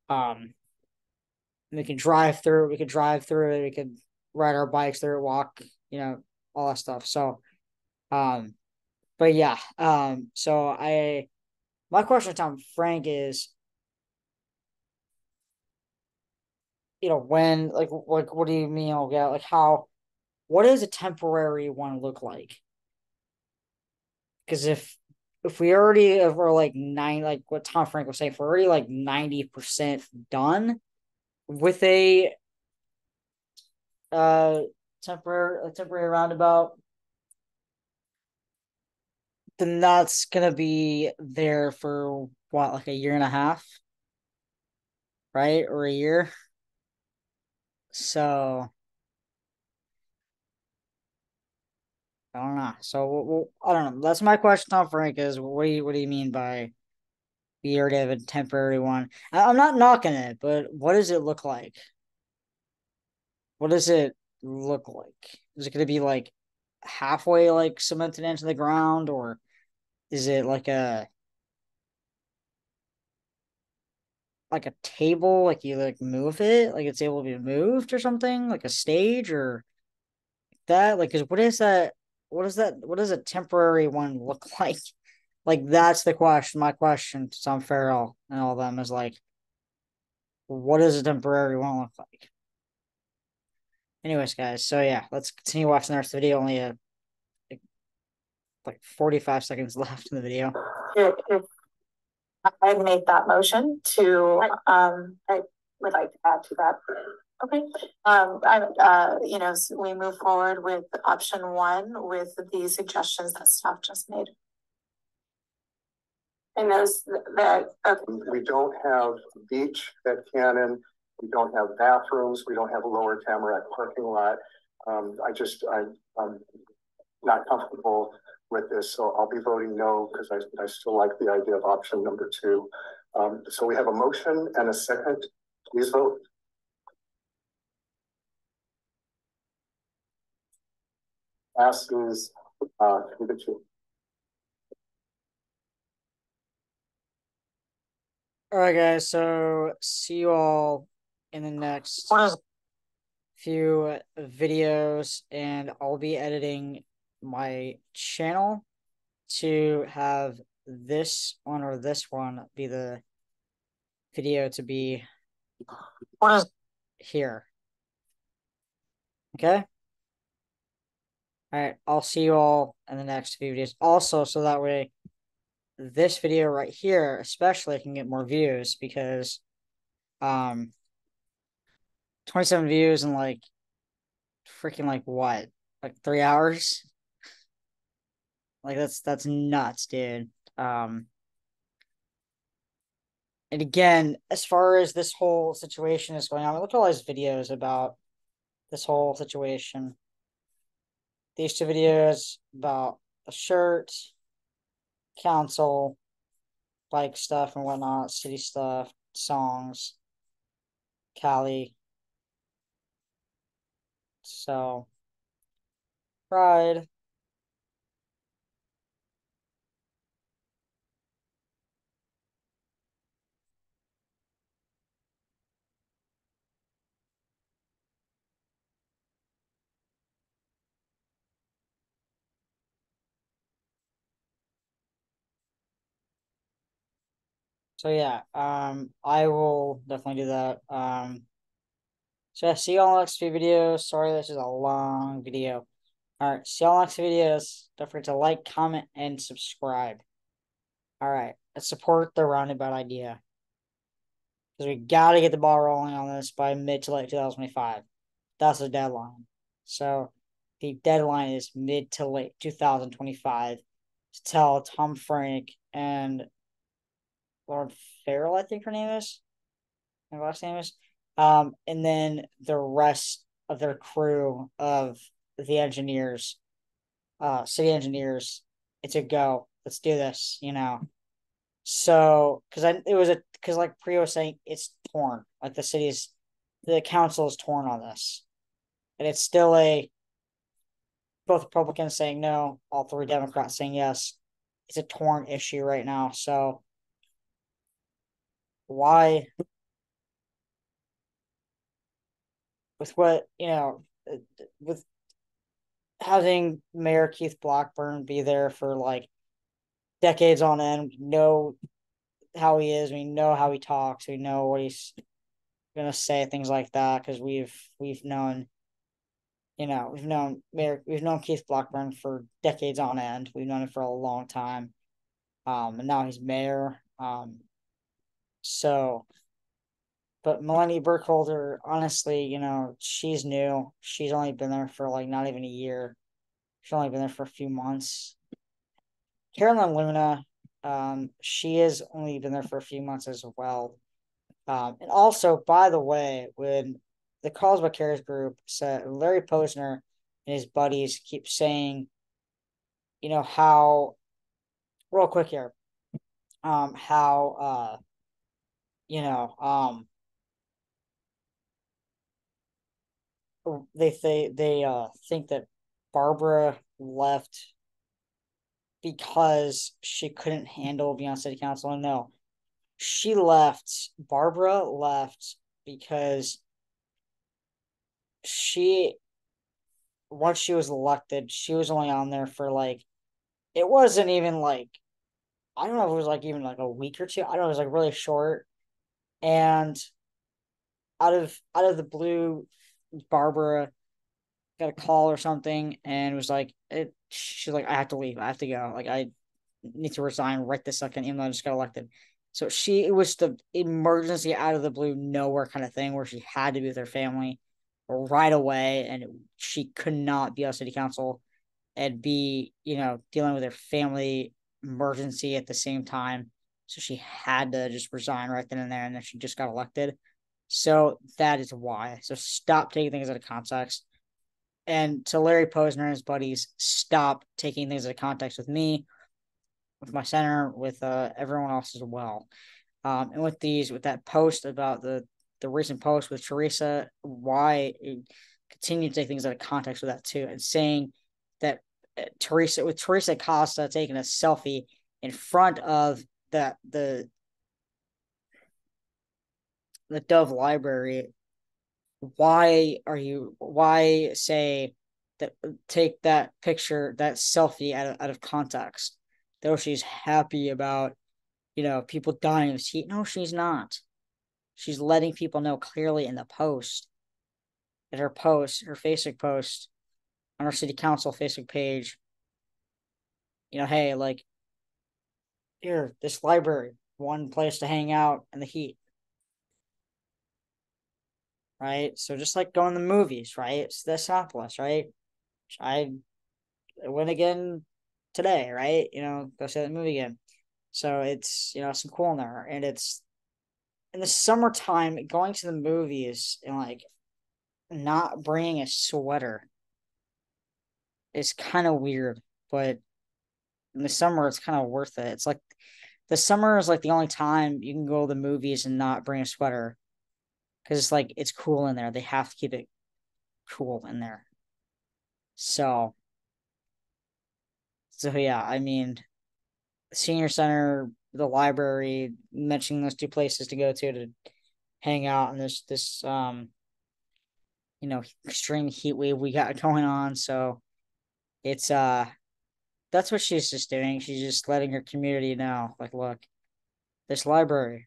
We can drive through it, we could ride our bikes through it, walk, all that stuff. So but yeah, so my question to Tom Frank is, when, like what do you mean? Okay, like what does a temporary one look like? Because if we're like like what Tom Frank was saying, if we're already like 90% done with a temporary roundabout, then that's gonna be there for what, like a year and a half, right? Or a year. So I don't know. So I don't know. That's my question, Tom Frank. Is what do you mean by we already have a temporary one? I'm not knocking it, but what does it look like? What does it look like? Is it going to be like halfway like cemented into the ground, or is it like a table, like you like move it, like it's able to be moved or something, like a stage or that? Like, what is that? What is that? What does a temporary one look like? Like, that's the question. My question to Tom Farrell and all of them is like, what does a temporary one look like? Anyways, guys, so yeah, let's continue watching the rest of the video. Only like 45 seconds left in the video. If I made that motion to, I would like to add to that. Okay. So we move forward with option one with the suggestions that staff just made. And those that we don't have beach at Cannon. We don't have bathrooms. We don't have a lower Tamarack parking lot. I'm not comfortable with this, so I'll be voting no, because I still like the idea of option number two. So we have a motion and a second. Please vote. Passes 3-2. All right, guys. So see you all in the next few videos, and I'll be editing my channel to have this one or this one be the video to be here. Okay. All right. I'll see you all in the next few videos. Also, so that way this video right here, especially, can get more views because 27 views in like freaking like what? Like 3 hours? Like that's nuts, dude. And again, as far as this whole situation is going on, look at all these videos about this whole situation. These 2 videos about a shirt, council, bike stuff and whatnot, city stuff, songs, Cali. So, pride. So yeah, I will definitely do that. So yeah, see you all next few videos. Sorry, this is a long video. All right, see y'all next videos. Don't forget to like, comment, and subscribe. All right, let's support the roundabout idea because we got to get the ball rolling on this by mid to late 2025. That's the deadline. So the deadline is mid to late 2025 to tell Tom Frank and Lord Farrell, I think her name is. My last name is. And then the rest of their crew of the engineers, city engineers, it's a go. Let's do this, So, because like Priya was saying, it's torn. Like the council is torn on this, and it's still both Republicans saying no, all 3 Democrats saying yes. It's a torn issue right now. So, why, with what with having Mayor Keith Blackburn be there for like decades on end, we know how he is, we know how he talks, we know what he's gonna say, things like that, because we've known we've known Keith Blackburn for decades on end. We've known him for a long time. And now he's mayor. So but Melanie Burkholder, honestly, she's new. She's only been there for like not even a year. She's only been there for a few months. Carolyn Luna, she has only been there for a few months as well. And also, by the way, when the Carlsbad Cares group said, Larry Posner and his buddies keep saying, how, real quick here, how, they think that Barbara left because she couldn't handle being on city council. And no, Barbara left because once she was elected, she was only on there for like, it wasn't even like, I don't know if it was like even like a week or 2. I don't know, it was like really short. And out of the blue, Barbara got a call or something and was like, she's like, I have to leave. I have to go. Like, I need to resign right this second, even though I just got elected. So it was the emergency out of the blue, nowhere kind of thing where she had to be with her family right away. And she could not be on city council and be, dealing with her family emergency at the same time. So she had to just resign right then and there. And then she just got elected. So that is why. So stop taking things out of context. And to Larry Posner and his buddies, stop taking things out of context with me, with my center, with everyone else as well. And with that post about the recent post with Teresa, why continue to take things out of context with that too, and saying that Teresa Costa taking a selfie in front of the Dove Library. Why say that, take that picture, that selfie out of context, though she's happy about people dying of heat? No, she's not. She's letting people know clearly in the post, her Facebook post on her city council Facebook page, hey, like, here, this library, one place to hang out in the heat. Right? So just like going to the movies, right? It's the Sinopolis, right? I went again today, right? Go see that movie again. So it's, some cool in there. And it's in the summertime, going to the movies and like not bringing a sweater is kind of weird, but in the summer, it's kind of worth it. It's like the summer is like the only time you can go to the movies and not bring a sweater because it's like it's cool in there. They have to keep it cool in there. So yeah, I mean, senior center, the library, mentioning those two places to go to hang out in this extreme heat wave we got going on. So it's that's what she's just doing. She's just letting her community know, like, look, this library,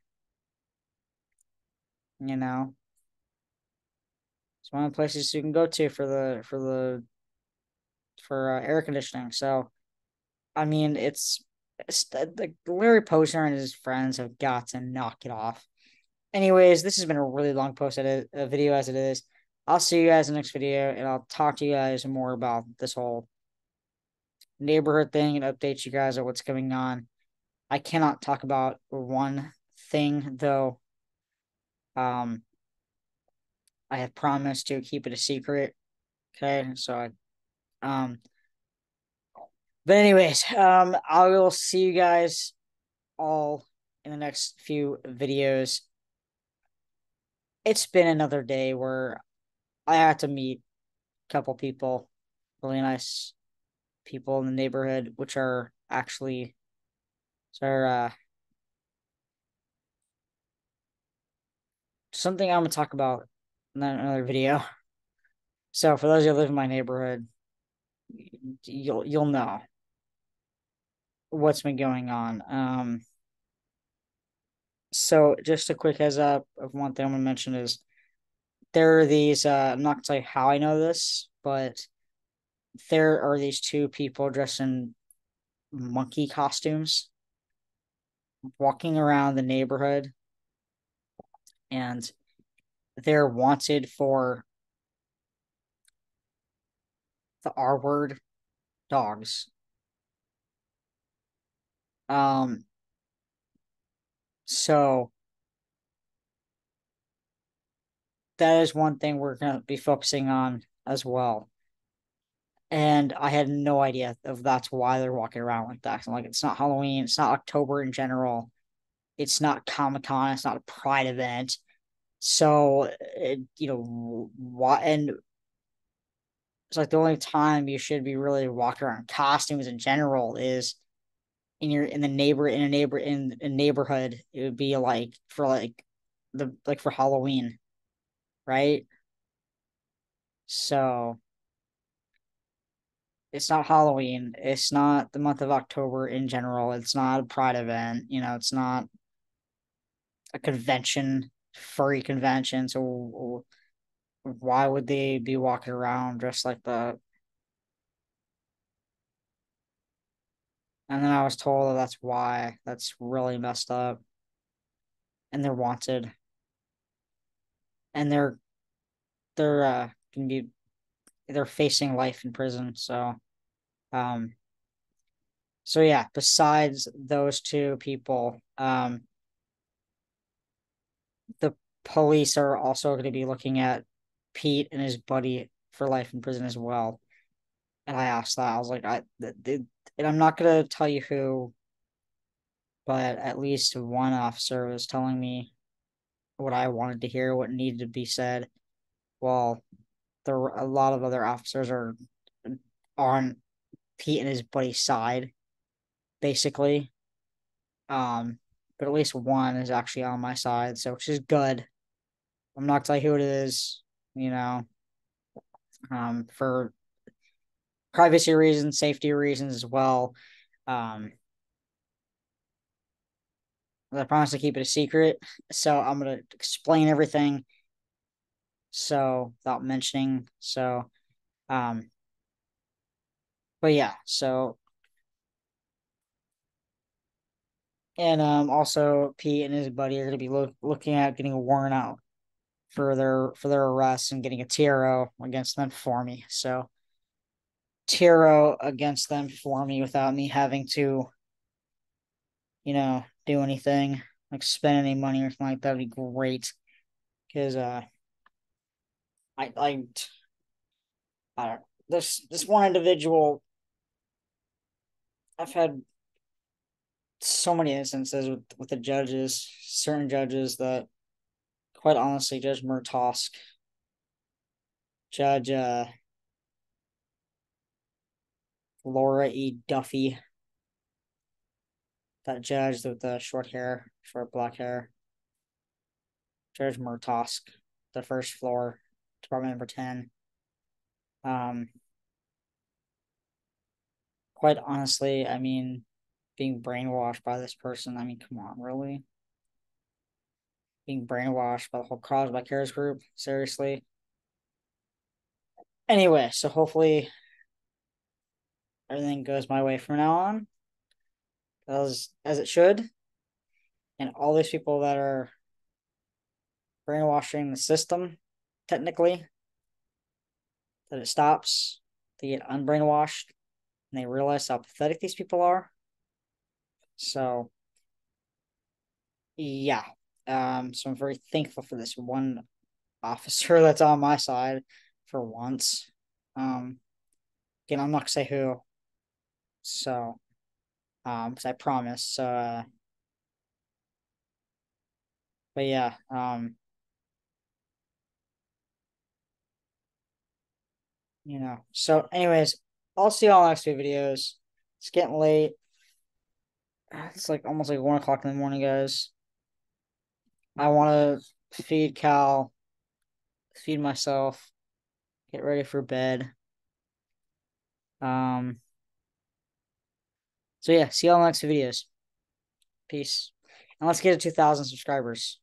it's one of the places you can go to for air conditioning. So I mean, it's like Larry Posner and his friends have got to knock it off. Anyways, this has been a really long a video as it is. I'll see you guys in the next video, and I'll talk to you guys more about this whole neighborhood thing and update you guys on what's going on. I cannot talk about one thing though. I have promised to keep it a secret. Okay, so but anyways, I will see you guys all in the next few videos. It's been another day where I had to meet a couple people, really nice people in the neighborhood, which are actually something I'm gonna talk about in another video. So for those who live in my neighborhood, you'll know what's been going on. So just a quick heads up of one thing I'm gonna mention is there are these I'm not gonna tell you how I know this, but there are these two people dressed in monkey costumes walking around the neighborhood, and they're wanted for the R word dogs. So that is one thing we're going to be focusing on as well. And I had no idea if that's why they're walking around like that. Like, it's not Halloween, it's not October in general, it's not Comic-Con, it's not a Pride event. So, why? And it's like the only time you should be really walking around costumes in general is in a neighborhood. It would be like for Halloween, right? So it's not Halloween. It's not the month of October in general. It's not a Pride event. It's not a convention, furry convention. So why would they be walking around dressed like that? And then I was told that that's why. That's really messed up. And they're wanted. And they're can be they're facing life in prison. Um so yeah, besides those two people, the police are also going to be looking at Pete and his buddy for life in prison as well. And I asked that, I was like, and I'm not going to tell you who, but at least one officer was telling me what I wanted to hear, what needed to be said. Well, there were a lot of other officers are on Pete and his buddy's side, basically. But at least one is actually on my side, so which is good. I'm not telling you who it is, for privacy reasons, safety reasons as well. I promise to keep it a secret, so I'm gonna explain everything. So without mentioning, but yeah, so And also Pete and his buddy are going to be looking at getting a warrant out for their arrest and getting a TRO against them for me. So TRO against them for me without me having to, do anything, like spend any money or something like that would be great. Because I don't this one individual, I've had so many instances with the judges, certain judges, that quite honestly, Judge Murtask, Judge Laura E. Duffy, that judge with the short black hair, Judge Murtask, the first floor, Department number 10. Quite honestly, I mean, being brainwashed by this person, I mean, come on, really? Being brainwashed by the whole Cause by Cares group, seriously? Anyway, so hopefully everything goes my way from now on, as it should. And all these people that are brainwashing the system, technically, that it stops, they get unbrainwashed, and they realize how pathetic these people are. So, yeah. So I'm very thankful for this one officer that's on my side for once. Again, I'm not gonna say who. So, because I promise. But yeah, So, anyways, I'll see y'all next few videos. It's getting late. It's like almost like 1 o'clock in the morning, guys. I want to feed Cal, feed myself, get ready for bed. So yeah, see y'all in the next videos. Peace. And let's get to 2,000 subscribers.